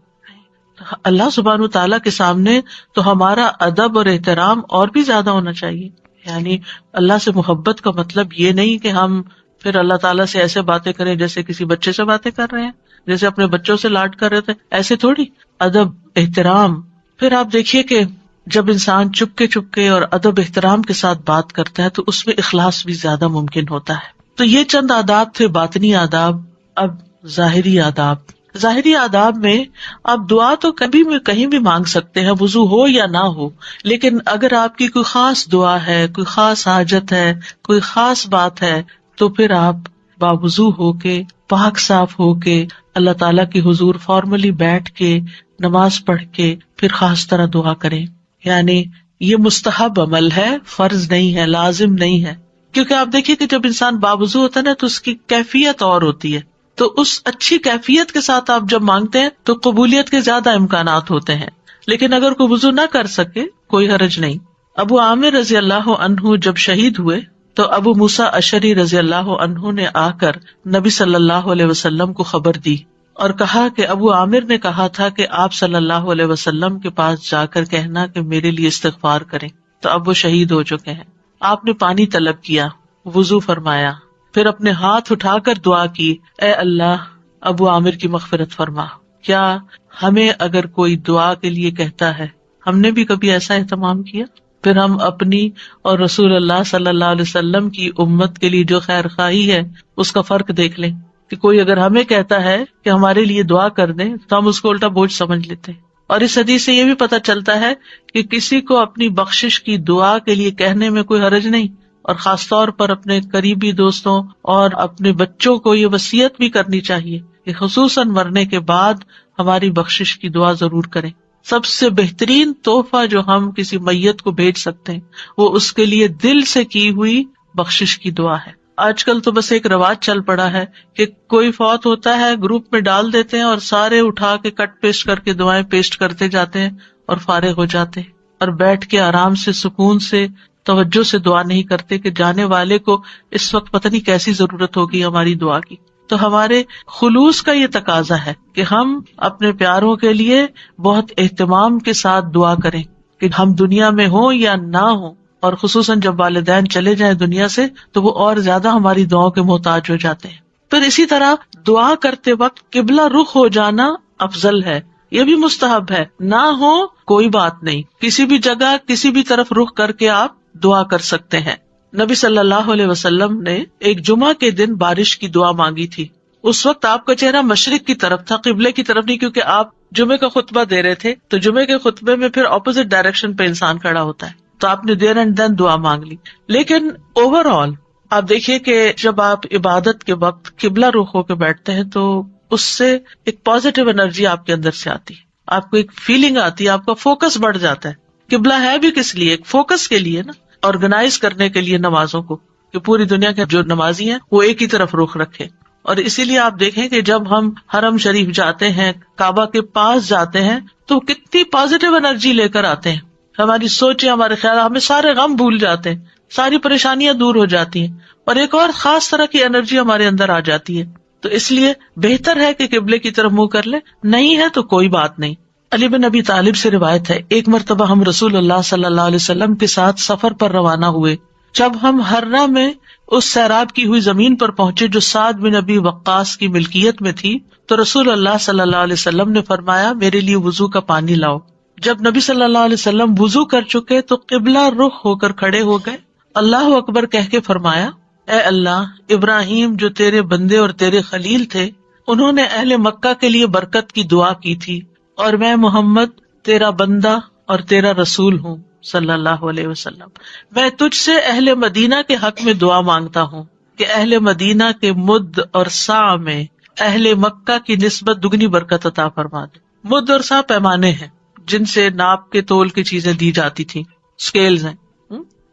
A: اللہ سبحانہ وتعالیٰ کے سامنے تو ہمارا ادب اور احترام اور بھی زیادہ ہونا چاہیے. یعنی اللہ سے محبت کا مطلب یہ نہیں کہ ہم پھر اللہ تعالیٰ سے ایسے باتیں کریں جیسے کسی بچے سے باتیں کر رہے ہیں, جیسے اپنے بچوں سے لاڈ کر رہے تھے, ایسے تھوڑی. ادب احترام. پھر آپ دیکھیے کہ جب انسان چپ کے اور ادب احترام کے ساتھ بات کرتا ہے تو اس میں اخلاص بھی زیادہ ممکن ہوتا ہے. تو یہ چند آداب تھے باطنی آداب. اب ظاہری آداب. ظاہری آداب میں آپ دعا تو کبھی بھی کہیں بھی مانگ سکتے ہیں, وضو ہو یا نہ ہو. لیکن اگر آپ کی کوئی خاص دعا ہے, کوئی خاص حاجت ہے, کوئی خاص بات ہے, تو پھر آپ باوضو ہو کے, پاک صاف ہو کے اللہ تعالیٰ کی حضور فارملی بیٹھ کے نماز پڑھ کے پھر خاص طرح دعا کریں. یعنی یہ مستحب عمل ہے, فرض نہیں ہے, لازم نہیں ہے. کیونکہ آپ دیکھیے کہ جب انسان باوضو ہوتا ہے نا تو اس کی کیفیت اور ہوتی ہے. تو اس اچھی کیفیت کے ساتھ آپ جب مانگتے ہیں تو قبولیت کے زیادہ امکانات ہوتے ہیں. لیکن اگر کوئی وضو نہ کر سکے کوئی حرج نہیں. ابو عامر رضی اللہ عنہ جب شہید ہوئے تو ابو موسیٰ اشعری رضی اللہ عنہ نے آ کر نبی صلی اللہ علیہ وسلم کو خبر دی اور کہا کہ ابو عامر نے کہا تھا کہ آپ صلی اللہ علیہ وسلم کے پاس جا کر کہنا کہ میرے لیے استغفار کریں. تو اب وہ شہید ہو چکے ہیں. آپ نے پانی طلب کیا, وضو فرمایا, پھر اپنے ہاتھ اٹھا کر دعا کی, اے اللہ ابو عامر کی مغفرت فرما. کیا ہمیں اگر کوئی دعا کے لیے کہتا ہے, ہم نے بھی کبھی ایسا اہتمام کیا؟ پھر ہم اپنی اور رسول اللہ صلی اللہ علیہ وسلم کی امت کے لیے جو خیر خواہی ہے اس کا فرق دیکھ لیں کہ کوئی اگر ہمیں کہتا ہے کہ ہمارے لیے دعا کر دیں تو ہم اس کو الٹا بوجھ سمجھ لیتے ہیں. اور اس حدیث سے یہ بھی پتہ چلتا ہے کہ کسی کو اپنی بخشش کی دعا کے لیے کہنے میں کوئی حرج نہیں، اور خاص طور پر اپنے قریبی دوستوں اور اپنے بچوں کو یہ وصیت بھی کرنی چاہیے کہ خصوصاً مرنے کے بعد ہماری بخشش کی دعا ضرور کریں. سب سے بہترین تحفہ جو ہم کسی میت کو بھیج سکتے ہیں وہ اس کے لیے دل سے کی ہوئی بخشش کی دعا ہے. آج کل تو بس ایک رواج چل پڑا ہے کہ کوئی فوت ہوتا ہے گروپ میں ڈال دیتے ہیں اور سارے اٹھا کے کٹ پیسٹ کر کے دعائیں پیسٹ کرتے جاتے ہیں اور فارغ ہو جاتے ہیں، اور بیٹھ کے آرام سے سکون سے توجہ سے دعا نہیں کرتے کہ جانے والے کو اس وقت پتہ نہیں کیسی ضرورت ہوگی ہماری دعا کی. تو ہمارے خلوص کا یہ تقاضا ہے کہ ہم اپنے پیاروں کے لیے بہت اہتمام کے ساتھ دعا کریں کہ ہم دنیا میں ہوں یا نہ ہوں، اور خصوصاً جب والدین چلے جائیں دنیا سے تو وہ اور زیادہ ہماری دعاؤں کے محتاج ہو جاتے ہیں. پھر اسی طرح دعا کرتے وقت قبلہ رخ ہو جانا افضل ہے، یہ بھی مستحب ہے. نہ ہو کوئی بات نہیں، کسی بھی جگہ کسی بھی طرف رخ کر کے آپ دعا کر سکتے ہیں. نبی صلی اللہ علیہ وسلم نے ایک جمعہ کے دن بارش کی دعا مانگی تھی. اس وقت آپ کا چہرہ مشرق کی طرف تھا، قبلے کی طرف نہیں، کیونکہ آپ جمعے کا خطبہ دے رہے تھے تو جمعے کے خطبے میں پھر اپوزٹ ڈائریکشن پہ انسان کھڑا ہوتا ہے، تو آپ نے دیر اینڈ دین دعا مانگ لی. لیکن اوور آل آپ دیکھیے کہ جب آپ عبادت کے وقت قبلہ رخ ہو کے بیٹھتے ہیں تو اس سے ایک پازیٹیو انرجی آپ کے اندر سے آتی ہے، آپ کو ایک فیلنگ آتی ہے، آپ کا فوکس بڑھ جاتا ہے. قبلہ ہے بھی کس لیے؟ ایک فوکس کے لیے نا، آرگنائز کرنے کے لیے نمازوں کو، کہ پوری دنیا کے جو نمازی ہیں وہ ایک ہی طرف رخ رکھے. اور اسی لیے آپ دیکھیں کہ جب ہم حرم شریف جاتے ہیں، کعبہ کے پاس جاتے ہیں تو کتنی پازیٹیو انرجی لے کر آتے ہیں. ہماری سوچیں، ہمارے خیال، ہمیں سارے غم بھول جاتے ہیں، ساری پریشانیاں دور ہو جاتی ہیں، اور ایک اور خاص طرح کی انرجی ہمارے اندر آ جاتی ہے. تو اس لیے بہتر ہے کہ قبلے کی طرف منہ کر لے، نہیں ہے تو کوئی بات نہیں. علی بن ابی طالب سے روایت ہے، ایک مرتبہ ہم رسول اللہ صلی اللہ علیہ وسلم کے ساتھ سفر پر روانہ ہوئے. جب ہم ہرہ میں اس سیراب کی ہوئی زمین پر پہنچے جو سعد بن ابی وقاص کی ملکیت میں تھی، تو رسول اللہ صلی اللہ علیہ وسلم نے فرمایا میرے لیے وضو کا پانی لاؤ. جب نبی صلی اللہ علیہ وسلم وضو کر چکے تو قبلہ رخ ہو کر کھڑے ہو گئے، اللہ اکبر کہہ کے فرمایا، اے اللہ، ابراہیم جو تیرے بندے اور تیرے خلیل تھے انہوں نے اہل مکہ کے لیے برکت کی دعا کی تھی، اور میں محمد تیرا بندہ اور تیرا رسول ہوں صلی اللہ علیہ وسلم. میں تجھ سے اہل مدینہ کے حق میں دعا مانگتا ہوں کہ اہل مدینہ کے مد اور سا میں اہل مکہ کی نسبت دگنی برکت عطا فرما دے. مد اور سا پیمانے ہیں جن سے ناپ کے تول کی چیزیں دی جاتی تھی، اسکیلز ہیں.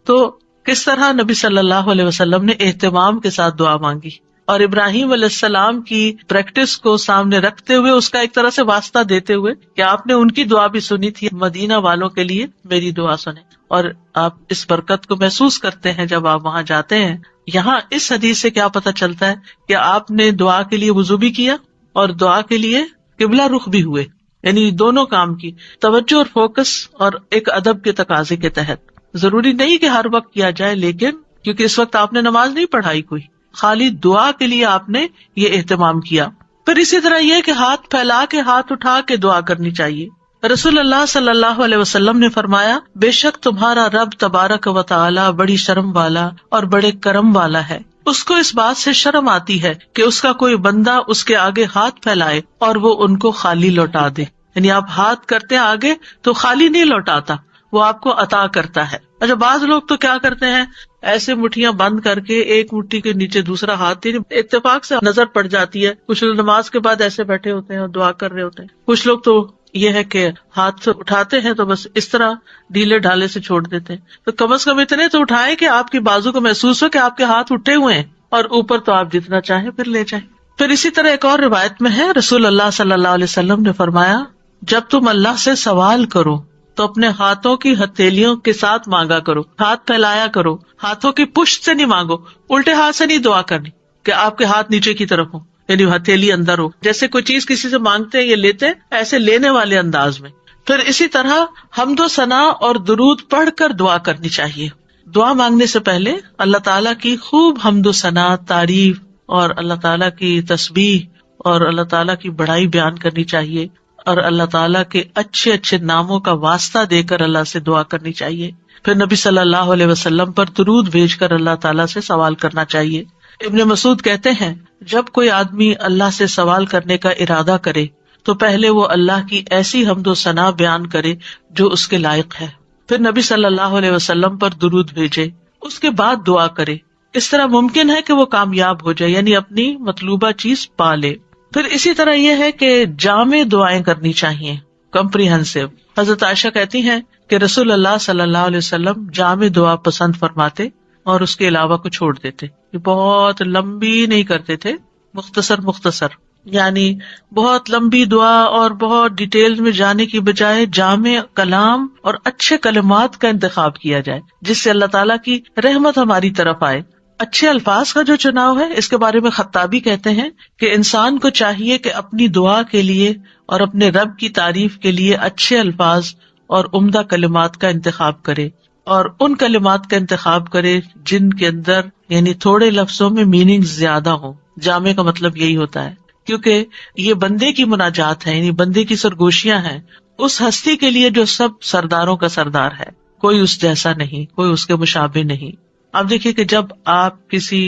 A: تو کس طرح نبی صلی اللہ علیہ وسلم نے اہتمام کے ساتھ دعا مانگی، اور ابراہیم علیہ السلام کی پریکٹس کو سامنے رکھتے ہوئے، اس کا ایک طرح سے واسطہ دیتے ہوئے کہ آپ نے ان کی دعا بھی سنی تھی، مدینہ والوں کے لیے میری دعا سنیں. اور آپ اس برکت کو محسوس کرتے ہیں جب آپ وہاں جاتے ہیں. یہاں اس حدیث سے کیا پتہ چلتا ہے کہ آپ نے دعا کے لیے وضو بھی کیا اور دعا کے لیے قبلہ رخ بھی ہوئے، یعنی دونوں کام کی توجہ اور فوکس، اور ایک ادب کے تقاضے کے تحت. ضروری نہیں کہ ہر وقت کیا جائے، لیکن کیونکہ اس وقت آپ نے نماز نہیں پڑھائی کوئی، خالی دعا کے لیے آپ نے یہ اہتمام کیا. پھر اسی طرح یہ کہ ہاتھ پھیلا کے، ہاتھ اٹھا کے دعا کرنی چاہیے. رسول اللہ صلی اللہ علیہ وسلم نے فرمایا، بے شک تمہارا رب تبارک و تعالی بڑی شرم والا اور بڑے کرم والا ہے. اس کو اس بات سے شرم آتی ہے کہ اس کا کوئی بندہ اس کے آگے ہاتھ پھیلائے اور وہ ان کو خالی لوٹا دے. یعنی آپ ہاتھ کرتے ہیں آگے تو خالی نہیں لوٹاتا، وہ آپ کو عطا کرتا ہے. اچھا، بعض لوگ تو کیا کرتے ہیں، ایسے مٹھیاں بند کر کے ایک مٹھی کے نیچے دوسرا ہاتھ، اتفاق سے نظر پڑ جاتی ہے. کچھ لوگ نماز کے بعد ایسے بیٹھے ہوتے ہیں اور دعا کر رہے ہوتے ہیں. کچھ لوگ تو یہ ہے کہ ہاتھ سے اٹھاتے ہیں تو بس اس طرح ڈھیلے ڈھالے سے چھوڑ دیتے ہیں. تو کم از کم اتنے تو اٹھائیں کہ آپ کی بازو کو محسوس ہو کہ آپ کے ہاتھ اٹھے ہوئے ہیں، اور اوپر تو آپ جتنا چاہیں پھر لے جائیں. پھر اسی طرح ایک اور روایت میں ہے، رسول اللہ صلی اللہ علیہ وسلم نے فرمایا، جب تم اللہ سے سوال کرو تو اپنے ہاتھوں کی ہتھیلیوں کے ساتھ مانگا کرو، ہاتھ پھیلایا کرو، ہاتھوں کی پشت سے نہیں مانگو. الٹے ہاتھ سے نہیں دعا کرنی کہ آپ کے ہاتھ نیچے کی طرف ہو، یعنی ہتھیلی اندر ہو، جیسے کوئی چیز کسی سے مانگتے ہیں یہ لیتے ہیں، ایسے لینے والے انداز میں. پھر اسی طرح حمد و ثنا اور درود پڑھ کر دعا کرنی چاہیے. دعا مانگنے سے پہلے اللہ تعالیٰ کی خوب حمد و ثنا، تعریف اور اللہ تعالیٰ کی تسبیح اور اللہ تعالیٰ کی بڑائی بیان کرنی چاہیے، اور اللہ تعالیٰ کے اچھے اچھے ناموں کا واسطہ دے کر اللہ سے دعا کرنی چاہیے. پھر نبی صلی اللہ علیہ وسلم پر درود بھیج کر اللہ تعالیٰ سے سوال کرنا چاہیے. ابن مسعود کہتے ہیں، جب کوئی آدمی اللہ سے سوال کرنے کا ارادہ کرے تو پہلے وہ اللہ کی ایسی حمد و ثنا بیان کرے جو اس کے لائق ہے، پھر نبی صلی اللہ علیہ وسلم پر درود بھیجے، اس کے بعد دعا کرے. اس طرح ممکن ہے کہ وہ کامیاب ہو جائے، یعنی اپنی مطلوبہ چیز پا لے. پھر اسی طرح یہ ہے کہ جامع دعائیں کرنی چاہیے، کمپریہنسو. حضرت عائشہ کہتی ہیں کہ رسول اللہ صلی اللہ علیہ وسلم جامع دعا پسند فرماتے اور اس کے علاوہ کو چھوڑ دیتے. یہ بہت لمبی نہیں کرتے تھے، مختصر، یعنی بہت لمبی دعا اور بہت ڈیٹیل میں جانے کی بجائے جامع کلام اور اچھے کلمات کا انتخاب کیا جائے جس سے اللہ تعالیٰ کی رحمت ہماری طرف آئے. اچھے الفاظ کا جو چناؤ ہے، اس کے بارے میں خطابی کہتے ہیں کہ انسان کو چاہیے کہ اپنی دعا کے لیے اور اپنے رب کی تعریف کے لیے اچھے الفاظ اور عمدہ کلمات کا انتخاب کرے، اور ان کلمات کا انتخاب کرے جن کے اندر یعنی تھوڑے لفظوں میں میننگ زیادہ ہو. جامع کا مطلب یہی ہوتا ہے، کیونکہ یہ بندے کی مناجات ہے، یعنی بندے کی سرگوشیاں ہیں اس ہستی کے لیے جو سب سرداروں کا سردار ہے، کوئی اس جیسا نہیں، کوئی اس کے مشابہ نہیں. آپ دیکھیے کہ جب آپ کسی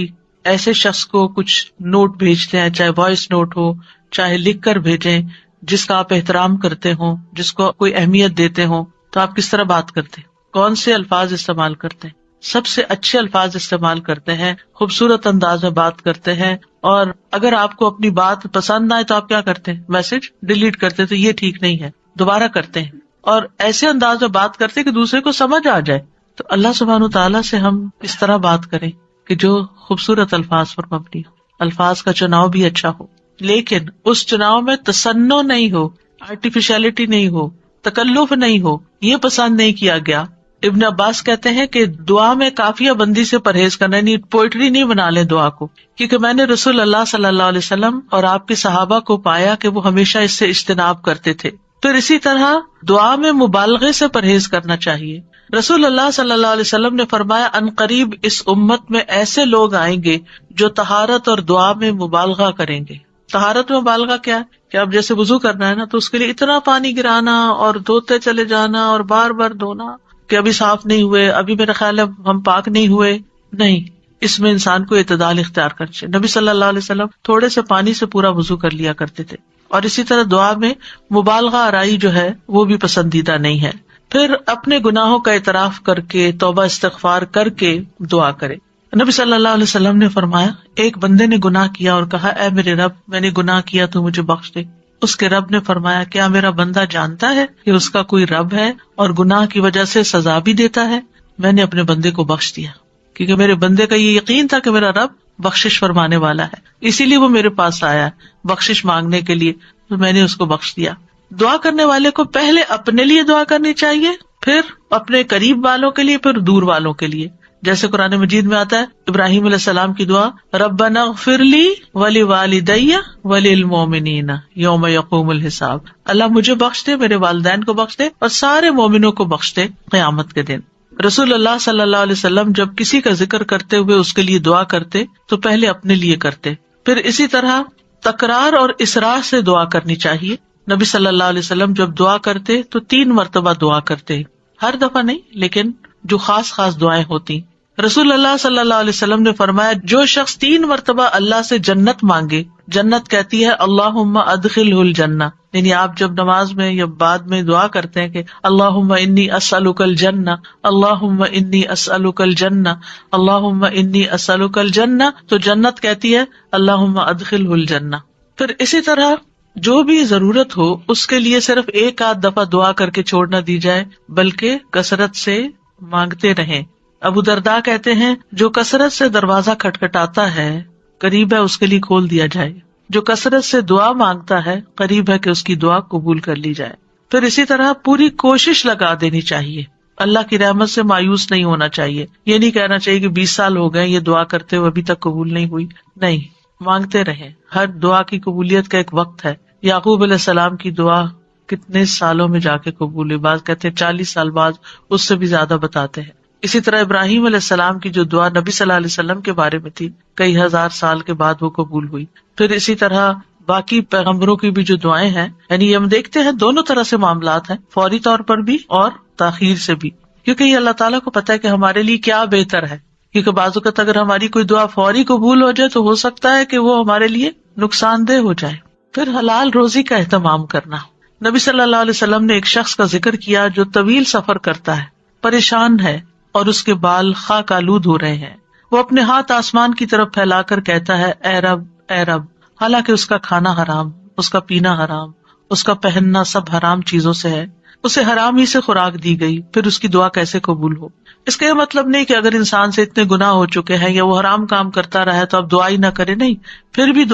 A: ایسے شخص کو کچھ نوٹ بھیجتے ہیں، چاہے وائس نوٹ ہو چاہے لکھ کر بھیجیں، جس کا آپ احترام کرتے ہوں، جس کو کوئی اہمیت دیتے ہوں، تو آپ کس طرح بات کرتے ہیں؟ کون سے الفاظ استعمال کرتے ہیں؟ سب سے اچھے الفاظ استعمال کرتے ہیں، خوبصورت انداز میں بات کرتے ہیں. اور اگر آپ کو اپنی بات پسند نہ آئے تو آپ کیا کرتے ہیں؟ میسج ڈیلیٹ کرتے تو یہ ٹھیک نہیں ہے، دوبارہ کرتے ہیں، اور ایسے انداز میں بات کرتے کہ دوسرے کو سمجھ آ جائے. تو اللہ سبحانہ تعالیٰ سے ہم اس طرح بات کریں کہ جو خوبصورت الفاظ پر مبنی ہو، الفاظ کا چناؤ بھی اچھا ہو، لیکن اس چناؤ میں تصنع نہیں ہو، آرٹیفیشلٹی نہیں ہو، تکلف نہیں ہو، یہ پسند نہیں کیا گیا. ابن عباس کہتے ہیں کہ دعا میں قافیہ بندی سے پرہیز کرنا، یعنی پوئٹری نہیں بنا لیں دعا کو، کیونکہ میں نے رسول اللہ صلی اللہ علیہ وسلم اور آپ کے صحابہ کو پایا کہ وہ ہمیشہ اس سے اجتناب کرتے تھے. پھر اسی طرح دعا میں مبالغے سے پرہیز کرنا چاہیے. رسول اللہ صلی اللہ علیہ وسلم نے فرمایا ان قریب اس امت میں ایسے لوگ آئیں گے جو طہارت اور دعا میں مبالغہ کریں گے. طہارت میں مبالغہ کیا ہے کہ اب جیسے وضو کرنا ہے نا، تو اس کے لیے اتنا پانی گرانا اور دھوتے چلے جانا اور بار بار دھونا کہ ابھی صاف نہیں ہوئے، ابھی میرا خیال ہے ہم پاک نہیں ہوئے. نہیں، اس میں انسان کو اعتدال اختیار کرنا چاہیے. نبی صلی اللہ علیہ وسلم تھوڑے سے پانی سے پورا وضو کر لیا کرتے تھے. اور اسی طرح دعا میں مبالغہ آرائی جو ہے وہ بھی پسندیدہ نہیں ہے. پھر اپنے گناہوں کا اعتراف کر کے توبہ استغفار کر کے دعا کرے. نبی صلی اللہ علیہ وسلم نے فرمایا ایک بندے نے گناہ کیا اور کہا اے میرے رب میں نے گناہ کیا تو مجھے بخش دے. اس کے رب نے فرمایا کیا میرا بندہ جانتا ہے کہ اس کا کوئی رب ہے اور گناہ کی وجہ سے سزا بھی دیتا ہے؟ میں نے اپنے بندے کو بخش دیا، کیونکہ میرے بندے کا یہ یقین تھا کہ میرا رب بخشش فرمانے والا ہے، اسی لیے وہ میرے پاس آیا بخشش مانگنے کے لیے، تو میں نے اس کو بخش دیا. دعا کرنے والے کو پہلے اپنے لیے دعا کرنی چاہیے، پھر اپنے قریب والوں کے لیے، پھر دور والوں کے لیے. جیسے قرآن مجید میں آتا ہے ابراہیم علیہ السلام کی دعا ربنا اغفر لی ولوالدی وللمؤمنین یوم یقوم الحساب، اللہ مجھے بخش دے، میرے والدین کو بخش دے اور سارے مومنوں کو بخش دے قیامت کے دن. رسول اللہ صلی اللہ علیہ وسلم جب کسی کا ذکر کرتے ہوئے اس کے لیے دعا کرتے تو پہلے اپنے لیے کرتے. پھر اسی طرح تکرار اور اسراء سے دعا کرنی چاہیے. نبی صلی اللہ علیہ وسلم جب دعا کرتے تو 3 مرتبہ دعا کرتے، ہر دفعہ نہیں لیکن جو خاص خاص دعائیں ہوتی. رسول اللہ صلی اللہ علیہ وسلم نے فرمایا جو شخص 3 مرتبہ اللہ سے جنت مانگے، جنت کہتی ہے اللہم ادخلہ الجنہ، یعنی آپ جب نماز میں یا بعد میں دعا کرتے ہیں کہ اللہم انی اسألک الجنہ، اللہم انی اسألک الجنہ، اللہم انی اسألک الجنہ، تو جنت کہتی ہے اللہم ادخلہ الجنہ. پھر اسی طرح جو بھی ضرورت ہو اس کے لیے صرف 1-8 دفعہ دعا کر کے چھوڑ نہ دی جائے بلکہ کثرت سے مانگتے رہیں. ابو درداء کہتے ہیں جو کثرت سے دروازہ کھٹکھٹاتا ہے قریب ہے اس کے لیے کھول دیا جائے، جو کثرت سے دعا مانگتا ہے قریب ہے کہ اس کی دعا قبول کر لی جائے. پھر اسی طرح پوری کوشش لگا دینی چاہیے، اللہ کی رحمت سے مایوس نہیں ہونا چاہیے. یہ نہیں کہنا چاہیے کہ 20 سال ہو گئے یہ دعا کرتے ہوئے ابھی تک قبول نہیں ہوئی، نہیں، مانگتے رہیں. ہر دعا کی قبولیت کا ایک وقت ہے. یعقوب علیہ السلام کی دعا کتنے سالوں میں جا کے قبول ہوئی، بعض کہتے ہیں 40 سال بعد، اس سے بھی زیادہ بتاتے ہیں. اسی طرح ابراہیم علیہ السلام کی جو دعا نبی صلی اللہ علیہ وسلم کے بارے میں تھی کئی ہزار سال کے بعد وہ قبول ہوئی. پھر اسی طرح باقی پیغمبروں کی بھی جو دعائیں ہیں، یعنی ہم دیکھتے ہیں دونوں طرح سے معاملات ہیں، فوری طور پر بھی اور تاخیر سے بھی، کیونکہ یہ اللہ تعالیٰ کو پتا ہے کہ ہمارے لیے کیا بہتر ہے. کیونکہ بعض اوقات اگر ہماری کوئی دعا فوری قبول ہو جائے تو ہو سکتا ہے کہ وہ ہمارے لیے نقصان دہ ہو جائے. پھر حلال روزی کا اہتمام کرنا. نبی صلی اللہ علیہ وسلم نے ایک شخص کا ذکر کیا جو طویل سفر کرتا ہے، پریشان ہے اور اس کے بال خاک آلود ہو رہے ہیں. وہ اپنے ہاتھ آسمان کی طرف پھیلا کر کہتا ہے اے رب اے رب، حالانکہ اس کا کھانا حرام، اس کا پینا حرام، اس کا پہننا سب حرام چیزوں سے ہے، اسے حرام ہی سے خوراک دی گئی، پھر اس کی دعا کیسے قبول ہو؟ اس کا یہ مطلب نہیں کہ اگر انسان سے اتنے گناہ ہو چکے ہیں یا وہ حرام کام کرتا رہا ہے تو اب دعا ہی نہ کرے، نہیں، پھر بھی دعا